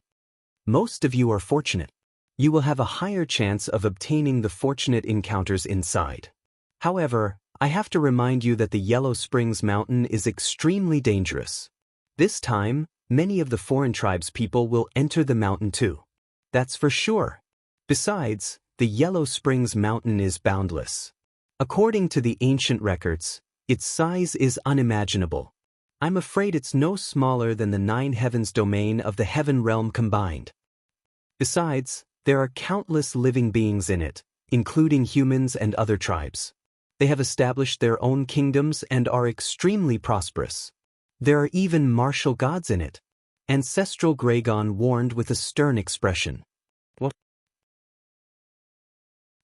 Most of you are fortunate. You will have a higher chance of obtaining the fortunate encounters inside. However, I have to remind you that the Yellow Springs Mountain is extremely dangerous. This time, many of the foreign tribes people will enter the mountain too. That's for sure. Besides, the Yellow Springs Mountain is boundless. According to the ancient records, its size is unimaginable. I'm afraid it's no smaller than the 9 heavens domain of the heaven realm combined. Besides, There are countless living beings in it, including humans and other tribes. They have established their own kingdoms and are extremely prosperous. There are even martial gods in it. Ancestral Gragon warned with a stern expression. What?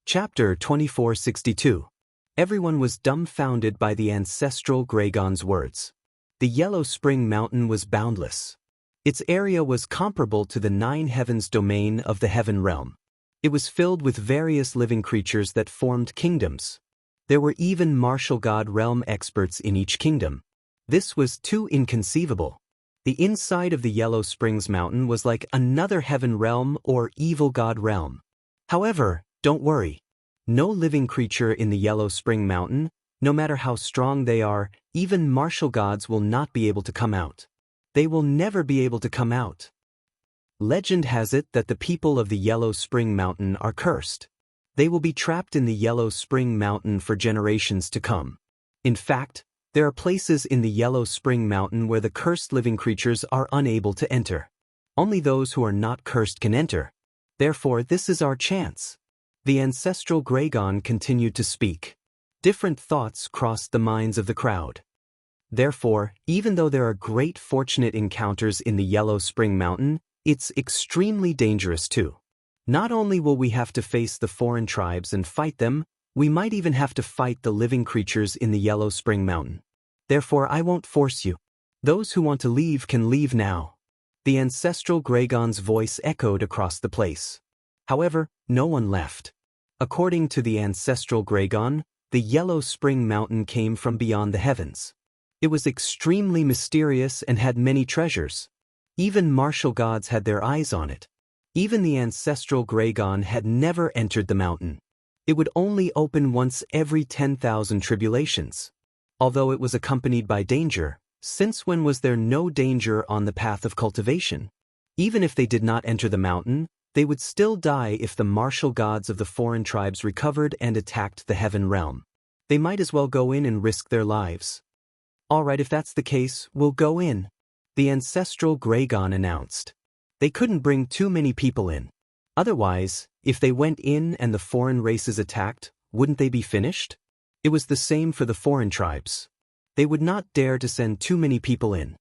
Chapter 2462. Everyone was dumbfounded by the ancestral Gragon's words. The Yellow Spring Mountain was boundless. Its area was comparable to the 9 heavens domain of the Heaven Realm. It was filled with various living creatures that formed kingdoms. There were even martial god realm experts in each kingdom. This was too inconceivable. The inside of the Yellow Springs Mountain was like another heaven realm or evil god realm. However, don't worry. No living creature in the Yellow Spring Mountain, no matter how strong they are, even martial gods will not be able to come out. They will never be able to come out. Legend has it that the people of the Yellow Spring Mountain are cursed. They will be trapped in the Yellow Spring Mountain for generations to come. In fact, there are places in the Yellow Spring Mountain where the cursed living creatures are unable to enter. Only those who are not cursed can enter. Therefore, this is our chance. The ancestral Gragon continued to speak. Different thoughts crossed the minds of the crowd. Therefore, even though there are great fortunate encounters in the Yellow Spring Mountain, it's extremely dangerous too. Not only will we have to face the foreign tribes and fight them, we might even have to fight the living creatures in the Yellow Spring Mountain. Therefore, I won't force you. Those who want to leave can leave now. The ancestral Gragon's voice echoed across the place. However, no one left. According to the ancestral Gragon, the Yellow Spring Mountain came from beyond the heavens. It was extremely mysterious and had many treasures. Even martial gods had their eyes on it. Even the ancestral Gragon had never entered the mountain. It would only open once every 10,000 tribulations. Although it was accompanied by danger, since when was there no danger on the path of cultivation? Even if they did not enter the mountain, they would still die if the martial gods of the foreign tribes recovered and attacked the heaven realm. They might as well go in and risk their lives. Alright, if that's the case, we'll go in, the ancestral Gragon announced. They couldn't bring too many people in. Otherwise, if they went in and the foreign races attacked, wouldn't they be finished? It was the same for the foreign tribes. They would not dare to send too many people in.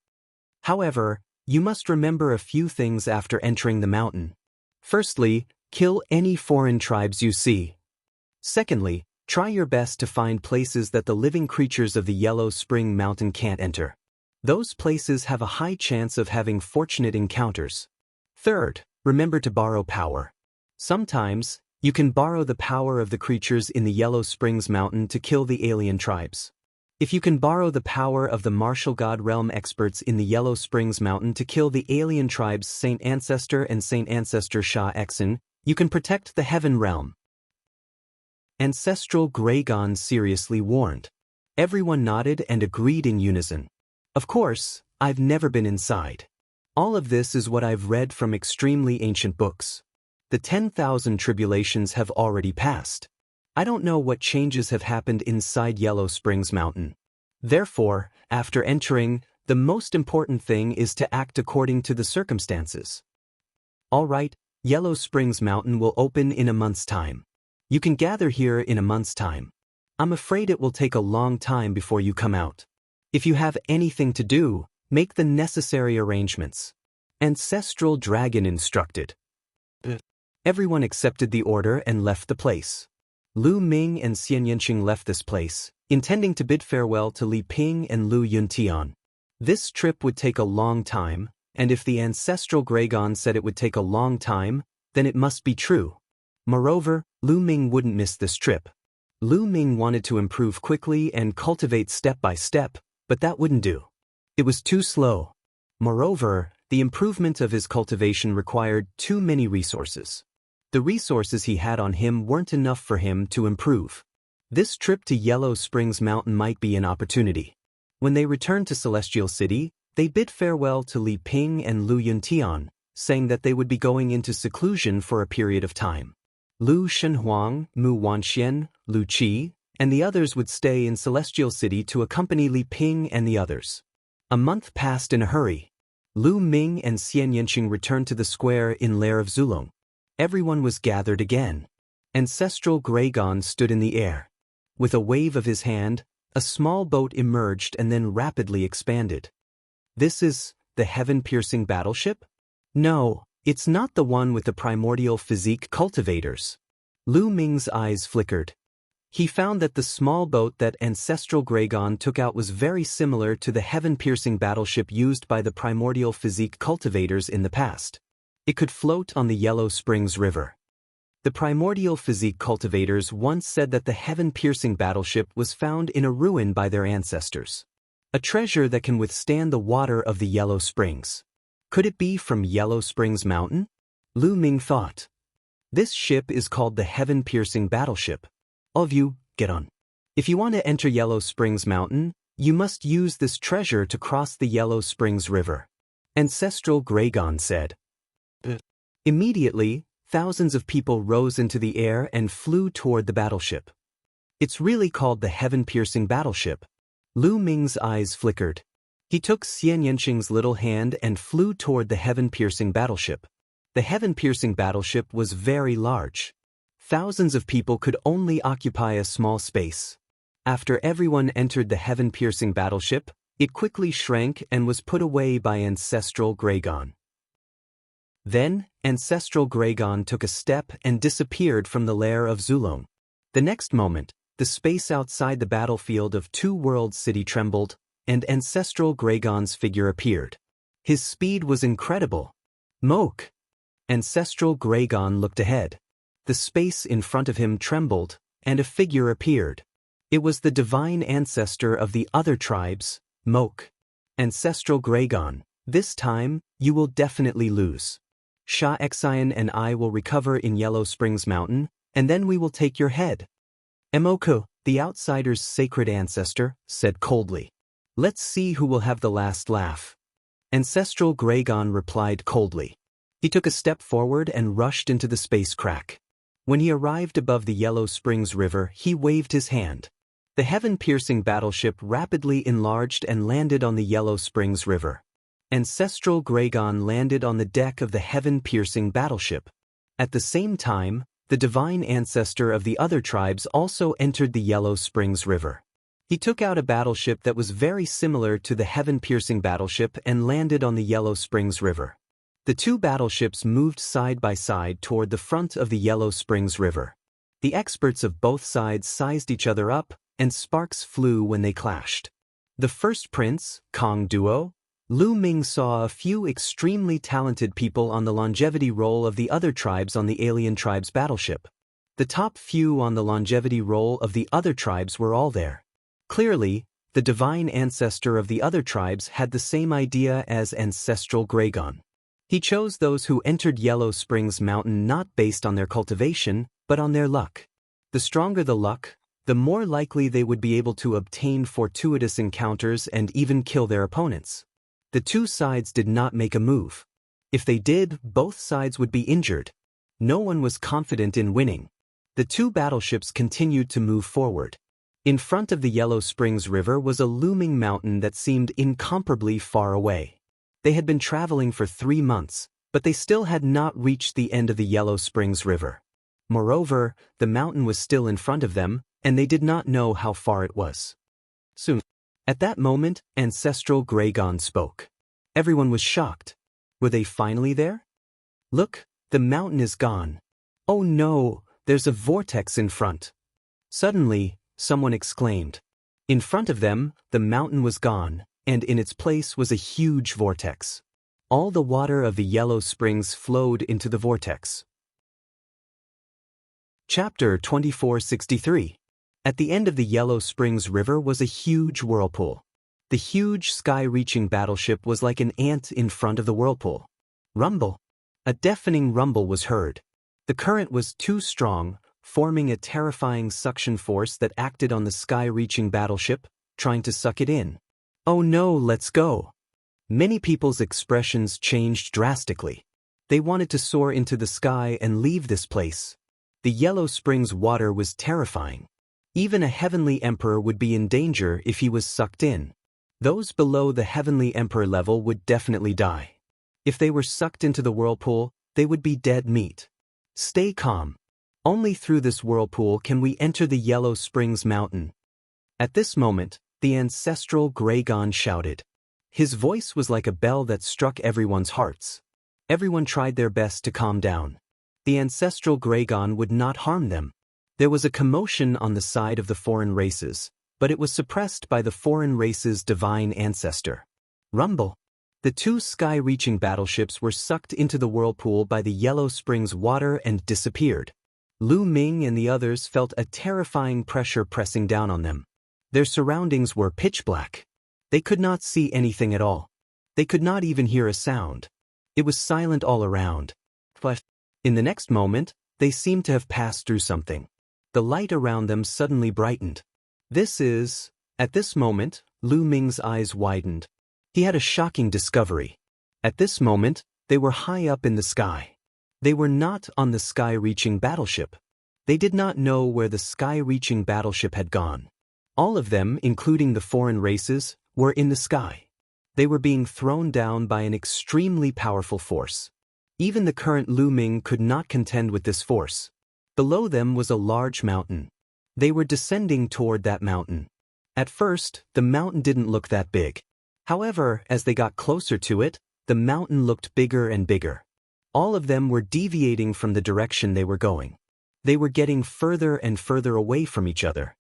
However, you must remember a few things after entering the mountain. Firstly, kill any foreign tribes you see. Secondly, try your best to find places that the living creatures of the Yellow Spring Mountain can't enter. Those places have a high chance of having fortunate encounters. Third, remember to borrow power. Sometimes, you can borrow the power of the creatures in the Yellow Springs Mountain to kill the alien tribes. If you can borrow the power of the martial god realm experts in the Yellow Springs Mountain to kill the alien tribes Saint Ancestor and Saint Ancestor Shah Exen, you can protect the heaven realm. Ancestral Gragon seriously warned. Everyone nodded and agreed in unison. Of course, I've never been inside. All of this is what I've read from extremely ancient books. The 10,000 tribulations have already passed. I don't know what changes have happened inside Yellow Springs Mountain. Therefore, after entering, the most important thing is to act according to the circumstances. Alright, Yellow Springs Mountain will open in a month's time. You can gather here in a month's time. I'm afraid it will take a long time before you come out. If you have anything to do, make the necessary arrangements. Ancestral Dragon instructed. Everyone accepted the order and left the place. Lu Ming and Xian Yanqing left this place, intending to bid farewell to Li Ping and Lu Yuntian. This trip would take a long time, and if the ancestral Gragon said it would take a long time, then it must be true. Moreover, Lu Ming wouldn't miss this trip. Lu Ming wanted to improve quickly and cultivate step by step, but that wouldn't do. It was too slow. Moreover, the improvement of his cultivation required too many resources. The resources he had on him weren't enough for him to improve. This trip to Yellow Springs Mountain might be an opportunity. When they returned to Celestial City, they bid farewell to Li Ping and Lu Yuntian, saying that they would be going into seclusion for a period of time. Lu Shenhuang, Mu Wanxian, Lu Qi, and the others would stay in Celestial City to accompany Li Ping and the others. A month passed in a hurry. Lu Ming and Xian Yanqing returned to the square in Lair of Zulong. Everyone was gathered again. Ancestral Gragon stood in the air. With a wave of his hand, a small boat emerged and then rapidly expanded. This is the heaven-piercing battleship? No, it's not the one with the primordial physique cultivators. Lu Ming's eyes flickered. He found that the small boat that Ancestral Gragon took out was very similar to the heaven-piercing battleship used by the primordial physique cultivators in the past. It could float on the Yellow Springs River. The primordial physique cultivators once said that the heaven-piercing battleship was found in a ruin by their ancestors. A treasure that can withstand the water of the Yellow Springs. Could it be from Yellow Springs Mountain? Lu Ming thought. This ship is called the heaven-piercing battleship. All of you, get on. If you want to enter Yellow Springs Mountain, you must use this treasure to cross the Yellow Springs River. Ancestral Gragon said. Immediately, thousands of people rose into the air and flew toward the battleship. It's really called the heaven-piercing battleship. Lu Ming's eyes flickered. He took Xian Yanqing's little hand and flew toward the heaven-piercing battleship. The heaven-piercing battleship was very large. Thousands of people could only occupy a small space. After everyone entered the heaven-piercing battleship, it quickly shrank and was put away by Ancestral Gragon. Then, Ancestral Gragon took a step and disappeared from the lair of Zulong. The next moment, the space outside the battlefield of Two Worlds City trembled, and Ancestral Gragon's figure appeared. His speed was incredible. Moke! Ancestral Gragon looked ahead. The space in front of him trembled, and a figure appeared. It was the divine ancestor of the other tribes, Moke. Ancestral Gragon, this time, you will definitely lose. Sha Xian and I will recover in Yellow Springs Mountain, and then we will take your head. Emoku, the outsider's sacred ancestor, said coldly. Let's see who will have the last laugh. Ancestral Gragon replied coldly. He took a step forward and rushed into the space crack. When he arrived above the Yellow Springs River, he waved his hand. The heaven-piercing battleship rapidly enlarged and landed on the Yellow Springs River. Ancestral Gragon landed on the deck of the heaven-piercing battleship. At the same time, the divine ancestor of the other tribes also entered the Yellow Springs River. He took out a battleship that was very similar to the heaven-piercing battleship and landed on the Yellow Springs River. The two battleships moved side by side toward the front of the Yellow Springs River. The experts of both sides sized each other up, and sparks flew when they clashed. The first prince, Kong duo, Lu Ming saw a few extremely talented people on the longevity roll of the other tribes on the alien tribe's battleship. The top few on the longevity roll of the other tribes were all there. Clearly, the divine ancestor of the other tribes had the same idea as Ancestral Gragon. He chose those who entered Yellow Springs Mountain not based on their cultivation, but on their luck. The stronger the luck, the more likely they would be able to obtain fortuitous encounters and even kill their opponents. The two sides did not make a move. If they did, both sides would be injured. No one was confident in winning. The two battleships continued to move forward. In front of the Yellow Springs River was a looming mountain that seemed incomparably far away. They had been traveling for 3 months, but they still had not reached the end of the Yellow Springs River. Moreover, the mountain was still in front of them, and they did not know how far it was. Soon. At that moment, Ancestral Gragon spoke. Everyone was shocked. Were they finally there? Look, the mountain is gone. Oh no, there's a vortex in front. Suddenly, someone exclaimed. In front of them, the mountain was gone, and in its place was a huge vortex. All the water of the Yellow Springs flowed into the vortex. Chapter 2463. At the end of the Yellow Springs River was a huge whirlpool. The huge sky-reaching battleship was like an ant in front of the whirlpool. Rumble. A deafening rumble was heard. The current was too strong, forming a terrifying suction force that acted on the sky-reaching battleship, trying to suck it in. Oh no, let's go. Many people's expressions changed drastically. They wanted to soar into the sky and leave this place. The Yellow Springs water was terrifying. Even a heavenly emperor would be in danger if he was sucked in. Those below the heavenly emperor level would definitely die. If they were sucked into the whirlpool, they would be dead meat. Stay calm. Only through this whirlpool can we enter the Yellow Springs Mountain. At this moment, the ancestral Gragon shouted. His voice was like a bell that struck everyone's hearts. Everyone tried their best to calm down. The ancestral Gragon would not harm them. There was a commotion on the side of the foreign races, but it was suppressed by the foreign race's divine ancestor. Rumble. The two sky-reaching battleships were sucked into the whirlpool by the Yellow Springs water and disappeared. Lu Ming and the others felt a terrifying pressure pressing down on them. Their surroundings were pitch black. They could not see anything at all. They could not even hear a sound. It was silent all around. But in the next moment, they seemed to have passed through something. The light around them suddenly brightened. At this moment, Lu Ming's eyes widened. He had a shocking discovery. At this moment, they were high up in the sky. They were not on the sky-reaching battleship. They did not know where the sky-reaching battleship had gone. All of them, including the foreign races, were in the sky. They were being thrown down by an extremely powerful force. Even the current Lu Ming could not contend with this force. Below them was a large mountain. They were descending toward that mountain. At first, the mountain didn't look that big. However, as they got closer to it, the mountain looked bigger and bigger. All of them were deviating from the direction they were going. They were getting further and further away from each other.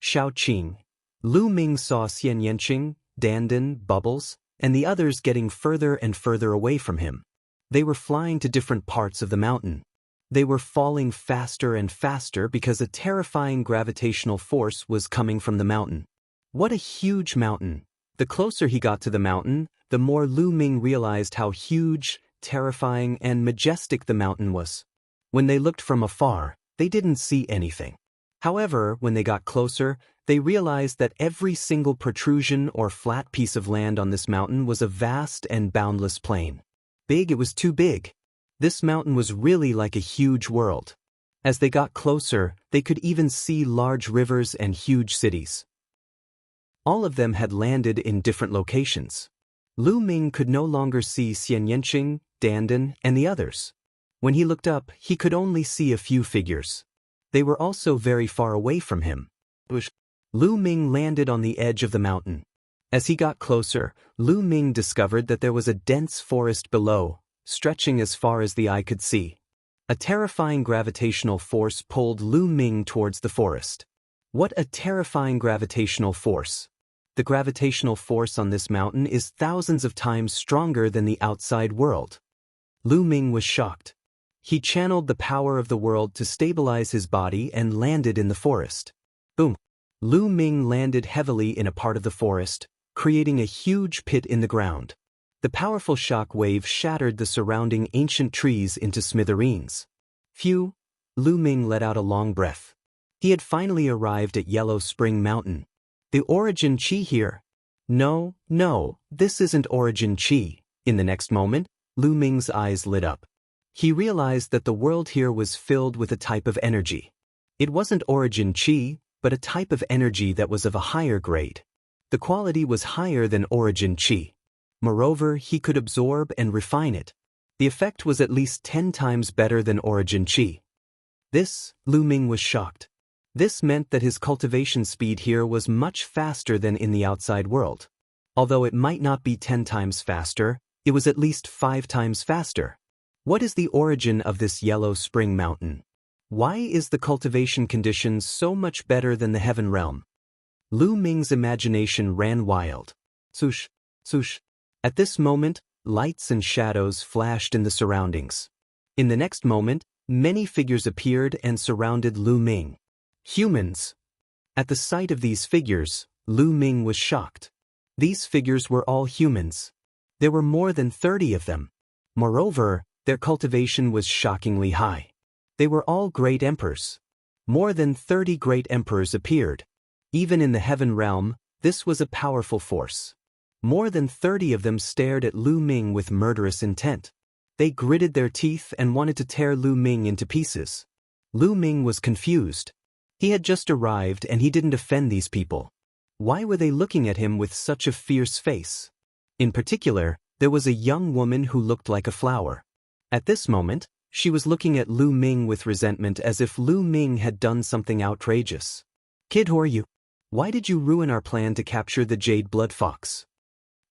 Xiao Qing. Lu Ming saw Xian Yanqing, Dandan, Bubbles, and the others getting further and further away from him. They were flying to different parts of the mountain. They were falling faster and faster because a terrifying gravitational force was coming from the mountain. What a huge mountain! The closer he got to the mountain, the more Lu Ming realized how huge, terrifying, and majestic the mountain was. When they looked from afar, they didn't see anything. However, when they got closer, they realized that every single protrusion or flat piece of land on this mountain was a vast and boundless plain. Big, it was too big. This mountain was really like a huge world. As they got closer, they could even see large rivers and huge cities. All of them had landed in different locations. Lu Ming could no longer see Xian Yanqing, Dandan, and the others. When he looked up, he could only see a few figures. They were also very far away from him. Lu Ming landed on the edge of the mountain. As he got closer, Lu Ming discovered that there was a dense forest below, stretching as far as the eye could see. A terrifying gravitational force pulled Lu Ming towards the forest. What a terrifying gravitational force! The gravitational force on this mountain is thousands of times stronger than the outside world. Lu Ming was shocked. He channeled the power of the world to stabilize his body and landed in the forest. Boom! Lu Ming landed heavily in a part of the forest, creating a huge pit in the ground. The powerful shock wave shattered the surrounding ancient trees into smithereens. Phew! Lu Ming let out a long breath. He had finally arrived at Yellow Spring Mountain. The Origin Chi here. No, this isn't Origin Chi. In the next moment, Lu Ming's eyes lit up. He realized that the world here was filled with a type of energy. It wasn't Origin Chi, but a type of energy that was of a higher grade. The quality was higher than Origin Chi. Moreover, he could absorb and refine it. The effect was at least 10 times better than Origin Chi. Lu Ming was shocked. This meant that his cultivation speed here was much faster than in the outside world. Although it might not be 10 times faster, it was at least 5 times faster. What is the origin of this Yellow Spring Mountain? Why is the cultivation conditions so much better than the heaven realm? Lu Ming's imagination ran wild. Swoosh, swoosh. At this moment, lights and shadows flashed in the surroundings. In the next moment, many figures appeared and surrounded Lu Ming. Humans. At the sight of these figures, Lu Ming was shocked. These figures were all humans. There were more than 30 of them. Moreover, their cultivation was shockingly high. They were all great emperors. More than 30 great emperors appeared. Even in the heaven realm, this was a powerful force. More than 30 of them stared at Lu Ming with murderous intent. They gritted their teeth and wanted to tear Lu Ming into pieces. Lu Ming was confused. He had just arrived and he didn't offend these people. Why were they looking at him with such a fierce face? In particular, there was a young woman who looked like a flower. At this moment, She was looking at Lu Ming with resentment as if Lu Ming had done something outrageous. Kid, who are you? Why did you ruin our plan to capture the Jade Blood Fox?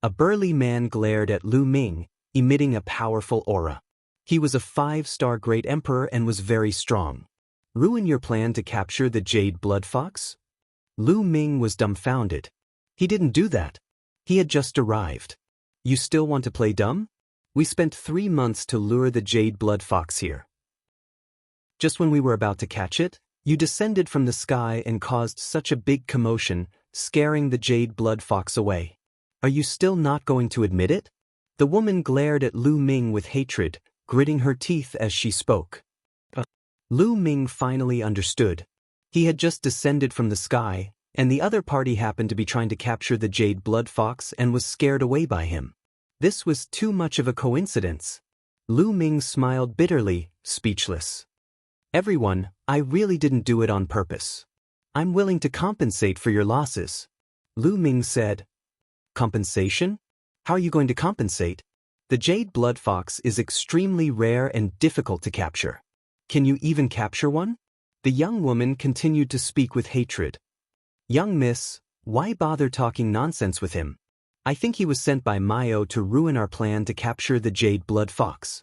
A burly man glared at Lu Ming, emitting a powerful aura. He was a 5-star great emperor and was very strong. Ruin your plan to capture the Jade Blood Fox? Lu Ming was dumbfounded. He didn't do that. He had just arrived. You still want to play dumb? We spent 3 months to lure the Jade Blood Fox here. Just when we were about to catch it, you descended from the sky and caused such a big commotion, scaring the Jade Blood Fox away. Are you still not going to admit it? The woman glared at Lu Ming with hatred, gritting her teeth as she spoke. Lu Ming finally understood. He had just descended from the sky, and the other party happened to be trying to capture the Jade Blood Fox and was scared away by him. This was too much of a coincidence. Lu Ming smiled bitterly, speechless. Everyone, I really didn't do it on purpose. I'm willing to compensate for your losses. Lu Ming said. Compensation? How are you going to compensate? The Jade Blood Fox is extremely rare and difficult to capture. Can you even capture one? The young woman continued to speak with hatred. Young miss, why bother talking nonsense with him? I think he was sent by Mayo to ruin our plan to capture the Jade Blood Fox.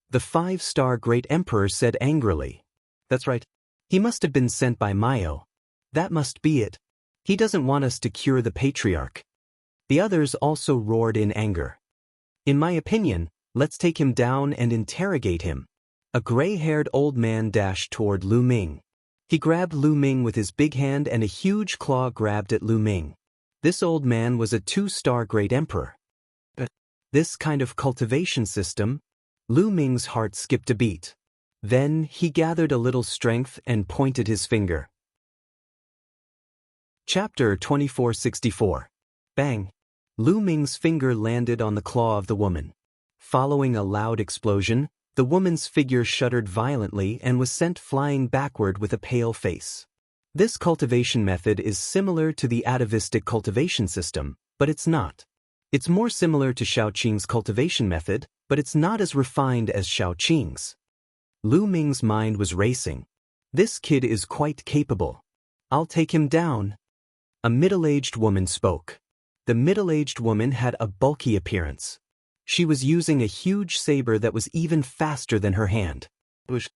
The 5-star great emperor said angrily. That's right. He must have been sent by Mayo. That must be it. He doesn't want us to cure the patriarch. The others also roared in anger. In my opinion, let's take him down and interrogate him. A gray-haired old man dashed toward Lu Ming. He grabbed Lu Ming with his big hand and a huge claw grabbed at Lu Ming. This old man was a 2-star great emperor. But this kind of cultivation system? Lu Ming's heart skipped a beat. Then he gathered a little strength and pointed his finger. Chapter 2464. Bang! Lu Ming's finger landed on the claw of the woman. Following a loud explosion, the woman's figure shuddered violently and was sent flying backward with a pale face. This cultivation method is similar to the atavistic cultivation system, but it's not. It's more similar to Shaoqing's cultivation method, but it's not as refined as Shaoqing's. Lu Ming's mind was racing. This kid is quite capable. I'll take him down. A middle-aged woman spoke. The middle-aged woman had a bulky appearance. She was using a huge saber that was even faster than her hand. Bush.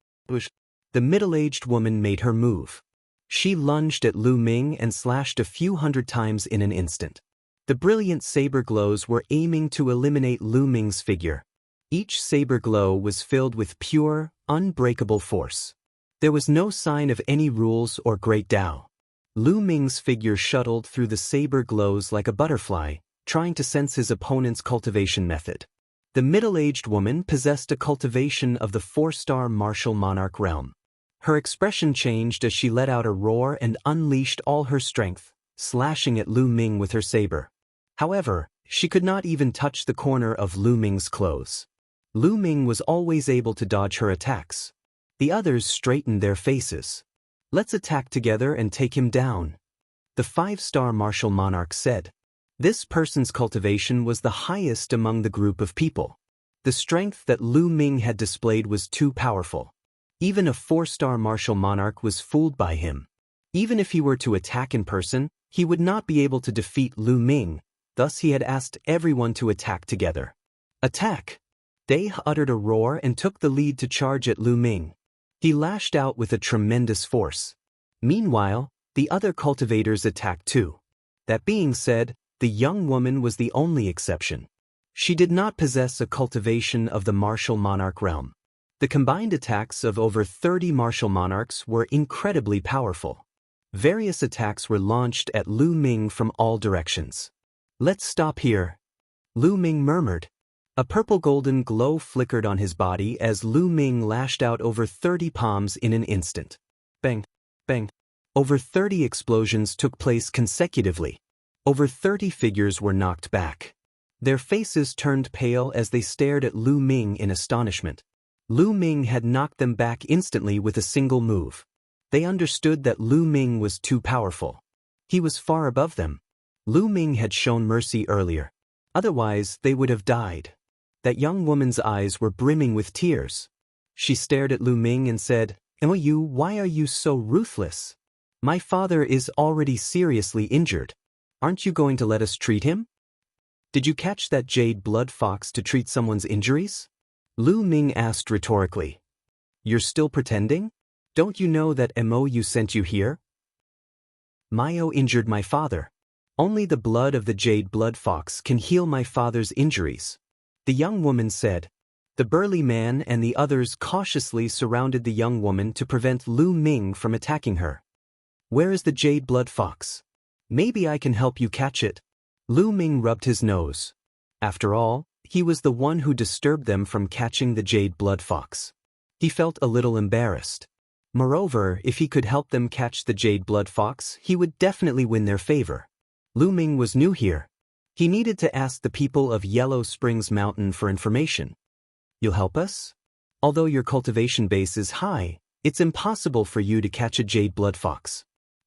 The middle-aged woman made her move. She lunged at Lu Ming and slashed a few hundred times in an instant. The brilliant saber glows were aiming to eliminate Lu Ming's figure. Each saber glow was filled with pure, unbreakable force. There was no sign of any rules or great Tao. Lu Ming's figure shuttled through the saber glows like a butterfly, trying to sense his opponent's cultivation method. The middle-aged woman possessed a cultivation of the 4-star martial monarch realm. Her expression changed as she let out a roar and unleashed all her strength, slashing at Lu Ming with her saber. However, she could not even touch the corner of Lu Ming's clothes. Lu Ming was always able to dodge her attacks. The others straightened their faces. Let's attack together and take him down. The 5-star martial monarch said. This person's cultivation was the highest among the group of people. The strength that Lu Ming had displayed was too powerful. Even a 4-star martial monarch was fooled by him. Even if he were to attack in person, he would not be able to defeat Lu Ming, thus he had asked everyone to attack together. Attack! Dai uttered a roar and took the lead to charge at Lu Ming. He lashed out with a tremendous force. Meanwhile, the other cultivators attacked too. That being said, the young woman was the only exception. She did not possess a cultivation of the martial monarch realm. The combined attacks of over 30 martial monarchs were incredibly powerful. Various attacks were launched at Lu Ming from all directions. Let's stop here. Lu Ming murmured. A purple-golden glow flickered on his body as Lu Ming lashed out over 30 palms in an instant. Bang! Bang! Over 30 explosions took place consecutively. Over 30 figures were knocked back. Their faces turned pale as they stared at Lu Ming in astonishment. Lu Ming had knocked them back instantly with a single move. They understood that Lu Ming was too powerful. He was far above them. Lu Ming had shown mercy earlier. Otherwise, they would have died. That young woman's eyes were brimming with tears. She stared at Lu Ming and said, why are you so ruthless? My father is already seriously injured. Aren't you going to let us treat him? Did you catch that jade blood fox to treat someone's injuries? Lu Ming asked rhetorically. You're still pretending? Don't you know that Mo sent you here? Mayo injured my father. Only the blood of the jade blood fox can heal my father's injuries. The young woman said. The burly man and the others cautiously surrounded the young woman to prevent Lu Ming from attacking her. Where is the jade blood fox? Maybe I can help you catch it. Lu Ming rubbed his nose. After all, he was the one who disturbed them from catching the jade blood fox. He felt a little embarrassed. Moreover, if he could help them catch the jade blood fox, he would definitely win their favor. Lu Ming was new here. He needed to ask the people of Yellow Springs Mountain for information. You'll help us? Although your cultivation base is high, it's impossible for you to catch a jade blood fox.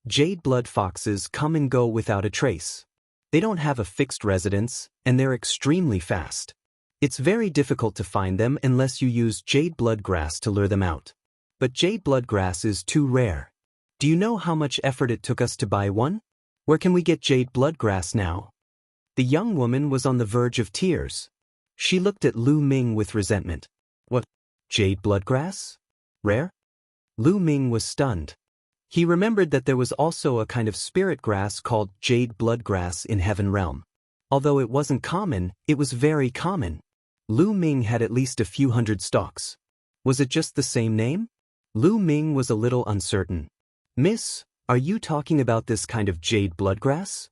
Jade blood foxes come and go without a trace. They don't have a fixed residence, and they're extremely fast. It's very difficult to find them unless you use jade blood grass to lure them out. But jade blood grass is too rare. Do you know how much effort it took us to buy one? Where can we get jade blood grass now? The young woman was on the verge of tears. She looked at Lu Ming with resentment. What? Jade bloodgrass? Rare? Lu Ming was stunned. He remembered that there was also a kind of spirit grass called jade bloodgrass in Heaven Realm. Although it wasn't common, it was very common. Lu Ming had at least a few hundred stalks. Was it just the same name? Lu Ming was a little uncertain. Miss, are you talking about this kind of jade bloodgrass?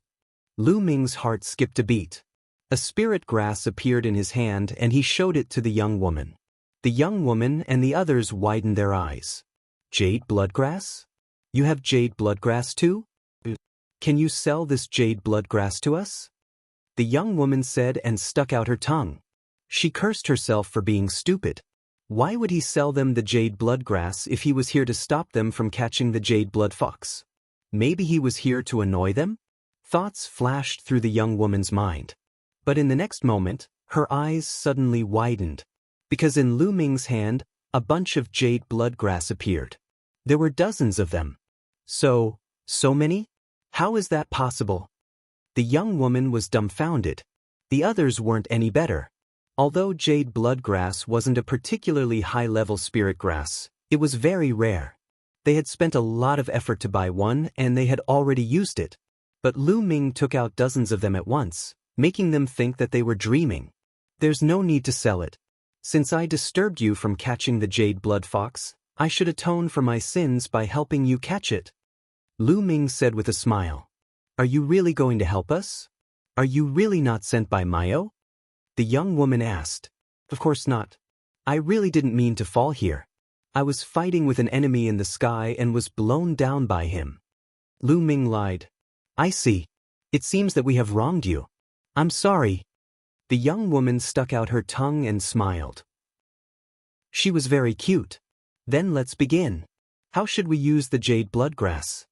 Lu Ming's heart skipped a beat. A spirit grass appeared in his hand and he showed it to the young woman. The young woman and the others widened their eyes. Jade bloodgrass? You have jade bloodgrass too? Can you sell this jade bloodgrass to us? The young woman said and stuck out her tongue. She cursed herself for being stupid. Why would he sell them the jade bloodgrass if he was here to stop them from catching the jade blood fox? Maybe he was here to annoy them? Thoughts flashed through the young woman's mind. But in the next moment, her eyes suddenly widened, because in Lu Ming's hand, a bunch of jade bloodgrass appeared. There were dozens of them. So many? How is that possible? The young woman was dumbfounded. The others weren't any better. Although jade bloodgrass wasn't a particularly high-level spirit grass, it was very rare. They had spent a lot of effort to buy one and they had already used it. But Lu Ming took out dozens of them at once, making them think that they were dreaming. There's no need to sell it. Since I disturbed you from catching the jade blood fox, I should atone for my sins by helping you catch it. Lu Ming said with a smile. Are you really going to help us? Are you really not sent by Mayo? The young woman asked. Of course not. I really didn't mean to fall here. I was fighting with an enemy in the sky and was blown down by him. Lu Ming lied. I see. It seems that we have wronged you. I'm sorry. The young woman stuck out her tongue and smiled. She was very cute. Then let's begin. How should we use the jade bloodgrass?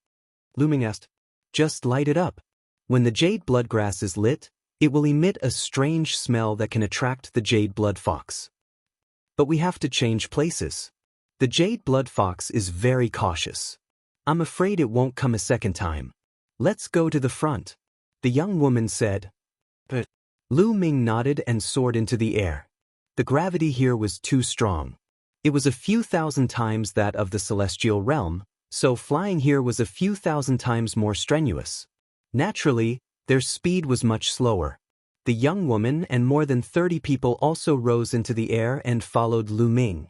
Lu Ming asked. Just light it up. When the jade bloodgrass is lit, it will emit a strange smell that can attract the jade blood fox. But we have to change places. The jade blood fox is very cautious. I'm afraid it won't come a second time. Let's go to the front. The young woman said. But Lu Ming nodded and soared into the air. The gravity here was too strong. It was a few thousand times that of the celestial realm, so flying here was a few thousand times more strenuous. Naturally, their speed was much slower. The young woman and more than 30 people also rose into the air and followed Lu Ming.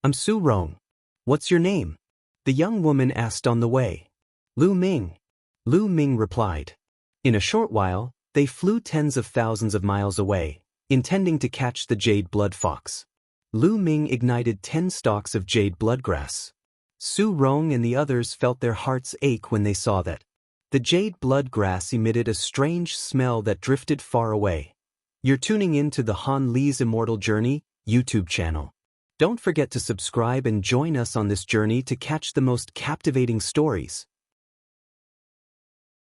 I'm Su Rong. What's your name? The young woman asked on the way. Lu Ming. Lu Ming replied. In a short while, they flew tens of thousands of miles away, intending to catch the jade blood fox. Lu Ming ignited 10 stalks of jade bloodgrass. Su Rong and the others felt their hearts ache when they saw that. The jade bloodgrass emitted a strange smell that drifted far away. You're tuning in to the Han Li's Immortal Journey YouTube channel. Don't forget to subscribe and join us on this journey to catch the most captivating stories.